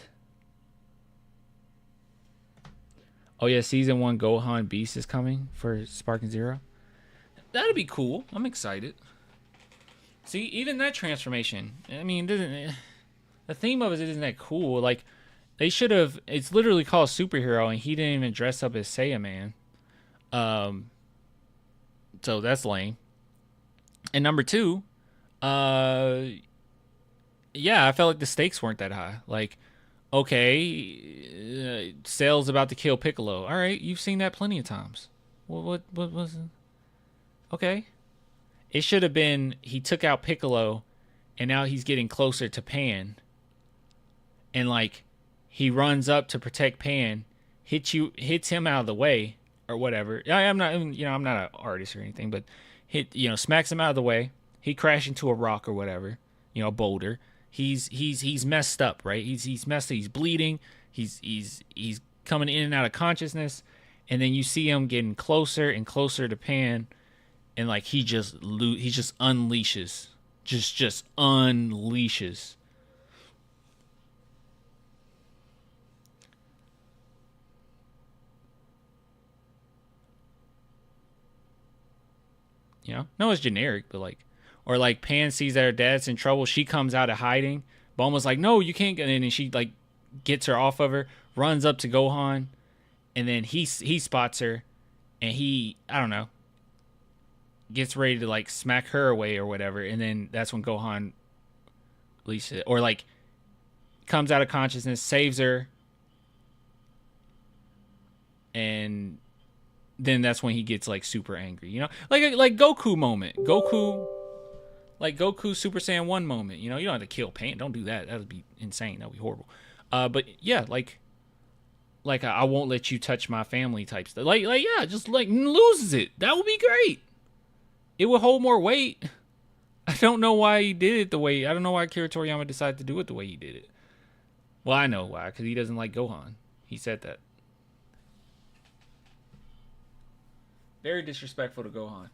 Oh yeah, season 1 Gohan Beast is coming for Sparking Zero. That'll be cool. I'm excited. See, even that transformation. I mean, the theme of it isn't that cool. Like, they should have. It's literally called Superhero, and he didn't even dress up as Saiyaman. So that's lame. And number 2, yeah, I felt like the stakes weren't that high. Like, okay, Cell's about to kill Piccolo. All right, you've seen that plenty of times. What was it? Okay. It should have been he took out Piccolo, and now he's getting closer to Pan. And like, he runs up to protect Pan, hits him out of the way or whatever. I'm not an artist or anything, but smacks him out of the way. He crashed into a rock or whatever, a boulder. He's messed up, right? He's messed up. He's bleeding. He's coming in and out of consciousness, and then you see him getting closer and closer to Pan. And like he just unleashes, just unleashes. No, it's generic, but like, or like Pan sees that her dad's in trouble, she comes out of hiding. Bulma's like, no, you can't get in, and she like gets her off of her, runs up to Gohan, and then he spots her, and I don't know, gets ready to like smack her away or whatever, and then that's when Gohan releases it, or like comes out of consciousness, saves her, and then that's when he gets like super angry, like Goku moment, like Goku Super Saiyan 1 moment. You don't have to kill Pan. Don't do that. That would be insane. That would be horrible. But yeah, like I won't let you touch my family type stuff. Like yeah, just like loses it. That would be great. It would hold more weight. I don't know why he did it the way. I don't know why Akira Toriyama decided to do it the way he did it. Well, I know why, because he doesn't like Gohan. He said that. Very disrespectful to Gohan. All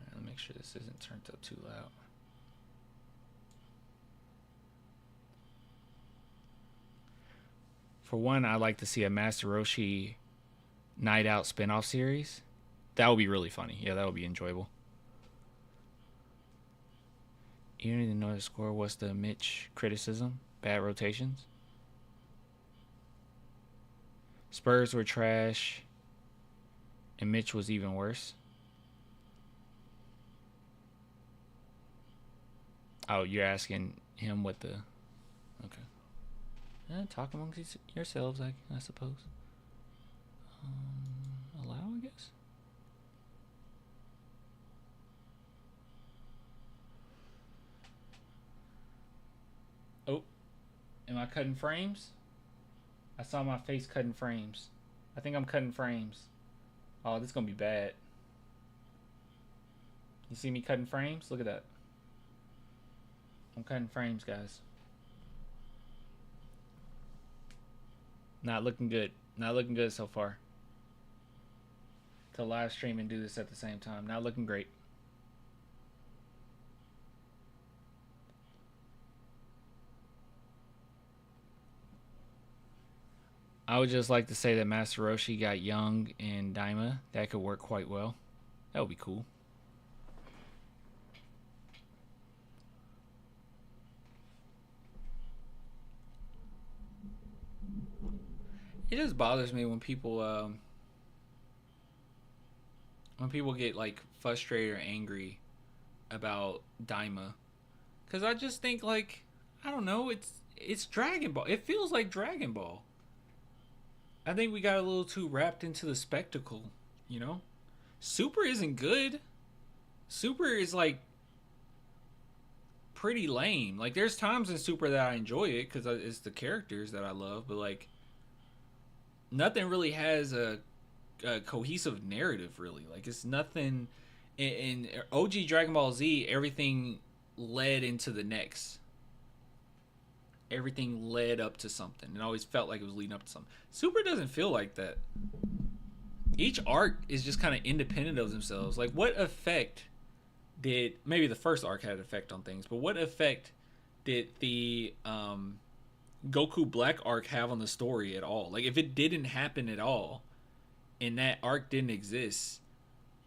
right, let me make sure this isn't turned up too loud. For one, I'd like to see a Master Roshi Night Out spinoff series. That would be really funny. Yeah, that would be enjoyable. You don't even know the score. What's the Mitch criticism? Bad rotations. Spurs were trash, and Mitch was even worse. Oh, you're asking him what the... Okay. Talk amongst yourselves, I suppose. Allow, I guess? Oh, am I cutting frames? I saw my face cutting frames. I think I'm cutting frames. Oh, this is going to be bad. You see me cutting frames? Look at that. I'm cutting frames, guys. Not looking good. Not looking good so far. To live stream and do this at the same time. Not looking great. I would just like to say that Master Roshi got Young and Daima. That could work quite well. That would be cool. It just bothers me when people get like frustrated or angry about Daima, because I just think, like, I don't know, it's Dragon Ball. It feels like Dragon Ball. I think we got a little too wrapped into the spectacle, Super isn't good. Super is like pretty lame. Like, there's times in Super that I enjoy it because it's the characters that I love, but like, nothing really has a cohesive narrative. Really, like, it's nothing. In OG Dragon Ball Z, everything led into the next. Everything led up to something. It always felt like it was leading up to something. Super doesn't feel like that. Each arc is just kind of independent of themselves. Like, what effect did, maybe the first arc had an effect on things, but what effect did the Goku Black arc have on the story at all? Like, if it didn't happen at all and that arc didn't exist,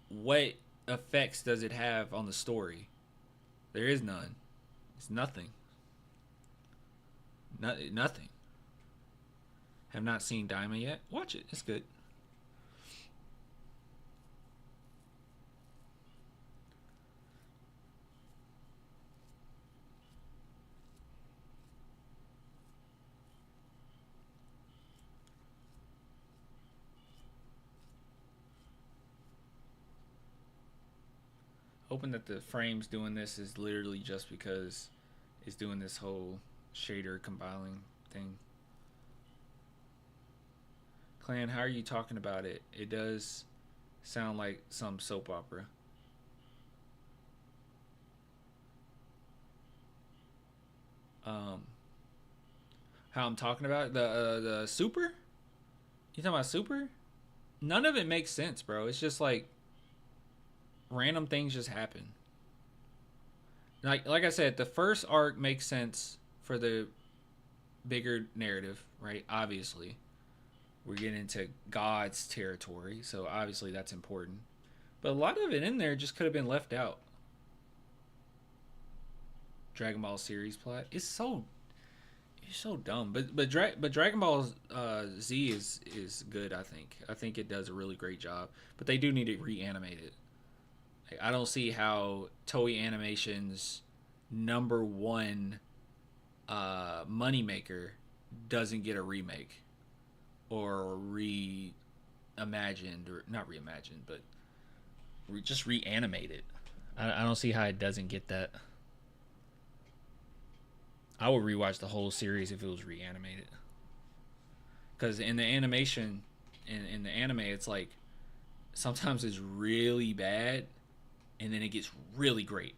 what effects does it have on the story? There is none. It's nothing. Nothing. Have not seen Daima yet. Watch it. It's good. Hoping that the frame's doing this is literally just because it's doing this whole shader compiling thing. Clan, how are you talking about it? It does sound like some soap opera. How I'm talking about it? The Super? You talking about Super? None of it makes sense, bro. It's just like random things just happen. Like I said, the first arc makes sense for the bigger narrative, right? Obviously, we're getting into God's territory, so obviously that's important. But a lot of it in there just could have been left out. Dragon Ball series plot. It's so dumb. But Dragon Ball Z is good. I think it does a really great job. But they do need to reanimate it. Like, I don't see how Toei Animation's #1 moneymaker doesn't get a remake or reimagined, or not reimagined, but just reanimate it. I don't see how it doesn't get that. I would rewatch the whole series if it was reanimated. Because in the animation, in the anime, it's like sometimes it's really bad, and then it gets really great.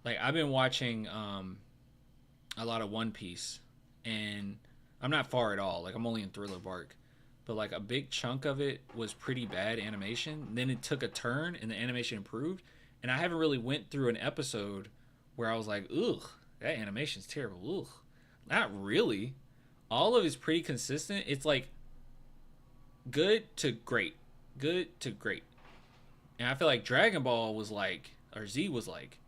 Like, I've been watching a lot of One Piece, and I'm not far at all. Like, I'm only in Thriller Bark, but like a big chunk of it was pretty bad animation. Then it took a turn, and the animation improved. And I haven't really went through an episode where I was like, ugh, that animation's terrible. Ugh. Not really. All of it's pretty consistent. It's like good to great. Good to great. And I feel like Dragon Ball was like, or Z was like,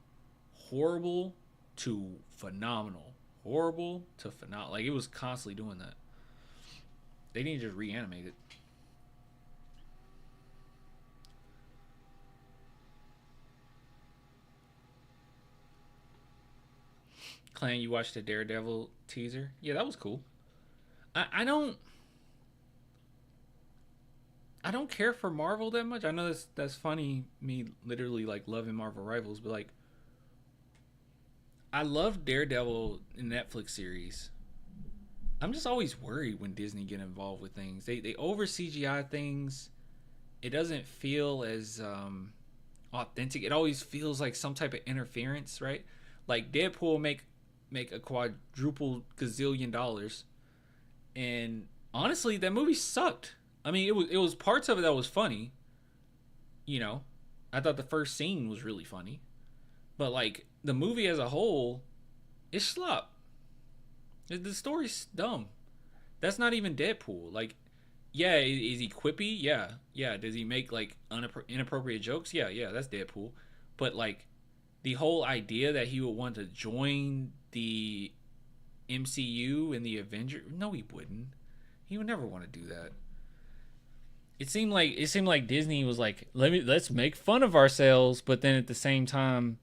horrible to phenomenal. Horrible to phenomenal. Like, it was constantly doing that. They need to just reanimate it. Clan, you watched the Daredevil teaser? Yeah, that was cool. I don't care for Marvel that much. I know that's funny, me literally like loving Marvel Rivals, but like, I love Daredevil in Netflix series. I'm just always worried when Disney get involved with things. They over CGI things. It doesn't feel as authentic. It always feels like some type of interference, right? Like Deadpool make a quadruple gazillion dollars, and honestly, that movie sucked. I mean, it was parts of it that was funny. You know, I thought the first scene was really funny, but like the movie as a whole, it's slop. The story's dumb. That's not even Deadpool. Like, yeah, is he quippy? Yeah. Does he make like inappropriate jokes? Yeah. That's Deadpool. But like, the whole idea that he would want to join the MCU and the Avengers, no, he wouldn't. He would never want to do that. It seemed like Disney was like, let's make fun of ourselves, but then at the same time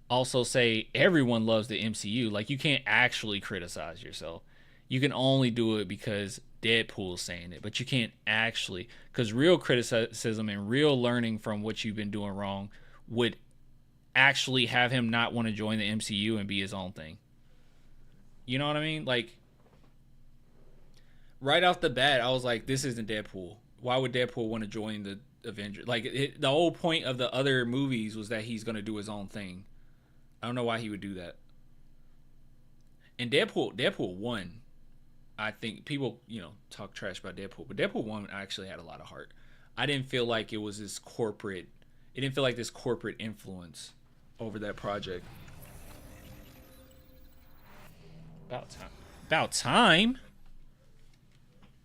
also say everyone loves the MCU. Like, you can't actually criticize yourself. You can only do it because Deadpool's saying it, but you can't actually, because real criticism and real learning from what you've been doing wrong would actually have him not want to join the MCU and be his own thing. You know what I mean? Like, right off the bat, I was like, this isn't Deadpool. Why would Deadpool want to join the Avengers? Like, the whole point of the other movies was that he's going to do his own thing. I don't know why he would do that. And Deadpool 1, I think people, talk trash about Deadpool, but Deadpool 1 actually had a lot of heart. I didn't feel like it was this corporate, it didn't feel like this corporate influence over that project. About time. About time?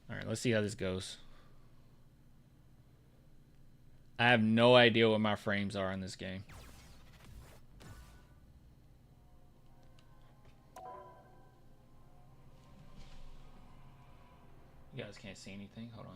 All right, let's see how this goes. I have no idea what my frames are in this game. You guys can't see anything. Hold on.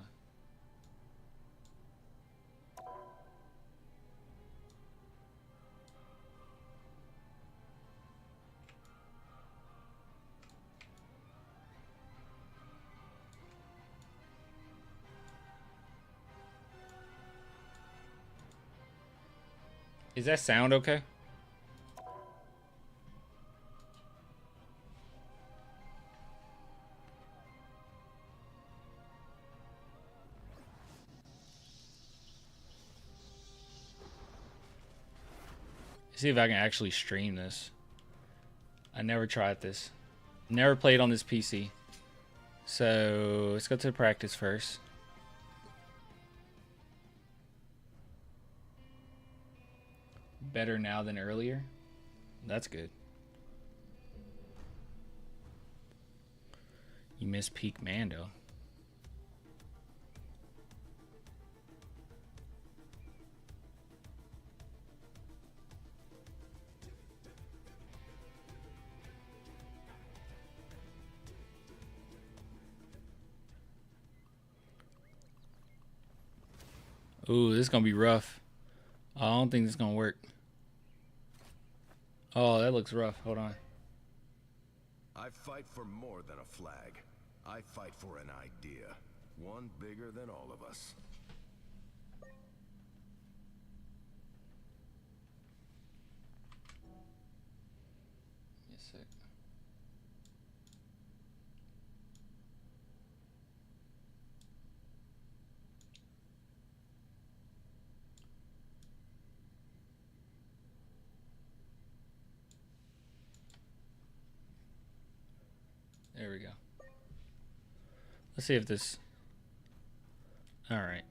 Is that sound okay? See if I can actually stream this. I never tried this. Never played on this PC. So let's go to the practice first. Better now than earlier. That's good. You miss peak Mando. Ooh, this is gonna be rough. I don't think this is gonna work. Oh, that looks rough. Hold on. I fight for more than a flag. I fight for an idea. One bigger than all of us. Yes, sir. There we go. Let's see if this... Alright.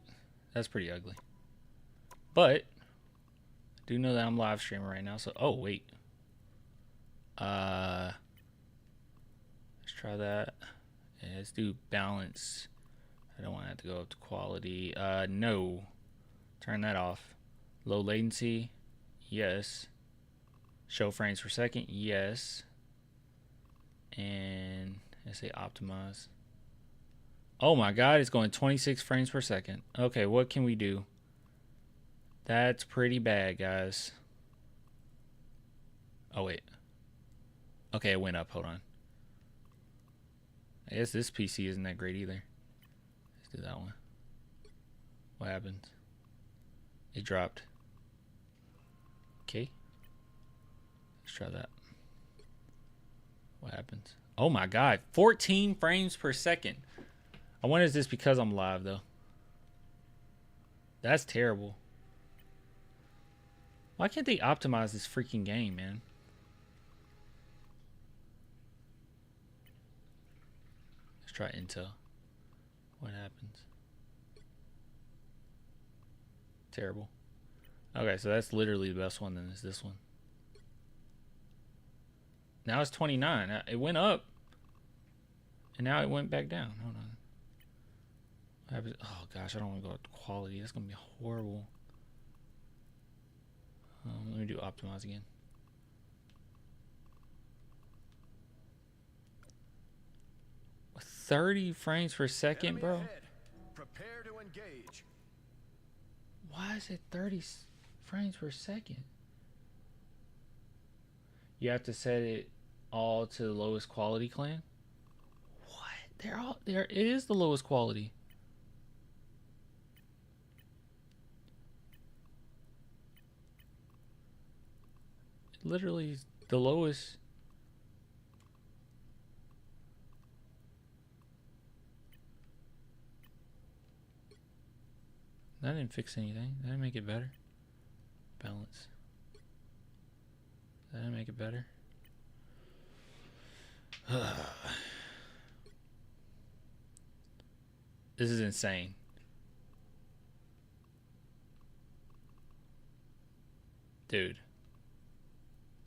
That's pretty ugly. But, I do know that I'm live streaming right now, so... Oh, wait. Let's try that. Yeah, let's do balance. I don't want that to go up to quality. No. Turn that off. Low latency. Yes. Show frames per second. Yes. And let's say optimize. Oh my god, it's going 26 frames per second. Okay, what can we do? That's pretty bad, guys. Oh wait. Okay, it went up. Hold on. I guess this PC isn't that great either. Let's do that one. What happens? It dropped. Okay. Let's try that. What happens? Oh my god, 14 frames per second. I wonder is this because I'm live though? That's terrible. Why can't they optimize this freaking game, man? Let's try Intel. What happens? Terrible. Okay, so that's literally the best one then is this one. Now it's 29. It went up. And now it went back down. Hold on. What happens? Oh gosh, I don't want to go up to quality. That's going to be horrible. Let me do optimize again. With 30 frames per second, bro. Prepare to engage. Why is it 30 frames per second? You have to set it all to the lowest quality, clan. What? It is the lowest quality. literally the lowest. That didn't fix anything. That didn't make it better. Balance. That didn't make it better. This is insane. Dude.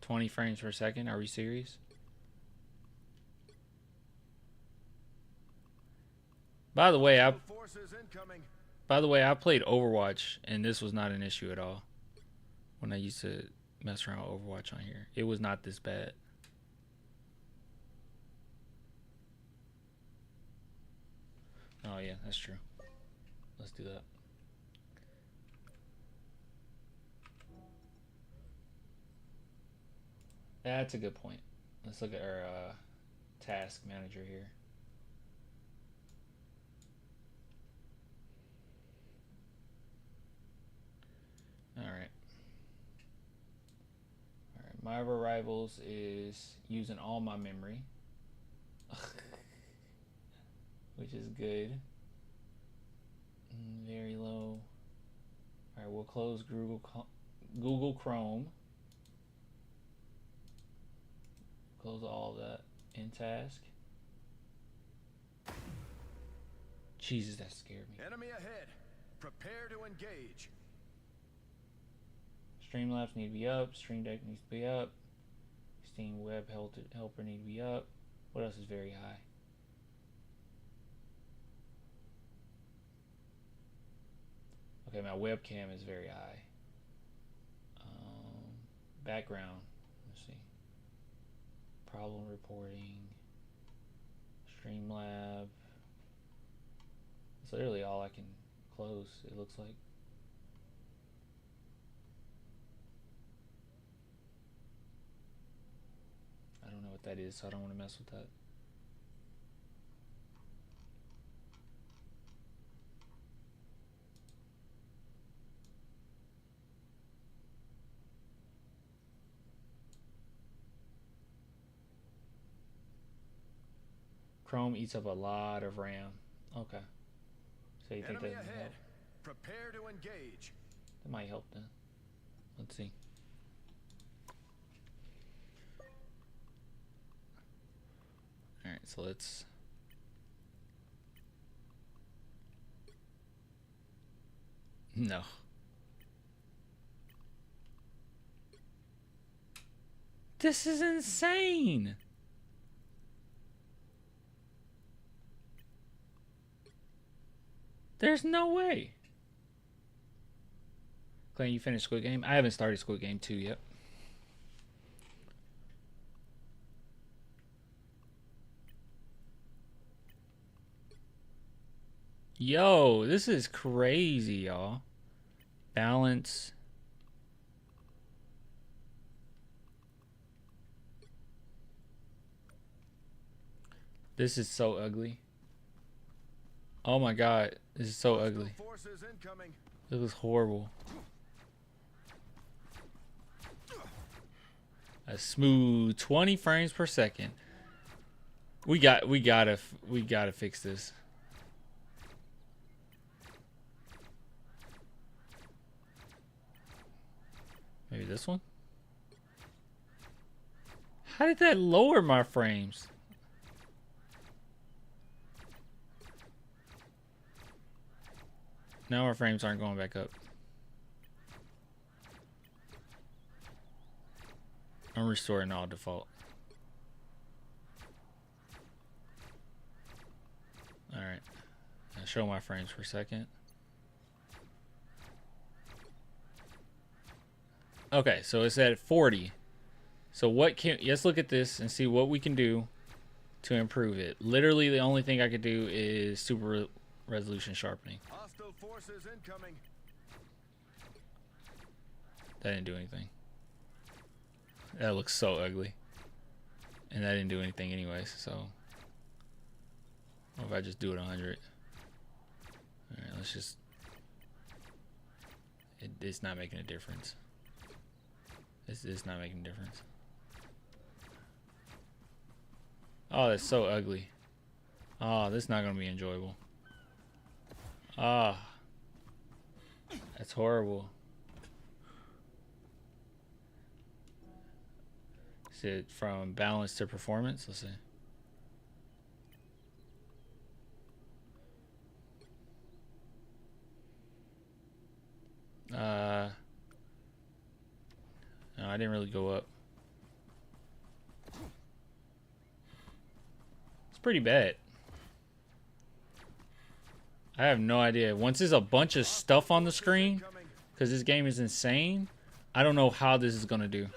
20 frames per second? Are we serious? By the way, I played Overwatch and this was not an issue at all. When I used to mess around with Overwatch on here, it was not this bad. Oh yeah, that's true. Let's do that. That's a good point. Let's look at our task manager here. All right. My arrivals is using all my memory, which is good. Very low. All right, we'll close Google Chrome. Close all of that in task. Jesus, that scared me. Enemy ahead. Prepare to engage. Streamlabs need to be up. Stream Deck needs to be up. Steam Web Helper need to be up. What else is very high? Okay, my webcam is very high. Background. Let's see. Problem reporting. Streamlab. It's literally all I can close, it looks like. I don't know what that is, so I don't want to mess with that. Chrome eats up a lot of RAM. Okay. So you think that Enemy ahead. help? Prepare to engage. That might help then. Let's see. Alright, so let's... No. This is insane! There's no way. Clay, you finished Squid Game? I haven't started Squid Game 2 yet. Yo, this is crazy, y'all. Balance. This is so ugly. Oh my god, this is so ugly. This was horrible. A smooth 20 frames per second. We gotta fix this. Maybe this one? How did that lower my frames? Now our frames aren't going back up. I'm restoring all default. Alright. I'll show my frames for a second. Okay, so it's at 40. So let's look at this and see what we can do to improve it. Literally the only thing I could do is super resolution sharpening. Hostile forces incoming. That didn't do anything. That looks so ugly. And that didn't do anything anyways, so what if I just do it 100? Alright, let's just... It's not making a difference. It's not making a difference. Oh, that's so ugly. Oh, this is not gonna be enjoyable. Ah, that's horrible. Is it from balance to performance? Let's see. No, I didn't really go up. It's pretty bad. I have no idea. Once there's a bunch of stuff on the screen, because this game is insane, I don't know how this is gonna do.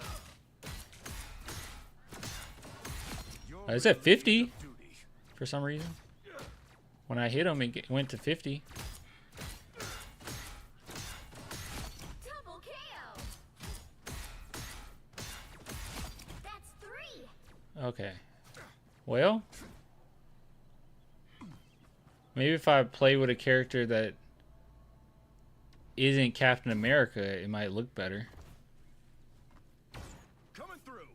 It's at 50 for some reason. When I hit him, it went to 50. Double KO. That's 3. Okay. Well, maybe if I play with a character that isn't Captain America, it might look better. Coming through.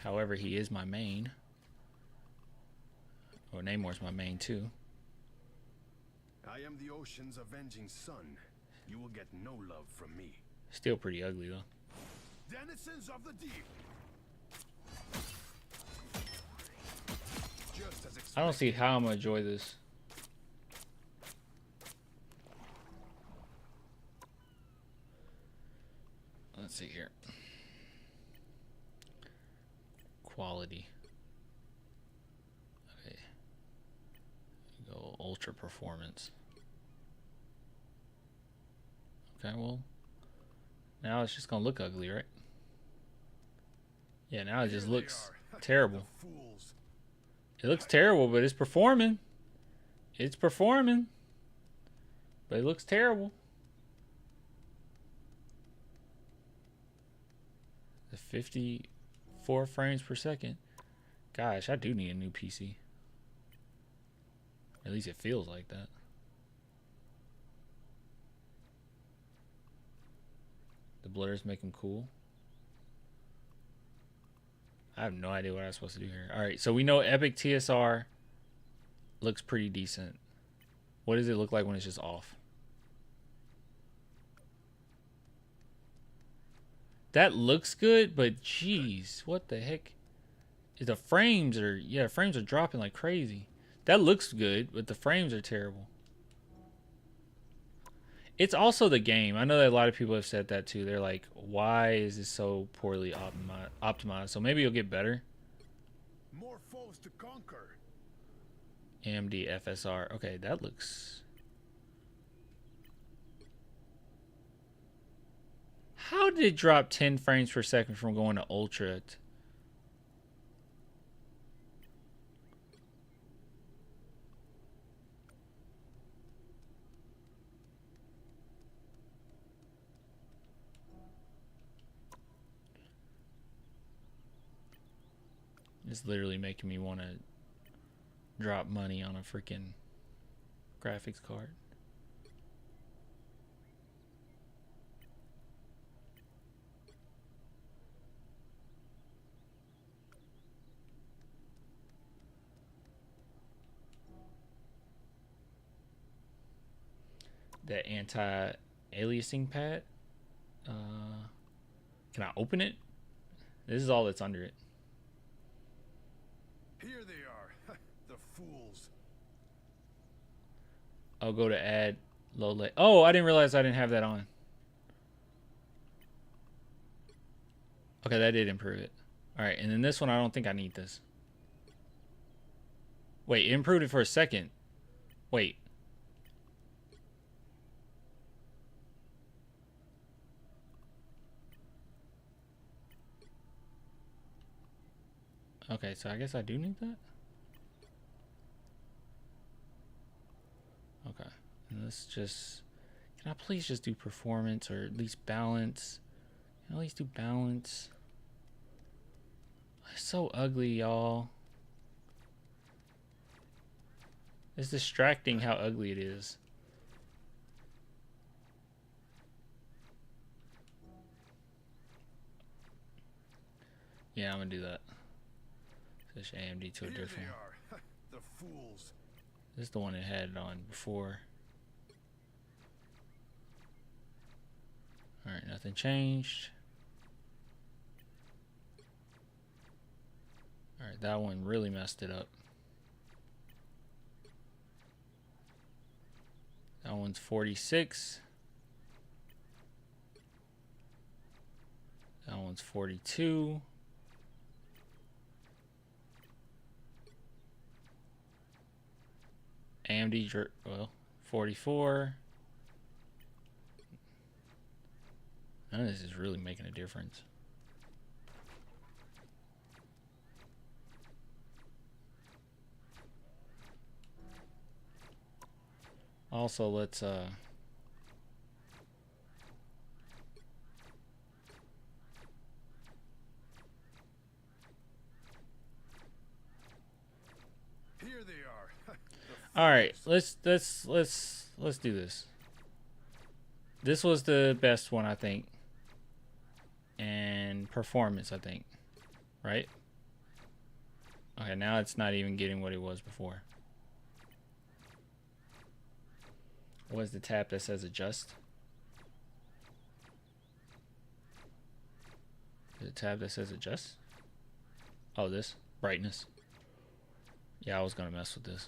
However, he is my main. Or Namor's my main too. I am the ocean's avenging son. You will get no love from me. Still pretty ugly though. Denizens of the deep. Just as I don't see how I'm gonna enjoy this. Let's see here. Quality. Okay. Go ultra performance. Okay, well, now it's just gonna look ugly, right? Yeah, now it just looks terrible. fools. It looks terrible, but it's performing. It's performing. But it looks terrible. The 54 frames per second. Gosh, I do need a new PC. At least it feels like that. The blurs make them cool. I have no idea what I'm supposed to do here. All right, so we know Epic TSR looks pretty decent. What does it look like when it's just off? That looks good, but geez, what the heck? The frames are, yeah, frames are dropping like crazy. That looks good, but the frames are terrible. It's also the game. I know that a lot of people have said that too. They're like, why is this so poorly optimized? So maybe it'll get better. More foes to conquer. AMD FSR. Okay, that looks... How did it drop 10 frames per second from going to Ultra? It's literally making me want to drop money on a freaking graphics card. That anti-aliasing pad. Can I open it? This is all that's under it. Here they are, the fools. I'll go to add low lat. Oh, I didn't realize I didn't have that on. Okay, that did improve it. All right, and then this one, I don't think I need this. Wait, it improved it for a second. Wait. Okay, so I guess I do need that. Okay, and let's just... Can I please just do performance or at least balance? Can I at least do balance? It's so ugly, y'all. It's distracting how ugly it is. Yeah, I'm gonna do that. Switch AMD to a Here they different one. are, the fools. This is the one it had it on before. Alright, nothing changed. Alright, that one really messed it up. That one's 46. That one's 42. AMD, well, 44. None of this is really making a difference. Also, let's Here they are. all right, let's do this. This was the best one, I think. And performance, I think. Right? Okay, now it's not even getting what it was before. What is the tab that says adjust? Is it a tab that says adjust? Oh, this? Brightness. Yeah, I was gonna mess with this.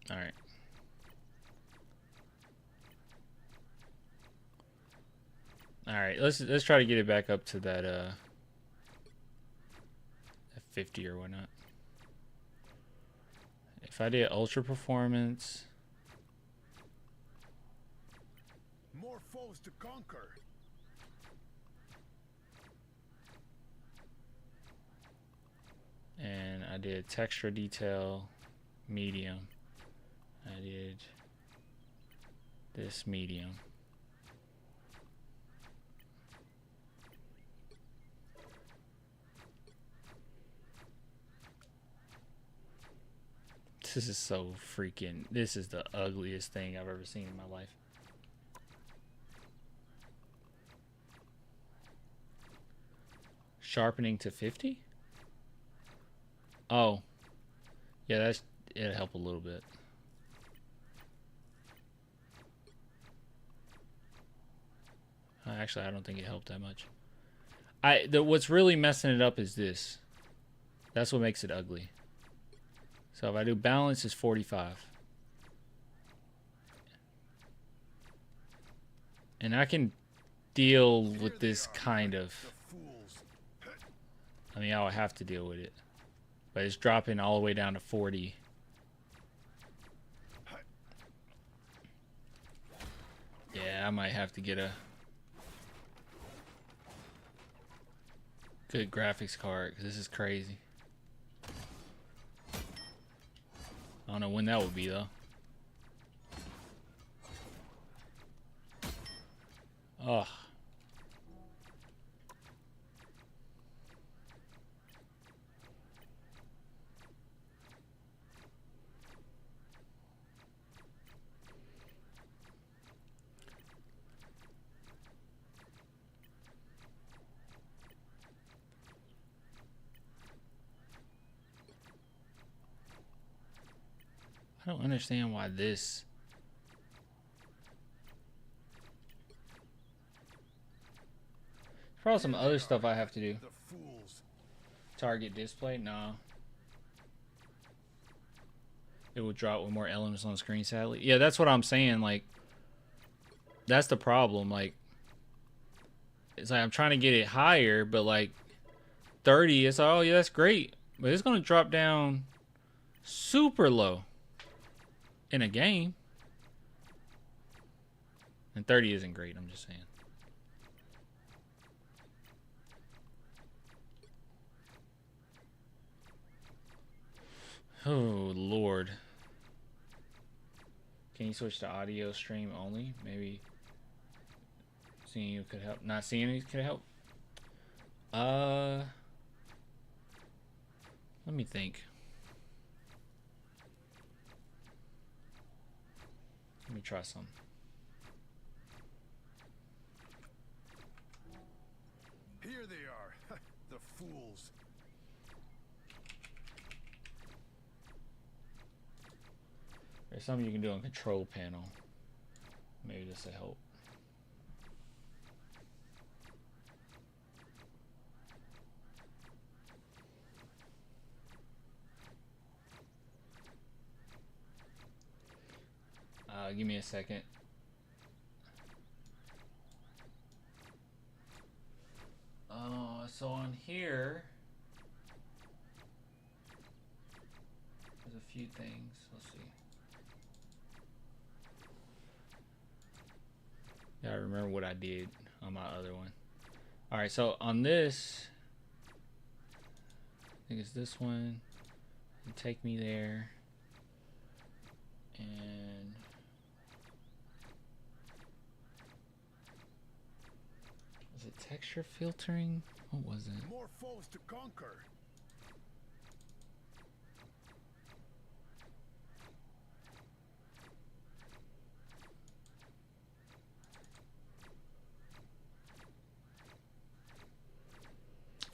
All right. All right, let's try to get it back up to that 50 or whatnot. If I did ultra performance, More foes to conquer. and I did texture detail medium, I did this medium. This is so freaking, this is the ugliest thing I've ever seen in my life. Sharpening to 50? Oh. Yeah, it'll help a little bit. Actually, I don't think it helped that much. What's really messing it up is this. That's what makes it ugly. So if I do balance is 45. And I can deal with this kind of. I mean, I would have to deal with it. But it's dropping all the way down to 40. Yeah, I might have to get a good graphics card because this is crazy. I don't know when that would be though. Ugh. I don't understand why this. Probably some other stuff I have to do. Target display? No. It will drop with more elements on the screen, sadly. Yeah, that's what I'm saying. Like, that's the problem. Like, it's like I'm trying to get it higher, but like 30, it's like, oh yeah, that's great. But it's gonna drop down super low in a game. And 30 isn't great, I'm just saying. Oh, Lord. Can you switch to audio stream only? Maybe seeing you could help. Not seeing you could help. Let me think. Let me try some. Here they are, the fools. There's something you can do on control panel. Maybe this will help. Give me a second. So on here, there's a few things. Let's see. Yeah, I remember what I did on my other one. All right, so on this, I think it's this one. You take me there, and was it texture filtering? What was it? More foes to conquer.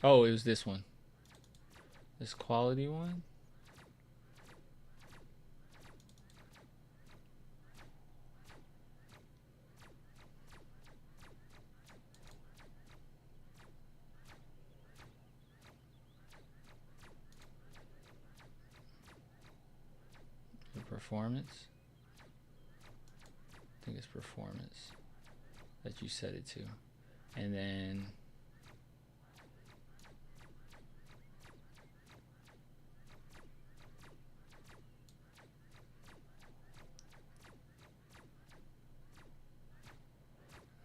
Oh, it was this one. This quality one. The performance. I think it's performance that you set it to. And then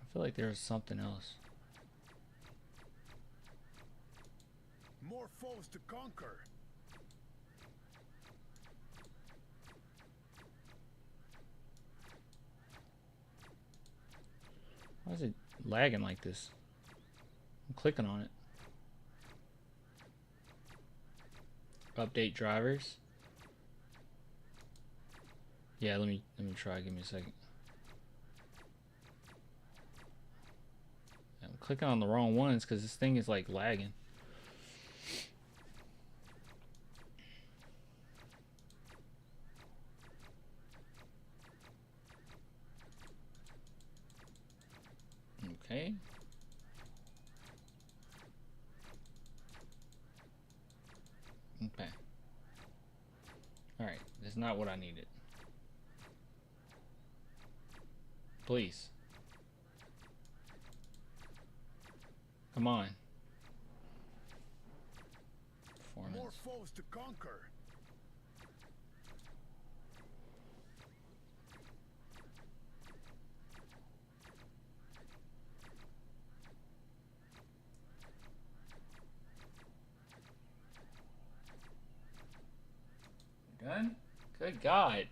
I feel like there was something else. More foes to conquer. Why is it lagging like this? I'm clicking on it. Update drivers. Yeah, let me try. Give me a second. I'm clicking on the wrong ones because this thing is like lagging. Okay. Okay. Alright, that's not what I needed. Please. Come on. Performance. More foes to conquer. Done? Good God.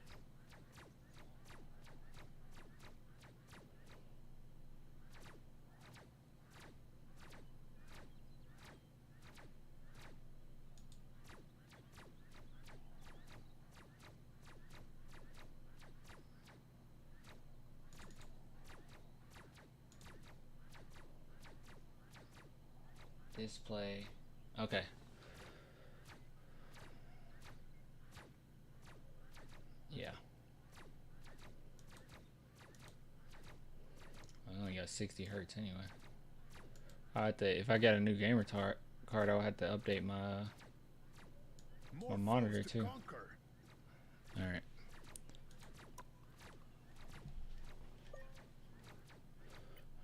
Display. Okay. Yeah. I only got 60 hertz anyway. I have to, if I get a new gamer card, I'll have to update my monitor too. All right.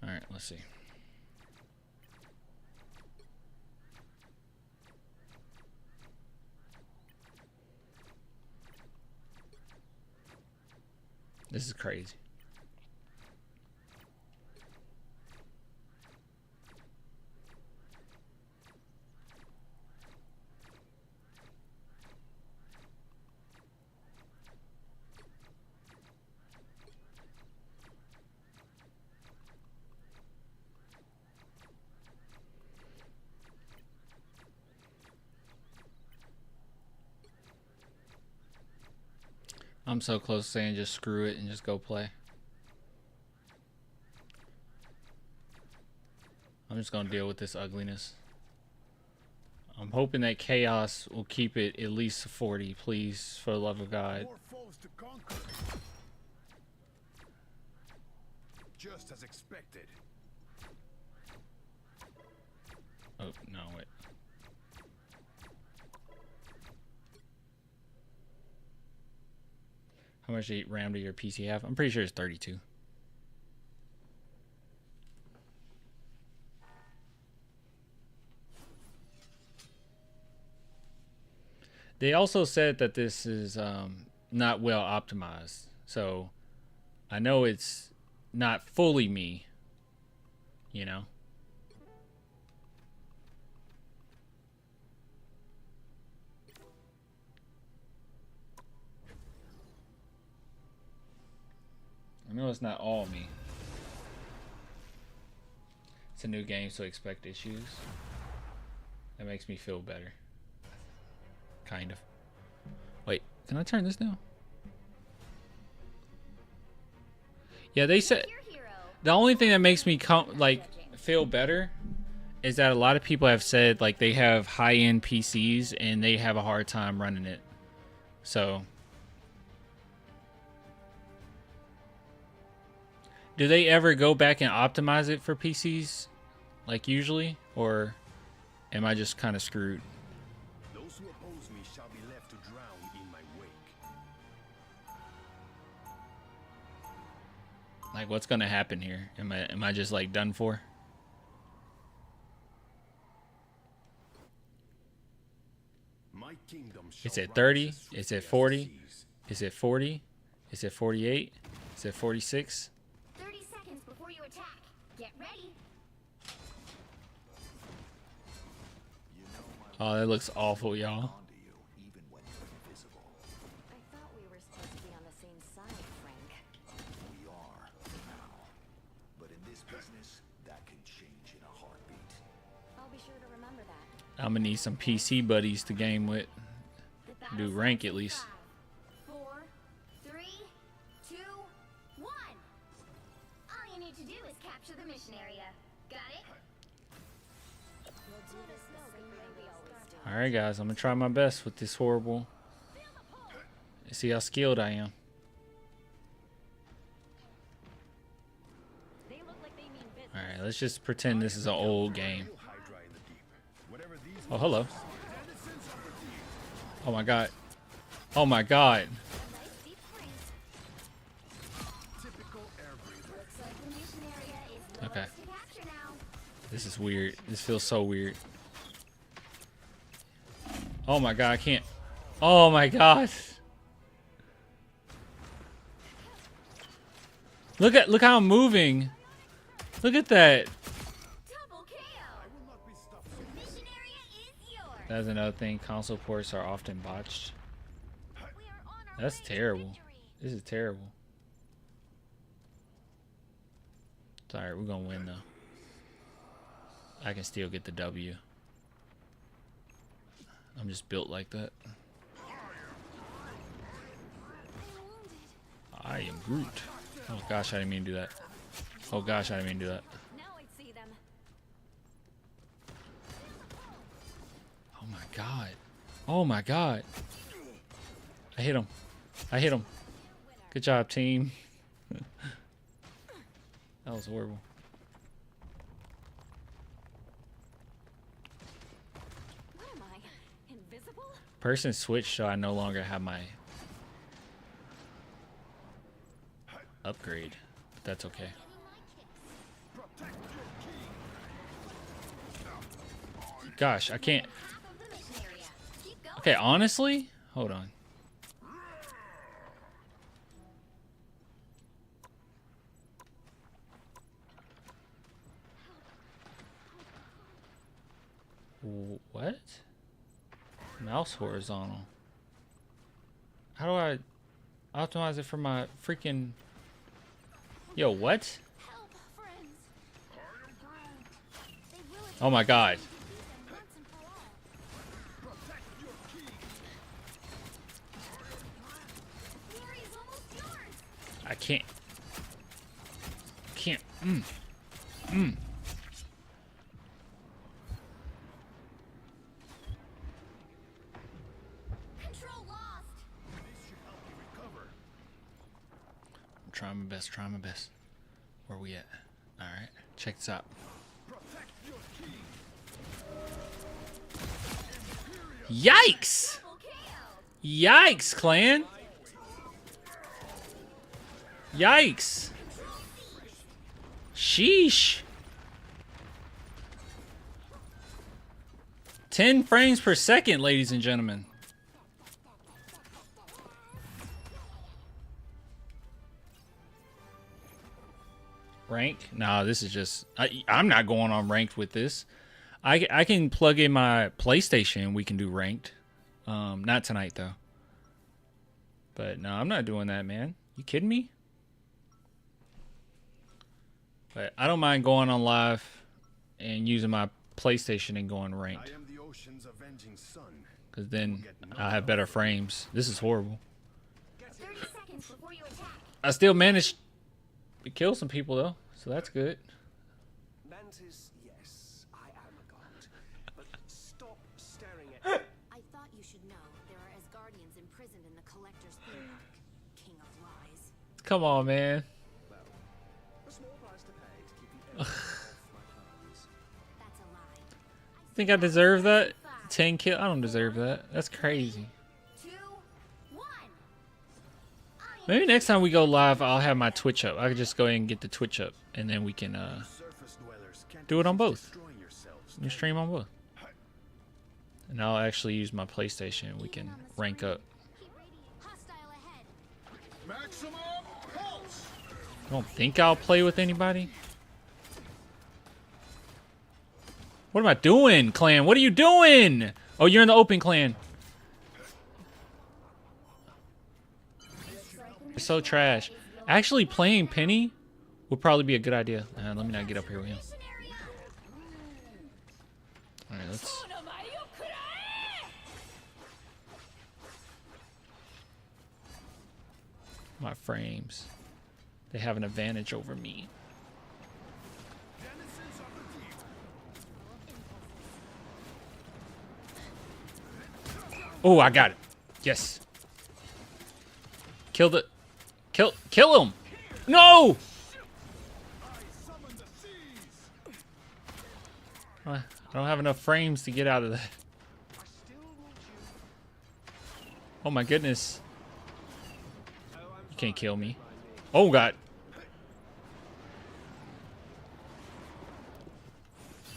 All right. Let's see. This is crazy. I'm so close to saying just screw it and just go play. I'm just gonna deal with this ugliness. I'm hoping that chaos will keep it at least 40, please, for the love of God. More foes to conquer. Just as expected. Oh, no, wait. How much RAM do your PC have? I'm pretty sure it's 32. They also said that this is not well optimized. So I know it's not fully me, you know. I know it's not all me. It's a new game, so expect issues. That makes me feel better. Kind of. Wait, can I turn this down? Yeah, they said the only thing that makes me feel better is that a lot of people have said like they have high-end PCs and they have a hard time running it. So do they ever go back and optimize it for PCs like usually, or am I just kind of screwed? Those who oppose me shall be left to drown in my wake. Like, what's gonna happen here? Am I just like done for? My kingdom It's shall at 30. rise as It's at swiftly as 40. the seas. It's at 40. It's at 48. It's at 46. 30 seconds before you attack. Get ready. Oh, that looks awful, y'all. I thought we were supposed to be on the same side, Frank. We are now. But in this business, that can change in a heartbeat. I'll be sure to remember that. I'm gonna need some PC buddies to game with. The battle Do starts rank in at least. 5, 4, 3, 2, 1. All you need to do is capture the mission area. Got it? We'll do this the same way we always do. All right, guys. I'm gonna try my best with this horrible. See how skilled I am. They look like they mean business. All right, let's just pretend this is an old game. Hydra in the deep. Whatever these Oh, hello. Oh my God. Oh my God. Nice deep freeze. typical air breather. Looks like the mission area is yours Okay. to capture now. This is weird. This feels so weird. Oh my God, I can't. Oh my God. Look how I'm moving. Look at that. Double KO. The mission area is yours. That's another thing. Console ports are often botched. We are on our That's way to terrible. victory. This is terrible. It's alright, we're gonna win though. I can still get the W. I'm just built like that. I am Groot. Oh gosh, I didn't mean to do that. Oh gosh, I didn't mean to do that. Now I see them. Oh my God. Oh my God. I hit him. I hit him. Good job, team. That was horrible. What am I? Invisible? Person switched, so I no longer have my upgrade. But that's okay. Gosh, I can't. Half of the mission area. Keep going. Okay, honestly, hold on. What? Mouse horizontal. How do I optimize it for my freaking... Yo, what? Help, friends. They will attack Oh my God. them once and for all. Where is I can't. Can't. Control lost. I'm trying my best. Trying my best. Where we at? All right. Check this out. Yikes! Yikes, clan! Yikes! Sheesh! 10 frames per second, ladies and gentlemen. Rank? Nah, this is just... I'm not going on ranked with this. I can plug in my PlayStation. We can do ranked. Not tonight, though. But no, I'm not doing that, man. You kidding me? But I don't mind going on live and using my PlayStation and going ranked. I am the ocean's avenging sun. Because then I'll have better frames. This is horrible. 30 seconds before you attack. I still managed to kill some people, though. So that's good. Mantis, yes, I am a god. But stop staring at me. I thought you should know there are Asgardians imprisoned in the Collector's theme park. King of lies. Come on, man. Well, a small price to pay to keep the enemy off my plans. That's a lie. Think I deserve that? 10 kill? I don't deserve that. That's crazy. 2, 1. Maybe next time we go live, I'll have my Twitch up. I could just go ahead and get the Twitch up, and then we can Surface dwellers can't do it on both. destroy yourselves. We stream on both. And I'll actually use my PlayStation. We can rank up. Keep radiant. Hostile ahead. Maximum pulse. I don't think I'll play with anybody. What am I doing, clan? What are you doing? Oh, you're in the open, clan. You're so trash. Actually, playing Penny would probably be a good idea. Let me not get up here with him. All right, let's. My frames. They have an advantage over me. Oh, I got it. Yes. Kill him. No. I don't have enough frames to get out of that. Oh my goodness. You can't kill me. Oh God.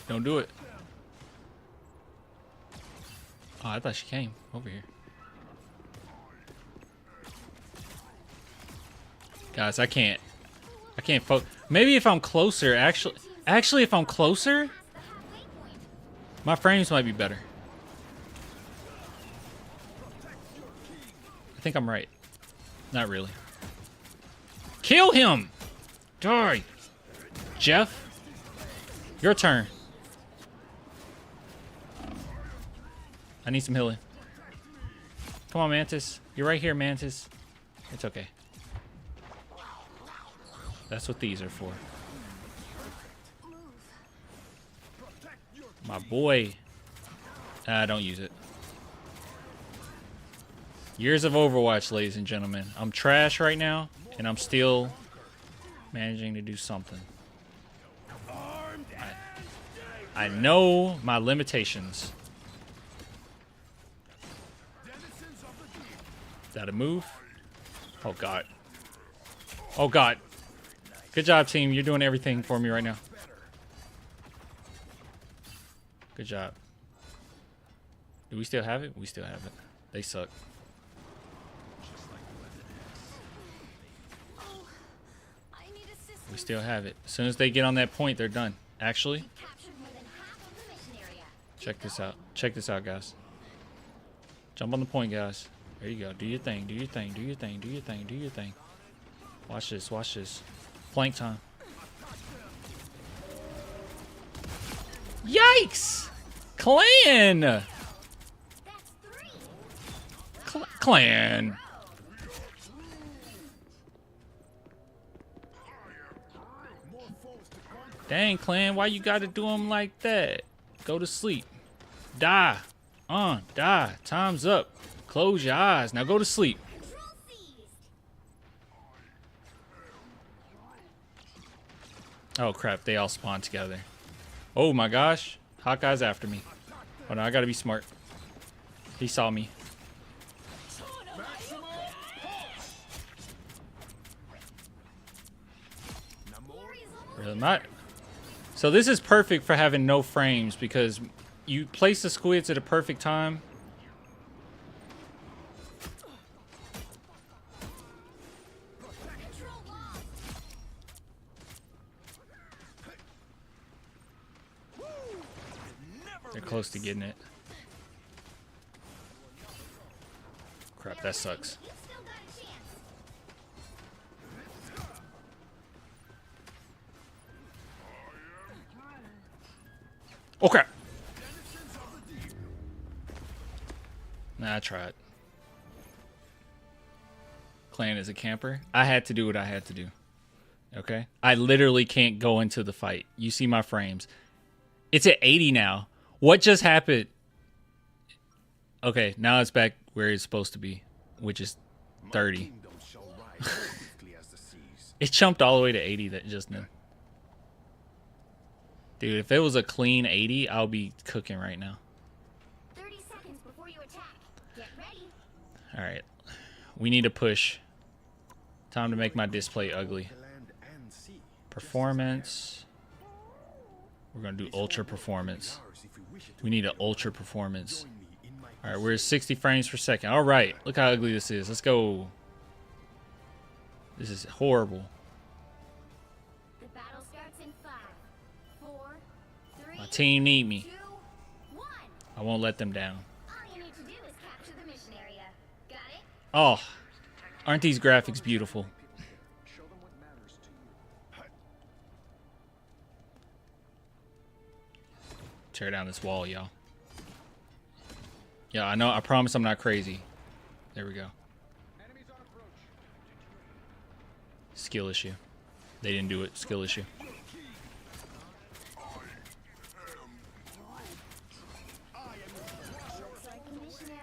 Don't do it. Oh, I thought she came over here. Guys, I can't focus. Maybe if I'm closer, actually if I'm closer, my frames might be better. I think I'm right. Not really. Kill him! Die! Jeff, your turn. I need some healing. Come on, Mantis. You're right here, Mantis. It's okay. That's what these are for. My boy. Don't use it. Years of Overwatch, ladies and gentlemen. I'm trash right now, and I'm still managing to do something. I know my limitations. Is that a move? Oh, God. Oh, God. Good job, team. You're doing everything for me right now. Good job. Do we still have it? We still have it. They suck. We still have it. As soon as they get on that point, they're done. Actually, check this out. Check this out, guys. Jump on the point, guys. There you go. Do your thing. Do your thing. Do your thing. Do your thing. Do your thing. Watch this. Watch this. Flank time. Yikes! Clan! Clan! Dang, clan, why you gotta do them like that? Go to sleep. Die. Die. Time's up. Close your eyes. Now go to sleep. Oh crap, they all spawn together. Oh my gosh. Hawkeye's after me. Oh no, I gotta be smart. He saw me. Really not. So this is perfect for having no frames because you place the squids at a perfect time. They're close to getting it. Crap, that sucks. Okay. Nah, I tried. Clan is a camper. I had to do what I had to do. Okay? I literally can't go into the fight. You see my frames. It's at 80 now. What just happened? Okay, now it's back where it's supposed to be, which is 30. It jumped all the way to 80 that just now. Dude, if it was a clean 80, I'll be cooking right now. 30 seconds before you attack. Get ready. All right. We need to push. Time to make my display ugly. Performance. We're going to do ultra performance. We need an ultra performance. All right, we're at 60 frames per second. All right. Look how ugly this is. Let's go. This is horrible. The battle starts in 5, 4, 3, My team need me. 2, 1. I won't let them down. All you need to do is capture the mission area. Got it? Oh, aren't these graphics beautiful? Tear down this wall, y'all. Yeah, I know. I promise I'm not crazy. There we go. Skill issue. They didn't do it. Skill issue.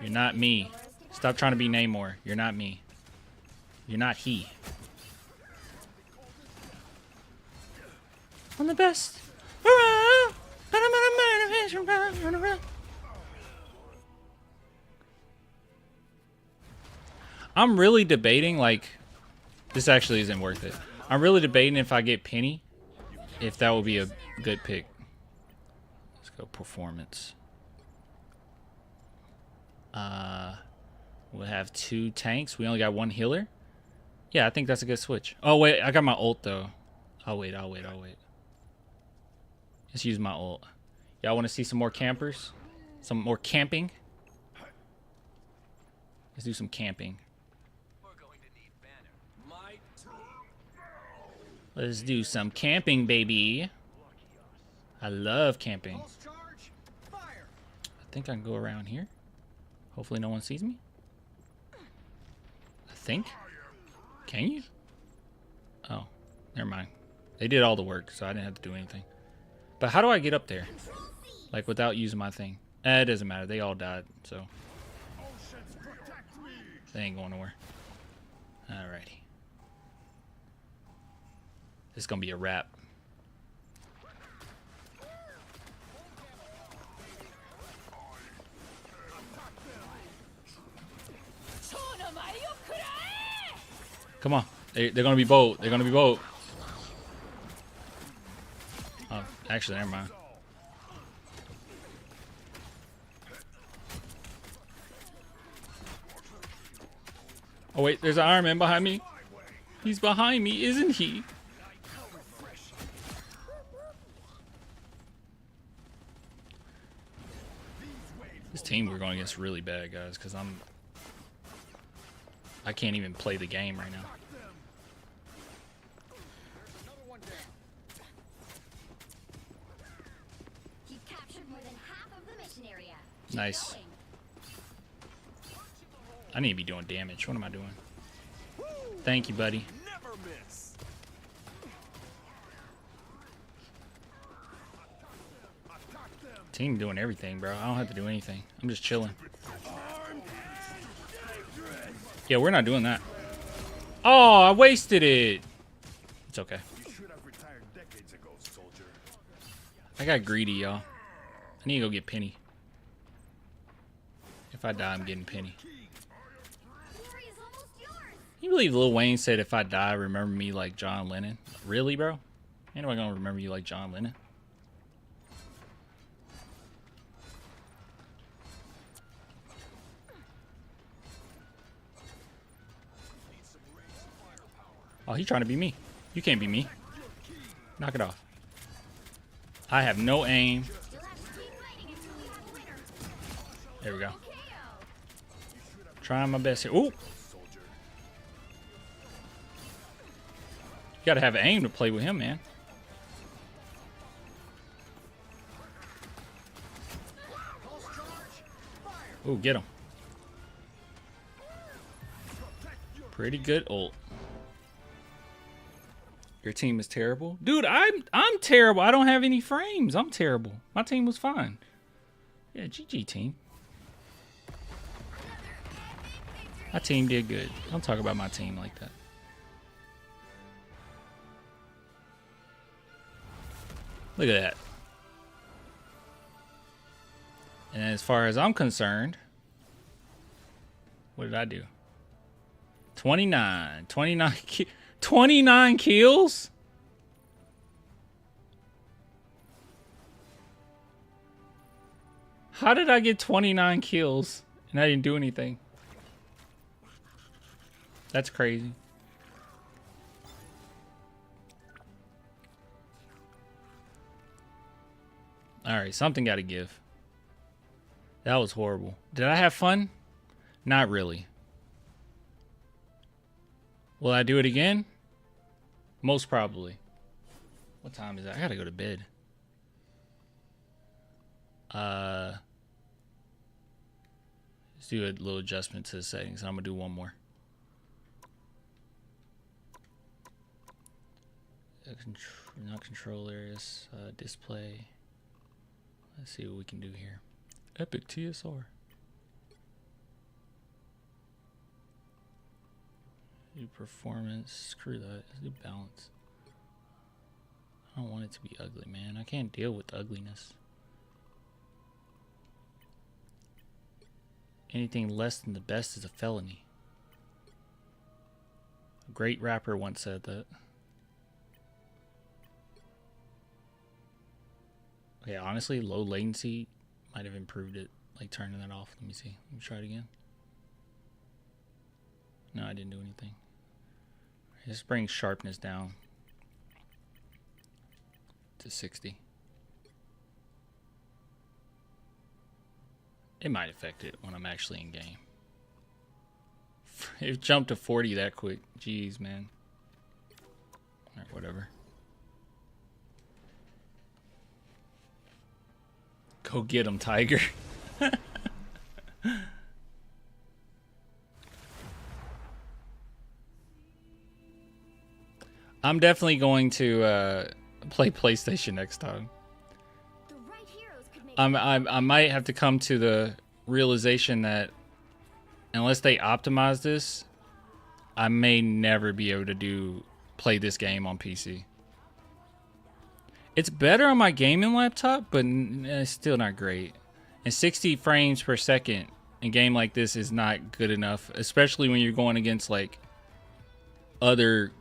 You're not me. Stop trying to be Namor. You're not me. You're not he. I'm the best. I'm really debating, like, this actually isn't worth it. I'm really debating if I get Penny, if that would be a good pick. Let's go performance. We'll have 2 tanks. We only got 1 healer. Yeah, I think that's a good switch. Oh, wait. I got my ult, though. I'll wait. Let's use my ult. Y'all want to see some more campers? Some more camping? Let's do some camping. Let's do some camping, baby. I love camping. I think I can go around here. Hopefully no one sees me. I think. Can you? Oh, never mind. They did all the work, so I didn't have to do anything. But how do I get up there? Like, without using my thing? It doesn't matter. They all died, so. They ain't going nowhere. Alrighty. This is gonna be a wrap. Come on. They're gonna be bold. They're gonna be bold. Oh, actually, never mind. Oh wait, there's an Iron Man behind me. He's behind me, isn't he? This team we're going against really bad, guys, because I can't even play the game right now. You've captured more than half of the mission area. Keep Nice. going. I need to be doing damage. What am I doing? Thank you, buddy. Team doing everything, bro. I don't have to do anything. I'm just chilling. Yeah, we're not doing that. Oh, I wasted it. It's okay. You should have retired decades ago, soldier. I got greedy, y'all. I need to go get Penny. If I die, I'm getting Penny. Glory is almost yours. Can you believe Lil Wayne said, if I die, remember me like John Lennon? Really, bro? Ain't nobody gonna remember you like John Lennon. Oh, he's trying to be me. You can't be me. Knock it off. I have no aim. You'll have to keep fighting until we have a winner. There we go. KO. Trying my best here. Ooh! You gotta have aim to play with him, man. Ooh, get him. Pretty good ult. Your team is terrible? Dude, I'm terrible. I don't have any frames. I'm terrible. My team was fine. Yeah, GG team. My team did good. Don't talk about my team like that. Look at that. And as far as I'm concerned, what did I do? 29 kills? How did I get 29 kills and I didn't do anything? That's crazy. All right, something got to give. That was horrible. Did I have fun? Not really. Will I do it again? Most probably. What time is that? I gotta go to bed. Let's do a little adjustment to the settings. I'm gonna do one more. Not control areas. Display. Let's see what we can do here. Epic TSR. Do performance. Screw that. Let's do balance. I don't want it to be ugly, man. I can't deal with ugliness. Anything less than the best is a felony. A great rapper once said that. Okay, honestly, low latency might have improved it. Like turning that off. Let me see. Let me try it again. No, I didn't do anything. Just bring sharpness down to 60. It might affect it when I'm actually in game. It jumped to 40 that quick. Jeez, man. Alright, whatever. Go get him, Tiger. I'm definitely going to play PlayStation next time. The right heroes could make I might have to come to the realization that unless they optimize this, I may never be able to play this game on PC. It's better on my gaming laptop, but it's still not great. And 60 frames per second in a game like this is not good enough, especially when you're going against like other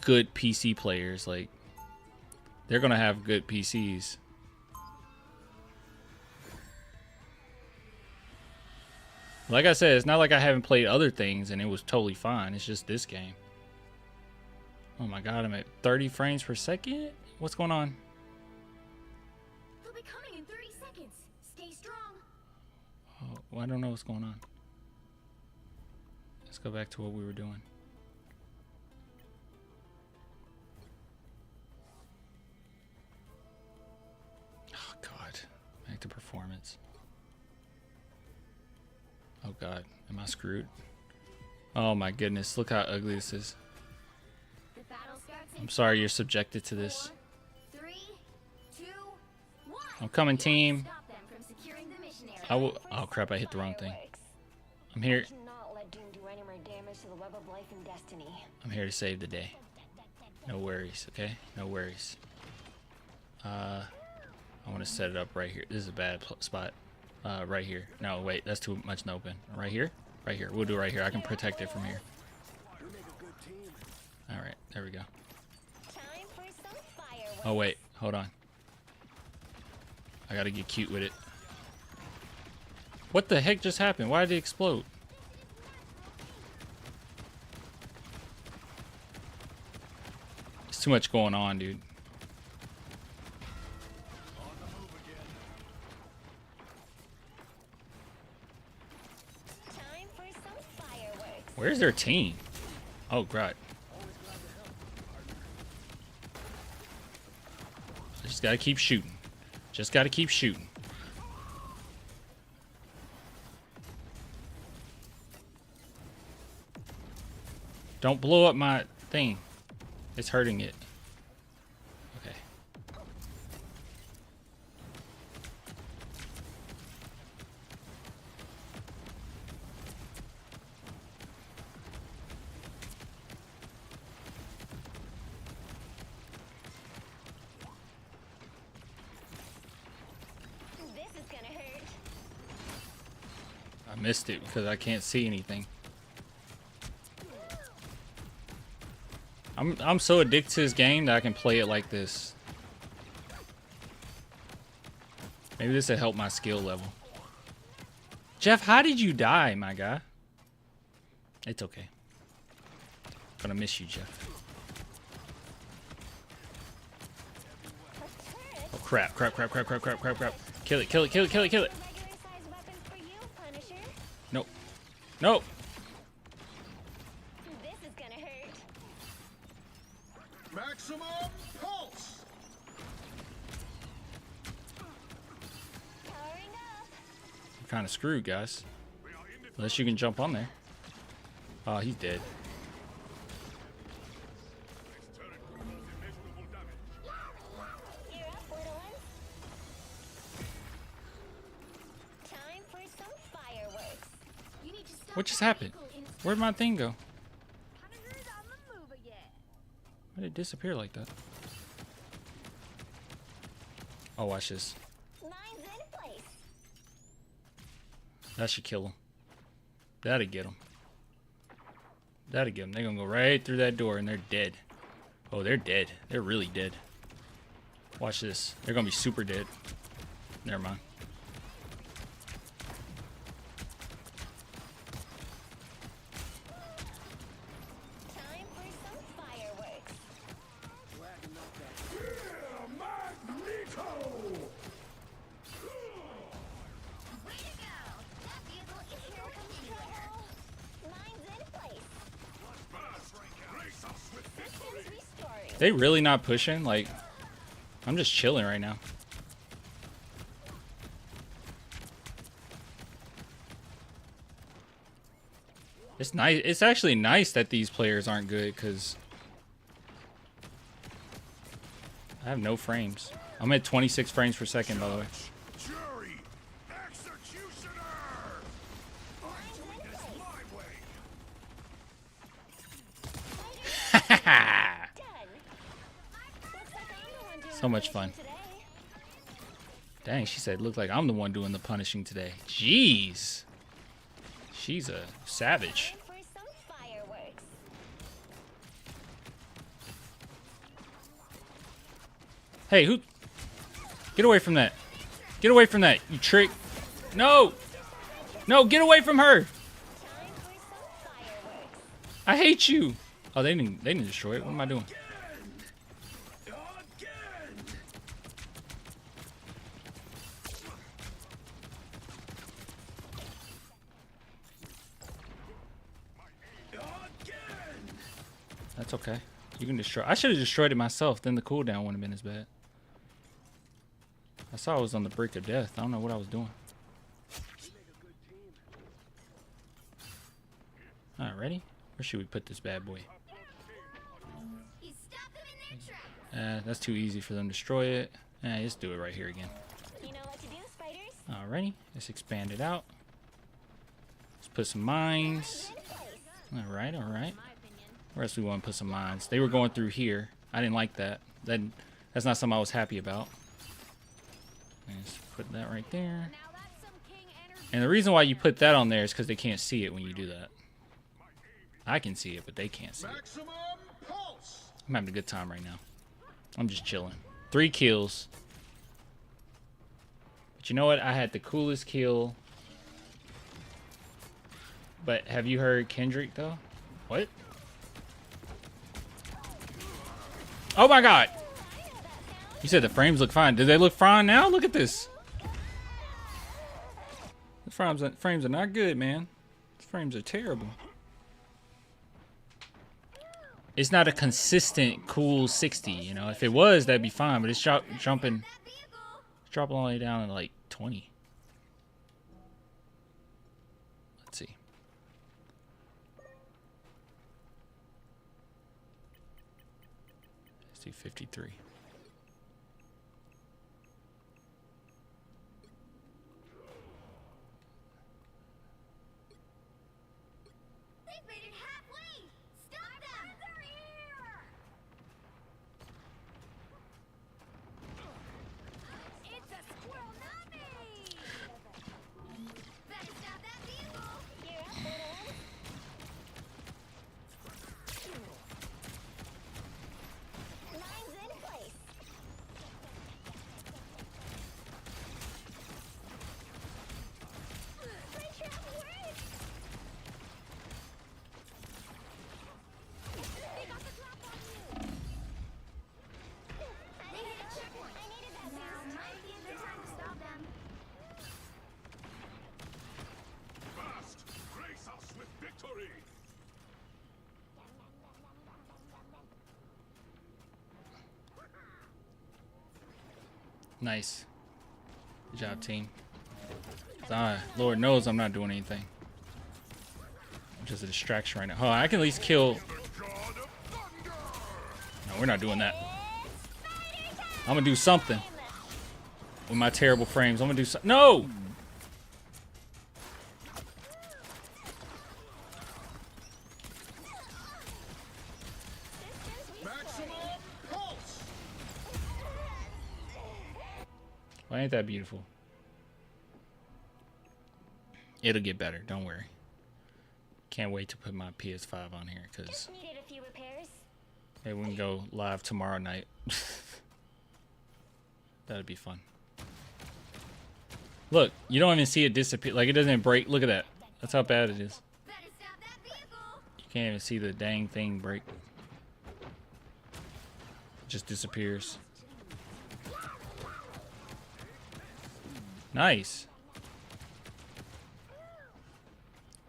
good PC players. Like, they're gonna have good PCs. Like I said, it's not like I haven't played other things and it was totally fine. It's just this game. Oh my god, I'm at 30 frames per second? What's going on? They'll be coming in 30 seconds. Stay strong. Oh, well, I don't know what's going on. Let's go back to what we were doing. Oh god, back to performance. Oh god, am I screwed? Oh my goodness, look how ugly this is. The battle starts in I'm sorry you're subjected to this. 4, 3, 2, 1. I'm coming, team. Stop them, I will. Oh crap! I hit the wrong thing. I'm here. Cannot let Doom do any more damage to the web of life and destiny. I'm here to save the day. No worries, okay? No worries. I want to set it up right here. This is a bad spot. Right here. No, wait, that's too much in the open. Right here? Right here. We'll do it right here. I can protect it from here. Alright, there we go. Time for some fireworks. Oh, wait. Hold on. I gotta get cute with it. What the heck just happened? Why did it explode? There's too much going on, dude. Time for some fireworks. Where's their team? Oh, God. Just gotta keep shooting. Just gotta keep shooting. Don't blow up my thing. It's hurting it. Okay. This is gonna hurt. I missed it because I can't see anything. I'm so addicted to this game that I can play it like this. Maybe this will help my skill level. Jeff, how did you die, my guy? It's okay. Gonna miss you, Jeff. Oh crap, crap, crap, crap, crap, crap, crap, crap. Kill it, kill it, kill it, kill it, kill it. Regular size weapon for you, Punisher. Nope. Nope. This is gonna hurt. Maximum pulse. Powering up. You're kind of screwed, guys. Unless you can jump on there. Oh, he's dead. You're up, little ones. Time for some fireworks. You need to stop. What just happened? Where'd my thing go? Punisher's on the move again. Why did it disappear like that? Oh, watch this. Mine's in place. That should kill him. That'll get him. That'll get him. They're gonna go right through that door and they're dead. Oh, they're dead. They're really dead. Watch this. They're gonna be super dead. Never mind. Time for some fireworks. Way to go! That vehicle is here from trouble. Mine's in place. Systems restoring. They really not pushing? Like, I'm just chilling right now. It's nice. It's actually nice that these players aren't good because I have no frames. I'm at 26 frames per second, by the way. Jury, executioner. Mine's in place. My way. Done. Looks like I'm the one doing So the much fun. punishing today. Dang, she said, look like I'm the one doing the punishing today. Jeez. She's a savage. Time for some fireworks. Hey, who? Get away from that. Get away from that, you trick. No. No, get away from her. Time for some fireworks. I hate you. Oh, they didn't destroy it. What am I doing? That's okay. You can destroy. I should have destroyed it myself. Then the cooldown wouldn't have been as bad. I saw I was on the brink of death. I don't know what I was doing. All right, ready? Where should we put this bad boy? You stop them in their tracks. That's too easy for them to destroy it. Let's do it right here again. You know what to do, spiders. All Alrighty, let's expand it out. Let's put some mines. Alright, alright. Where else we want to put some mines? They were going through here. I didn't like that. That's not something I was happy about. Let's put that right there. And the reason why you put that on there is because they can't see it when you do that. I can see it, but they can't see it. I'm having a good time right now. I'm just chilling. 3 kills. But you know what? I had the coolest kill. But have you heard Kendrick, though? What? Oh my god! You said the frames look fine. Do they look fine now? Look at this. The frames are not good, man. The frames are terrible. It's not a consistent cool 60, you know. If it was, that'd be fine. But it's dropping all the way down to like 20. Let's see. Let's do 53. Nice. Good job, team. Lord knows I'm not doing anything. I'm just a distraction right now. Oh, I can at least kill. No, we're not doing that. I'm gonna do something with my terrible frames. I'm gonna do something. No! Well, ain't that beautiful? It'll get better. Don't worry. Can't wait to put my PS5 on here because maybe we can go live tomorrow night. That'd be fun. Look, you don't even see it disappear. Like, it doesn't break. Look at that. That's how bad it is. You can't even see the dang thing break. It just disappears. Nice.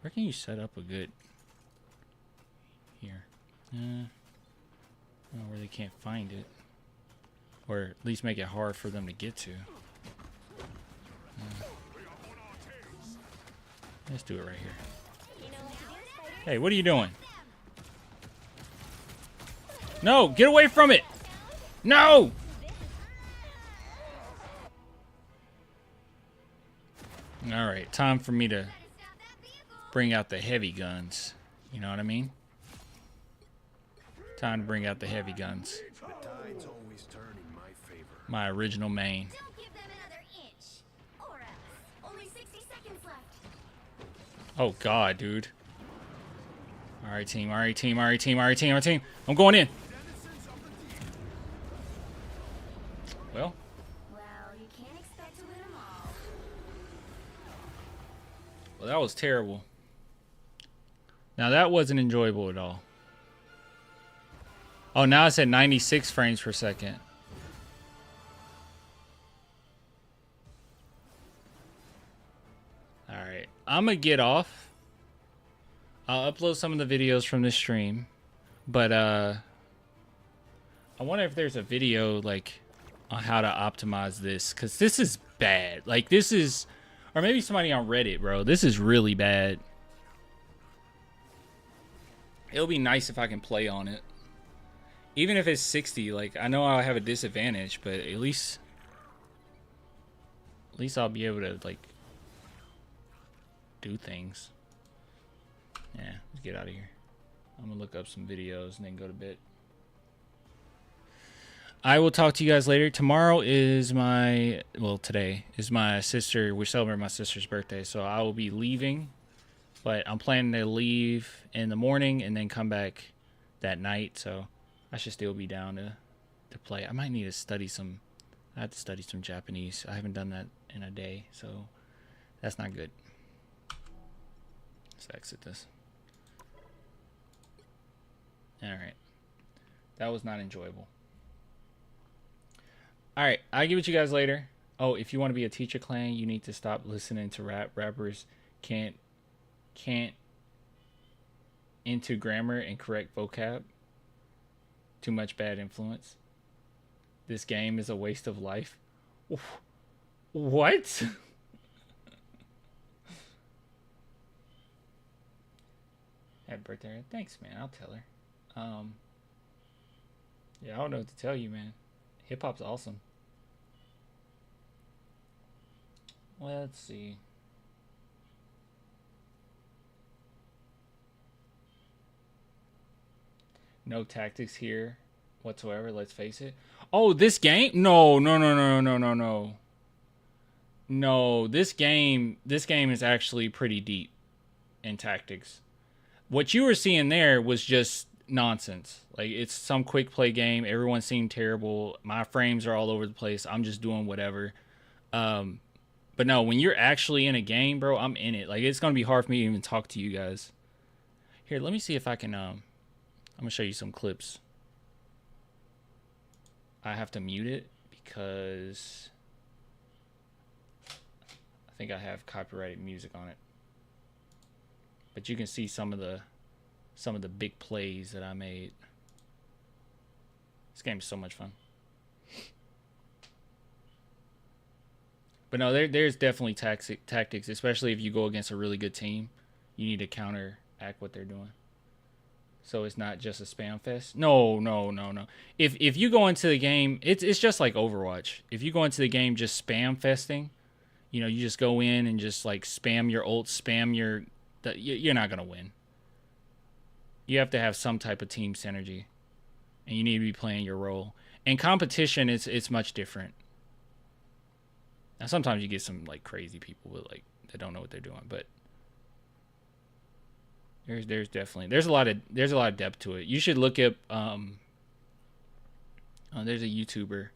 Where can you set up a good... Here. Where they can't find it. Or at least make it hard for them to get to. Let's do it right here. Hey, what are you doing? No! Get away from it! No! Alright, time for me to bring out the heavy guns. You know what I mean? Time to bring out the heavy guns. My original main. Oh god, dude. Alright team, alright team, alright team, alright team, alright team. I'm going in. Well. Well, that was terrible. Now that wasn't enjoyable at all. Oh, now it's at 96 frames per second. Alright, I'm gonna get off. I'll upload some of the videos from this stream. But, I wonder if there's a video, like, on how to optimize this. Because this is bad. Like, this is... Or maybe somebody on Reddit, bro. This is really bad. It'll be nice if I can play on it. Even if it's 60, like, I know I'll have a disadvantage, but at least At least I'll be able to like do things. Yeah, let's get out of here. I'm gonna look up some videos and then go to bed. I will talk to you guys later. Tomorrow is today is my sister. We celebrate my sister's birthday, so I will be leaving. But I'm planning to leave in the morning and then come back that night. So I should still be down to play. I might need to study some. I have to study some Japanese. I haven't done that in a day, so that's not good. Let's exit this. All right, that was not enjoyable. All right, I'll give it to you guys later. Oh, if you want to be a teacher clan, you need to stop listening to rap. Rappers can't into grammar and correct vocab. Too much bad influence. This game is a waste of life. What? Happy birthday. Thanks, man. I'll tell her. Yeah, I don't know what to tell you, man. Hip hop's awesome. Let's see. No tactics here whatsoever, let's face it. Oh, this game? No. No, this game is actually pretty deep in tactics. What you were seeing there was just nonsense. Like, it's some quick play game. Everyone seemed terrible. My frames are all over the place. I'm just doing whatever. But no, when you're actually in a game, bro, I'm in it. Like, it's going to be hard for me to even talk to you guys. Here, let me see if I can, I'm going to show you some clips. I have to mute it because I think I have copyrighted music on it. But you can see some of the big plays that I made. This game is so much fun. But no, there's definitely tactics, especially if you go against a really good team. You need to counteract what they're doing. So it's not just a spam fest. No. If you go into the game, it's just like Overwatch. If you go into the game just spam festing, you know, you just go in and just like spam your ult, you're not gonna win. You have to have some type of team synergy, and you need to be playing your role. In competition, it's much different. Now sometimes you get some like crazy people with like that don't know what they're doing, but there's definitely a lot of depth to it. You should look up there's a YouTuber.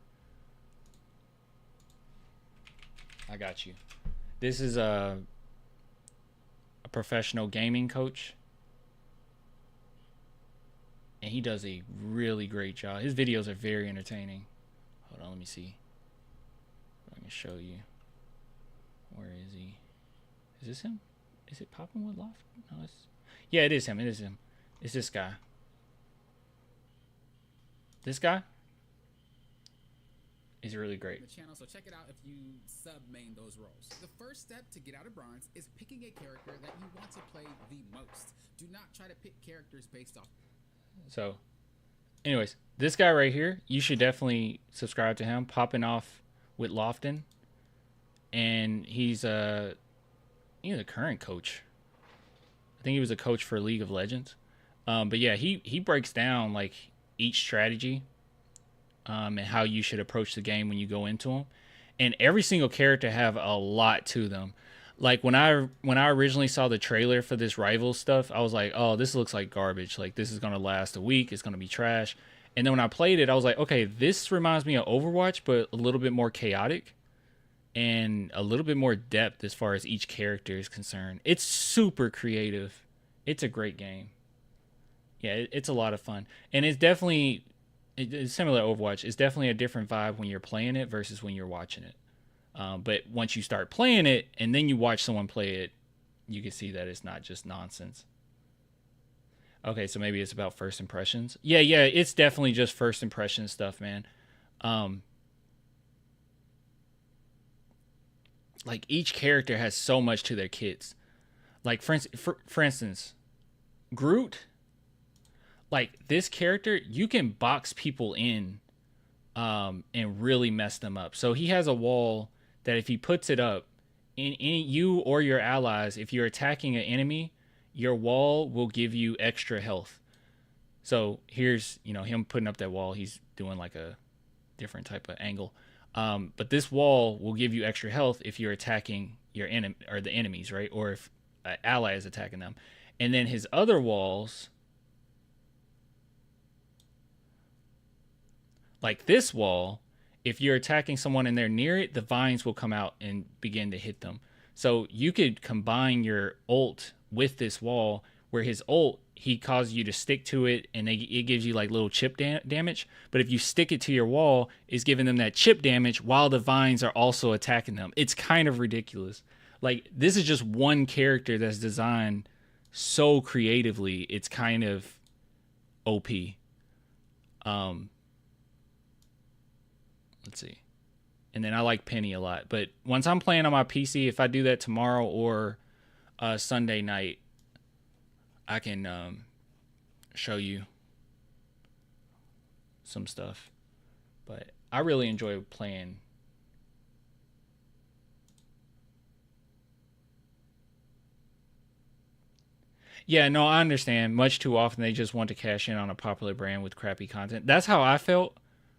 I got you. This is a professional gaming coach, and he does a really great job. His videos are very entertaining. Hold on, let me see if I can show you. Where is he? Is this him? Is it popping with Loft? No, yeah, it is him. It's this guy. This guy is really great. The channel, so check it out if you sub-main those roles. The first step to get out of bronze is picking a character that you want to play the most. Do not try to pick characters based off. So, anyways, this guy right here, you should definitely subscribe to him. Popping off with Lofton, and he's a current coach. I think he was a coach for League of Legends. But yeah, he breaks down like each strategy and how you should approach the game when you go into them. And every single character have a lot to them. Like when I originally saw the trailer for this Rivals stuff, I was like, oh, this looks like garbage. Like this is going to last a week. It's going to be trash. And then when I played it, I was like, okay, this reminds me of Overwatch, but a little bit more chaotic and a little bit more depth as far as each character is concerned. It's super creative. It's a great game. Yeah, it's a lot of fun. And it's definitely, it's similar to Overwatch. It's definitely a different vibe when you're playing it versus when you're watching it. But once you start playing it and then you watch someone play it, you can see that it's not just nonsense. Okay, so maybe it's about first impressions. Yeah, it's definitely just first impression stuff, man. Like each character has so much to their kits. Like for instance, Groot. Like this character, you can box people in, and really mess them up. So he has a wall that if he puts it up, in any you or your allies, if you're attacking an enemy, your wall will give you extra health. So here's, him putting up that wall. He's doing like a different type of angle. But this wall will give you extra health if you're attacking your enemy or the enemies, right? Or if an ally is attacking them. And then his other walls, like this wall, if you're attacking someone and they're near it, the vines will come out and begin to hit them. So you could combine your ult with this wall, where his ult, he causes you to stick to it, and it gives you like little chip damage. But if you stick it to your wall, it's giving them that chip damage while the vines are also attacking them. It's kind of ridiculous. Like, this is just one character that's designed so creatively. It's kind of OP. Let's see. And then I like Penny a lot. But once I'm playing on my PC, if I do that tomorrow or Sunday night, I can show you some stuff. But I really enjoy playing. Yeah, no, I understand. Much too often they just want to cash in on a popular brand with crappy content. That's how I felt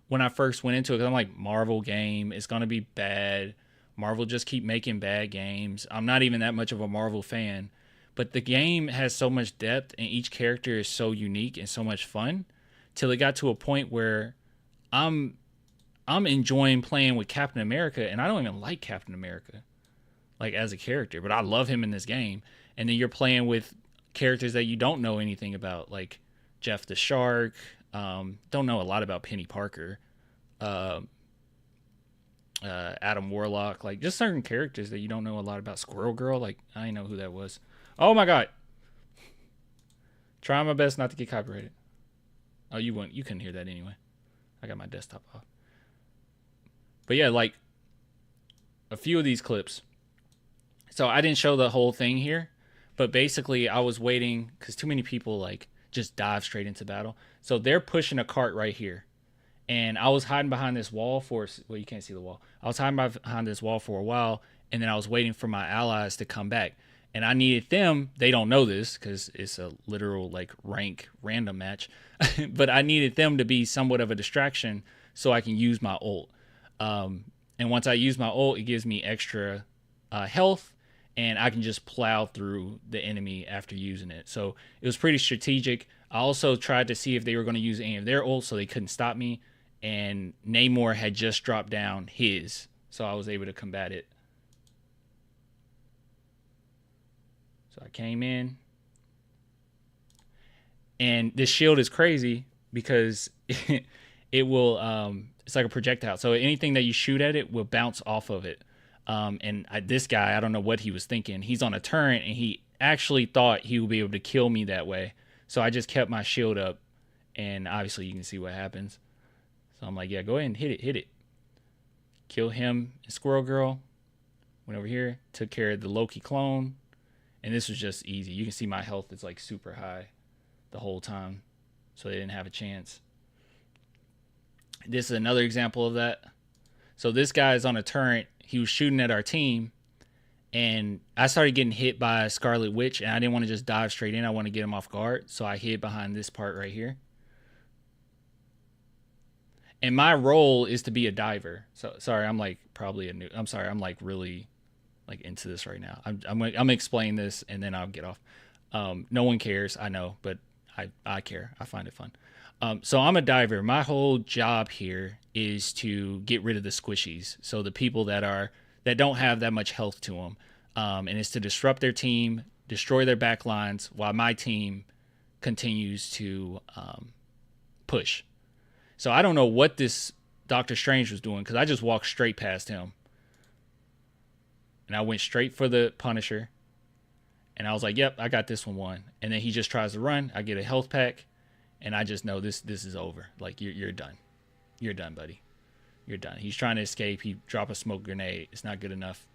when I first went into it. Cause I'm like, Marvel game, it's going to be bad. Marvel just keep making bad games. I'm not even that much of a Marvel fan. But the game has so much depth and each character is so unique and so much fun, till it got to a point where I'm enjoying playing with Captain America, and I don't even like Captain America like as a character, but I love him in this game. And then you're playing with characters that you don't know anything about, like Jeff the Shark. Don't know a lot about Penny Parker, Adam Warlock, like just certain characters that you don't know a lot about. Squirrel Girl, like I didn't know who that was. Oh my god! Trying my best not to get copyrighted. Oh, you couldn't hear that anyway. I got my desktop off. But yeah, like a few of these clips. So I didn't show the whole thing here, but basically I was waiting because too many people like just dive straight into battle. So they're pushing a cart right here, and I was hiding behind this wall for, well, you can't see the wall. I was hiding behind this wall for a while, and then I was waiting for my allies to come back. And I needed them, they don't know this because it's a literal like rank random match, but I needed them to be somewhat of a distraction so I can use my ult. And once I use my ult, it gives me extra health, and I can just plow through the enemy after using it. So it was pretty strategic. I also tried to see if they were going to use any of their ults so they couldn't stop me. And Namor had just dropped down his, so I was able to combat it. So I came in, and this shield is crazy because it will, it's like a projectile. So anything that you shoot at it will bounce off of it. This guy, I don't know what he was thinking. He's on a turret, and he actually thought he would be able to kill me that way. So I just kept my shield up, and obviously you can see what happens. So I'm like, yeah, go ahead and hit it. Kill him and Squirrel Girl. Went over here, took care of the Loki clone. And this was just easy. You can see my health is like super high the whole time. So they didn't have a chance. This is another example of that. So this guy is on a turret. He was shooting at our team. And I started getting hit by Scarlet Witch. And I didn't want to just dive straight in. I want to get him off guard. So I hid behind this part right here. And my role is to be a diver. So sorry, I'm like probably I'm sorry, I'm like really like into this right now. I'm gonna explain this and then I'll get off. No one cares, I know, but I care. I find it fun. So I'm a diver. My whole job here is to get rid of the squishies. So the people that don't have that much health to them, and it's to disrupt their team, destroy their back lines while my team continues to push. So I don't know what this Doctor Strange was doing because I just walked straight past him. And I went straight for the Punisher. And I was like, yep, I got this one won. And then he just tries to run. I get a health pack. And I just know this is over. Like, you're done. You're done, buddy. You're done. He's trying to escape. He dropped a smoke grenade. It's not good enough.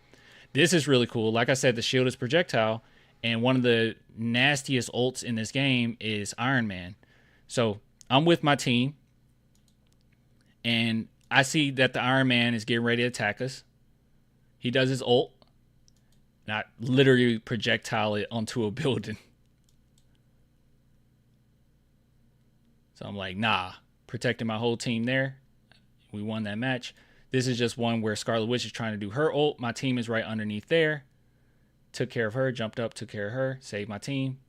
This is really cool. Like I said, the shield is projectile. And one of the nastiest ults in this game is Iron Man. So I'm with my team. And I see that the Iron Man is getting ready to attack us. He does his ult, and I literally projectile it onto a building. So I'm like, nah, protecting my whole team there. We won that match. This is just one where Scarlet Witch is trying to do her ult. My team is right underneath there. Took care of her, jumped up, took care of her, saved my team.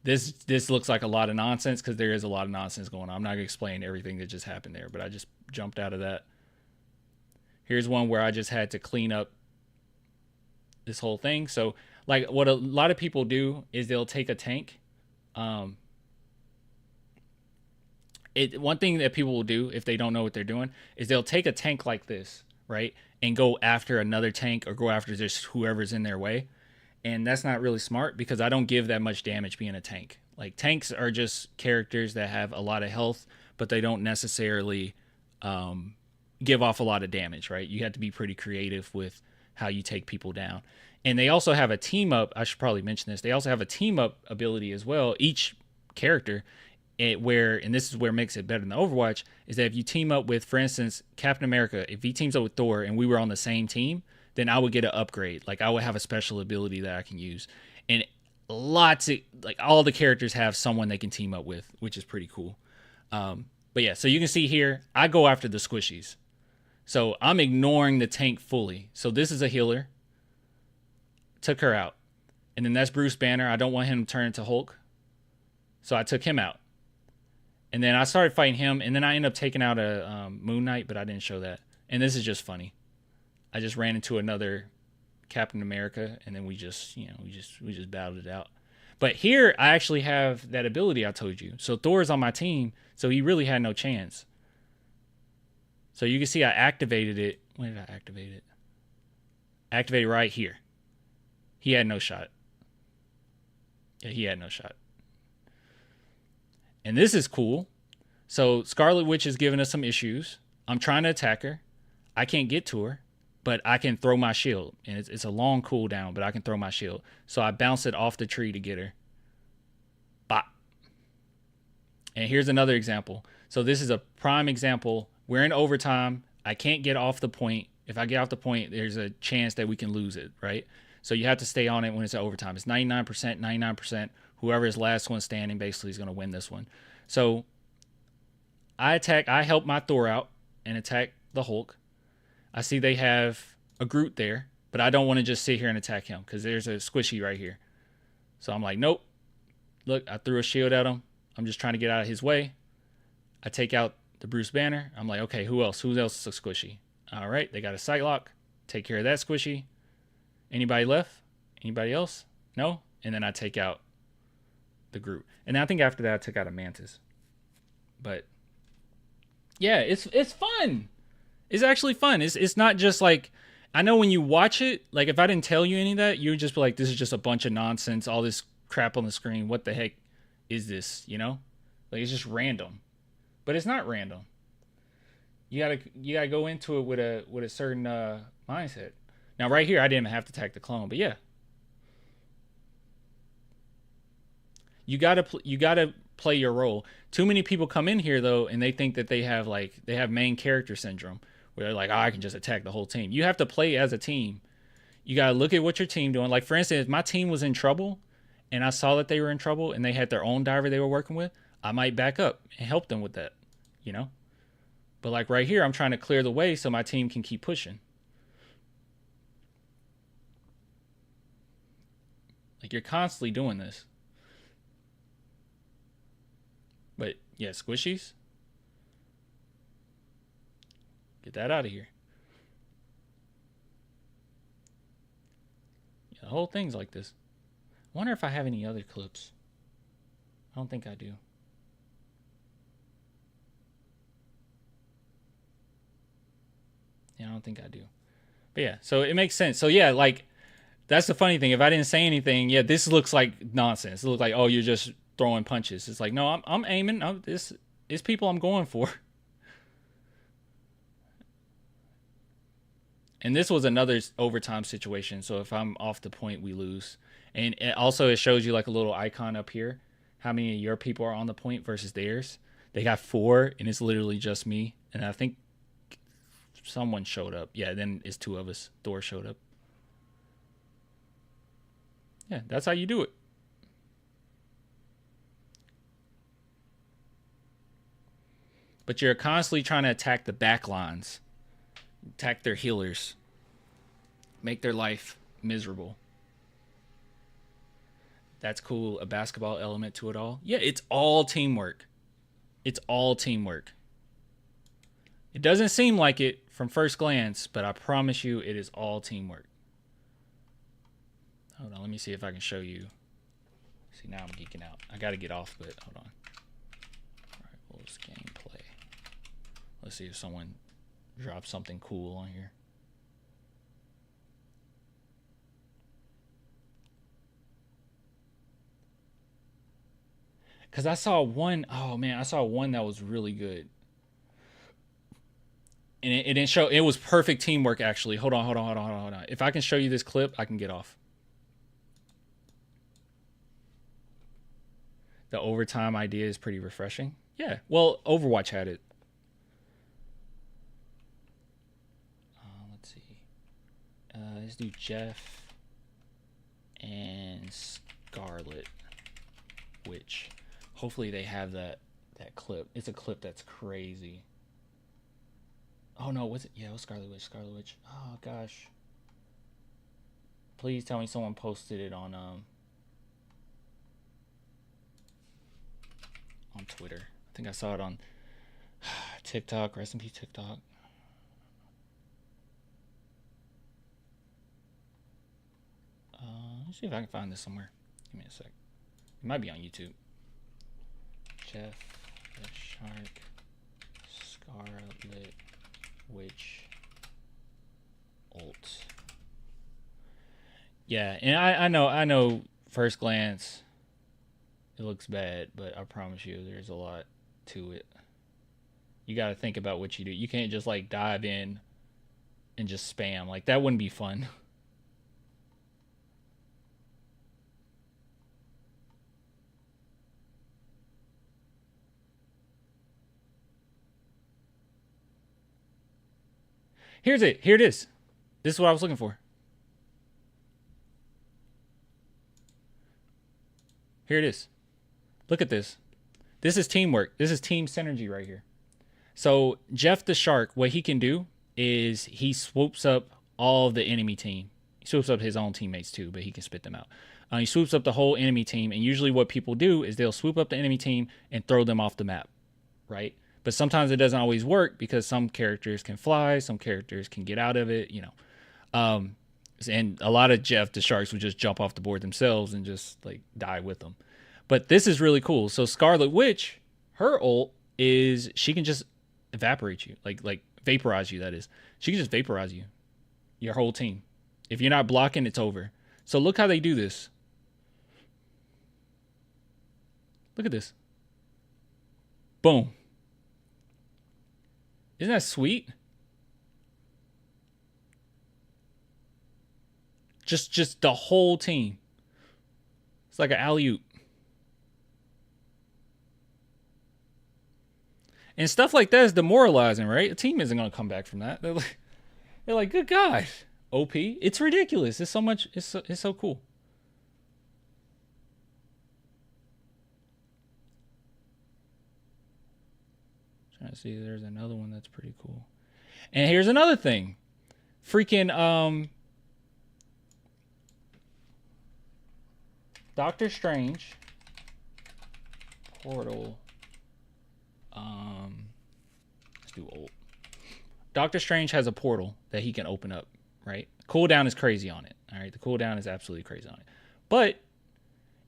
This looks like a lot of nonsense because there is a lot of nonsense going on. I'm not going to explain everything that just happened there, but I just jumped out of that. Here's one where I just had to clean up this whole thing. So, like, what a lot of people do is they'll take a tank. One thing that people will do if they don't know what they're doing is they'll take a tank like this, right, and go after another tank or go after just whoever's in their way. And that's not really smart because I don't give that much damage being a tank. Like, tanks are just characters that have a lot of health, but they don't necessarily give off a lot of damage, right? You have to be pretty creative with how you take people down. And they also have a team up. I should probably mention this. They also have a team up ability as well. Each character, and this is where it makes it better than Overwatch, is that if you team up with, for instance, Captain America, if he teams up with Thor and we were on the same team, then I would get an upgrade. Like, I would have a special ability that I can use. And all the characters have someone they can team up with, which is pretty cool. But yeah, so you can see here, I go after the squishies. So I'm ignoring the tank fully. So this is a healer. Took her out. And then that's Bruce Banner. I don't want him to turn into Hulk. So I took him out. And then I started fighting him. And then I ended up taking out a Moon Knight, but I didn't show that. And this is just funny. I just ran into another Captain America, and then we just battled it out. But here I actually have that ability I told you. So Thor's on my team, so he really had no chance. So you can see I activated it. When did I activate it? Activated right here. He had no shot. Yeah, he had no shot. And this is cool. So Scarlet Witch is giving us some issues. I'm trying to attack her. I can't get to her, but I can throw my shield. And it's a long cooldown, but I can throw my shield. So I bounce it off the tree to get her. Bop. And here's another example. So this is a prime example. We're in overtime. I can't get off the point. If I get off the point, there's a chance that we can lose it, right? So you have to stay on it when it's at overtime. It's 99%, 99%. Whoever is last one standing basically is going to win this one. So I help my Thor out and attack the Hulk. I see they have a Groot there, but I don't want to just sit here and attack him because there's a squishy right here. So I'm like, nope. Look, I threw a shield at him. I'm just trying to get out of his way. I take out the Bruce Banner. I'm like, okay, who else? Who else is a squishy? All right, they got a sight lock. Take care of that squishy. Anybody left? Anybody else? No? And then I take out the Groot. And I think after that I took out a Mantis. But yeah, it's fun. It's actually fun. It's not just like, I know when you watch it, like if I didn't tell you any of that, you would just be like, this is just a bunch of nonsense, all this crap on the screen. What the heck is this, you know? Like, it's just random. But it's not random. You gotta go into it with a certain mindset. Now right here I didn't have to attack the clone, but yeah. You gotta play your role. Too many people come in here though, and they think that they have main character syndrome, where they're like, oh, I can just attack the whole team. You have to play as a team. You gotta look at what your team doing. Like, for instance, if my team was in trouble, and I saw that they were in trouble, and they had their own diver they were working with, I might back up and help them with that, you know. But like right here, I'm trying to clear the way so my team can keep pushing. Like, you're constantly doing this. But yeah, squishies. Get that out of here. Yeah, the whole thing's like this. I wonder if I have any other clips. I don't think I do. Yeah, I don't think I do. But yeah, so it makes sense. So yeah, like, that's the funny thing. If I didn't say anything, yeah, this looks like nonsense. It looks like, oh, you're just throwing punches. It's like, no, I'm aiming. This is people I'm going for. And this was another overtime situation. So if I'm off the point, we lose. And it shows you like a little icon up here. How many of your people are on the point versus theirs. They got 4, and it's literally just me. And I think someone showed up. Yeah, then it's 2 of us. Thor showed up. Yeah, that's how you do it. But you're constantly trying to attack the back lines, attack their healers, make their life miserable. That's cool. A basketball element to it all. Yeah, it's all teamwork. It's all teamwork. It doesn't seem like it from first glance, but I promise you it is all teamwork. Hold on, let me see if I can show you. See, now I'm geeking out. I got to get off, but hold on. All right, Wolves gameplay. Let's see if someone drops something cool on here. Because I saw one, oh man, I saw one that was really good. And it didn't show, it was perfect teamwork actually. Hold on. If I can show you this clip, I can get off. The overtime idea is pretty refreshing. Yeah, well, Overwatch had it. Let's see. Let's do Jeff and Scarlet Witch. Hopefully they have that clip. It's a clip that's crazy. Oh no, was it? Yeah, it was Scarlet Witch. Oh gosh. Please tell me someone posted it on Twitter. I think I saw it on TikTok. Rest in peace, TikTok. Let's see if I can find this somewhere. Give me a sec. It might be on YouTube. Jeff the Shark, Scarlet Witch ult. Yeah, and I know first glance it looks bad, but I promise you there's a lot to it. You got to think about what you do. You can't just like dive in and just spam. Like that wouldn't be fun. Here's it. Here it is. This is what I was looking for. Here it is. Look at this. This is teamwork. This is team synergy right here. So Jeff the Shark, what he can do is he swoops up all of the enemy team. He swoops up his own teammates too, but he can spit them out. He swoops up the whole enemy team, and usually what people do is they'll swoop up the enemy team and throw them off the map, right? But sometimes it doesn't always work because some characters can fly, some characters can get out of it, you know. And a lot of Jeff the Sharks would just jump off the board themselves and just like die with them. But this is really cool. So Scarlet Witch, her ult is she can just evaporate you, like vaporize you, that is. She can just vaporize you, your whole team. If you're not blocking, it's over. So look how they do this. Look at this. Boom. Isn't that sweet? Just the whole team. It's like an alley-oop. And stuff like that is demoralizing, right? A team isn't going to come back from that. They're like, good God, OP. It's ridiculous. It's so much. It's so cool. Trying to see if there's another one that's pretty cool. And here's another thing. Freaking Doctor Strange portal. Let's do ult. Doctor Strange has a portal that he can open up, right? Cooldown is crazy on it. All right, the cooldown is absolutely crazy on it. But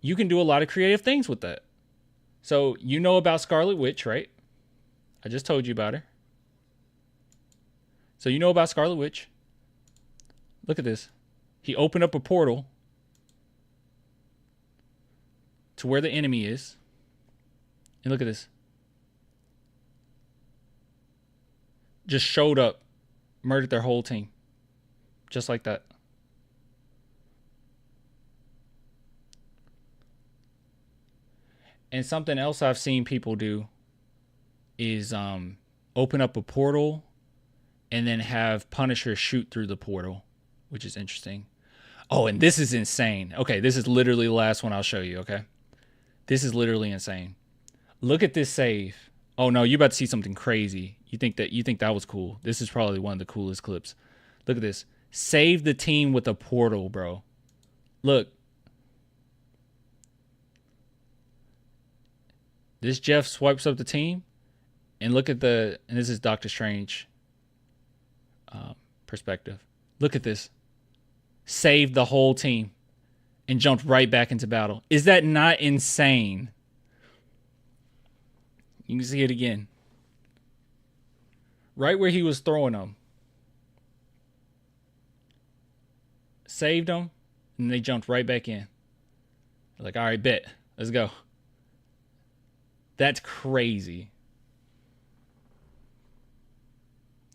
you can do a lot of creative things with that. So you know about Scarlet Witch, right? I just told you about her. So you know about Scarlet Witch. Look at this. He opened up a portal to where the enemy is. And look at this. Just showed up, murdered their whole team. Just like that. And something else I've seen people do is open up a portal and then have Punisher shoot through the portal, which is interesting. Oh, and this is insane. Okay, this is literally the last one I'll show you, okay? This is literally insane. Look at this save. Oh no, you're about to see something crazy. You think that was cool. This is probably one of the coolest clips. Look at this. Save the team with a portal, bro. Look. This Jeff swipes up the team, and look at and this is Doctor Strange perspective. Look at this. Saved the whole team and jumped right back into battle. Is that not insane? You can see it again. Right where he was throwing them. Saved them, and they jumped right back in. Like, all right, bet. Let's go. That's crazy.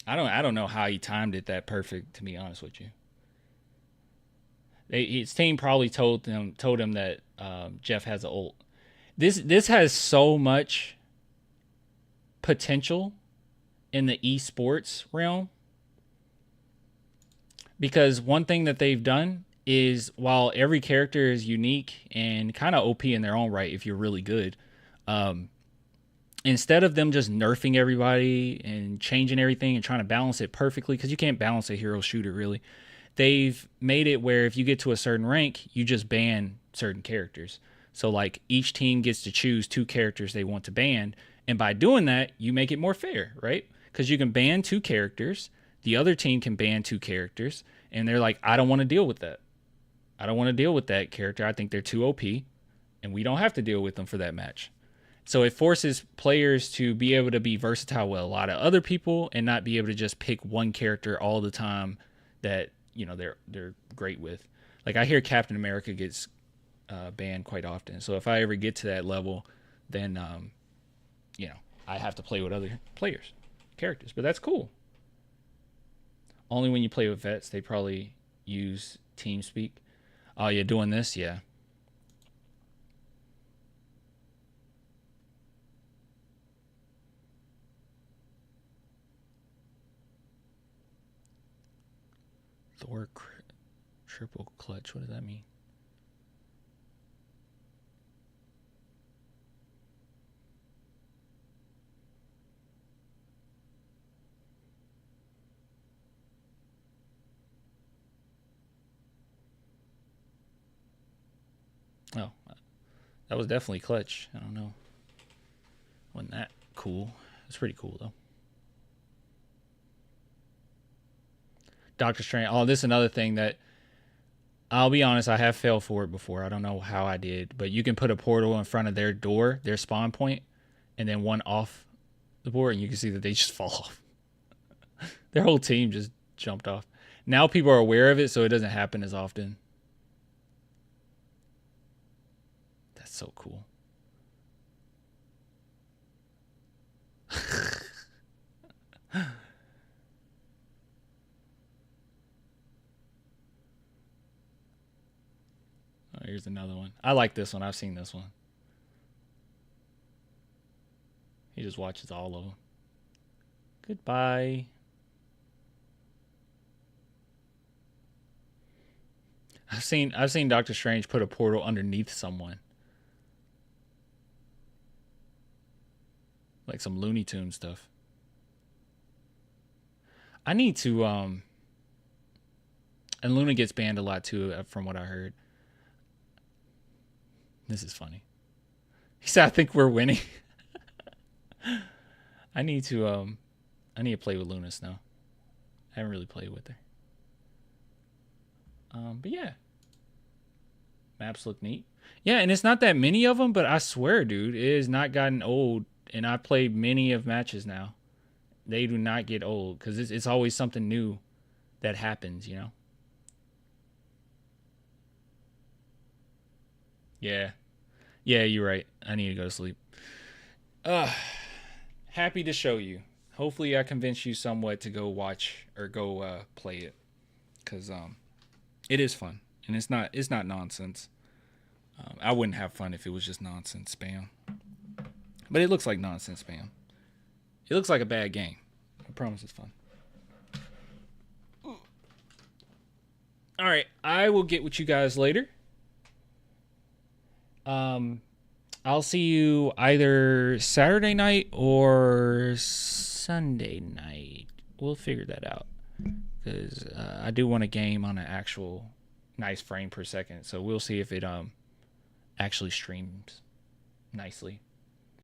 I don't know how he timed it that perfect, to be honest with you. His team probably told him that Jeff has an ult. This has so much potential in the esports realm, because one thing that they've done is, while every character is unique and kind of OP in their own right if you're really good, instead of them just nerfing everybody and changing everything and trying to balance it perfectly, because you can't balance a hero shooter really, they've made it where if you get to a certain rank, you just ban certain characters. So like each team gets to choose 2 characters they want to ban, and by doing that, you make it more fair, right? Because you can ban 2 characters, the other team can ban 2 characters, and they're like, I don't want to deal with that. I don't want to deal with that character. I think they're too OP, and we don't have to deal with them for that match. So it forces players to be able to be versatile with a lot of other people and not be able to just pick one character all the time that, you know, they're great with. Like, I hear Captain America gets banned quite often. So if I ever get to that level, then you know, I have to play with other characters. But that's cool. Only when you play with vets, they probably use TeamSpeak. Oh, you're doing this? Yeah. Thor triple clutch. What does that mean? Oh, that was definitely clutch. I don't know. Wasn't that cool? It's pretty cool though. Doctor Strange. Oh, this is another thing that, I'll be honest, I have failed for it before. I don't know how I did, but you can put a portal in front of their door, their spawn point, and then one off the board, and you can see that they just fall off. Their whole team just jumped off. Now people are aware of it, so it doesn't happen as often. That's so cool. Oh, here's another one. I like this one. I've seen this one. He just watches all of them. Goodbye. I've seen Doctor Strange put a portal underneath someone. Like some Looney Tunes stuff. I need to and Luna gets banned a lot too, from what I heard. This is funny. He said, I think we're winning. I need to play with Luna Snow. I haven't really played with her. But yeah. Maps look neat. Yeah, and it's not that many of them, but I swear, dude, it has not gotten old. And I've played many of matches now. They do not get old, because it's always something new that happens, you know? Yeah. Yeah, you're right. I need to go to sleep. Happy to show you. Hopefully I convince you somewhat to go watch or go play it. Because it is fun. And it's not nonsense. I wouldn't have fun if it was just nonsense spam. But it looks like nonsense spam. It looks like a bad game. I promise it's fun. I will get with you guys later. I'll see you either Saturday night or Sunday night. We'll figure that out because I do want a game on an actual nice frame per second. So we'll see if it actually streams nicely.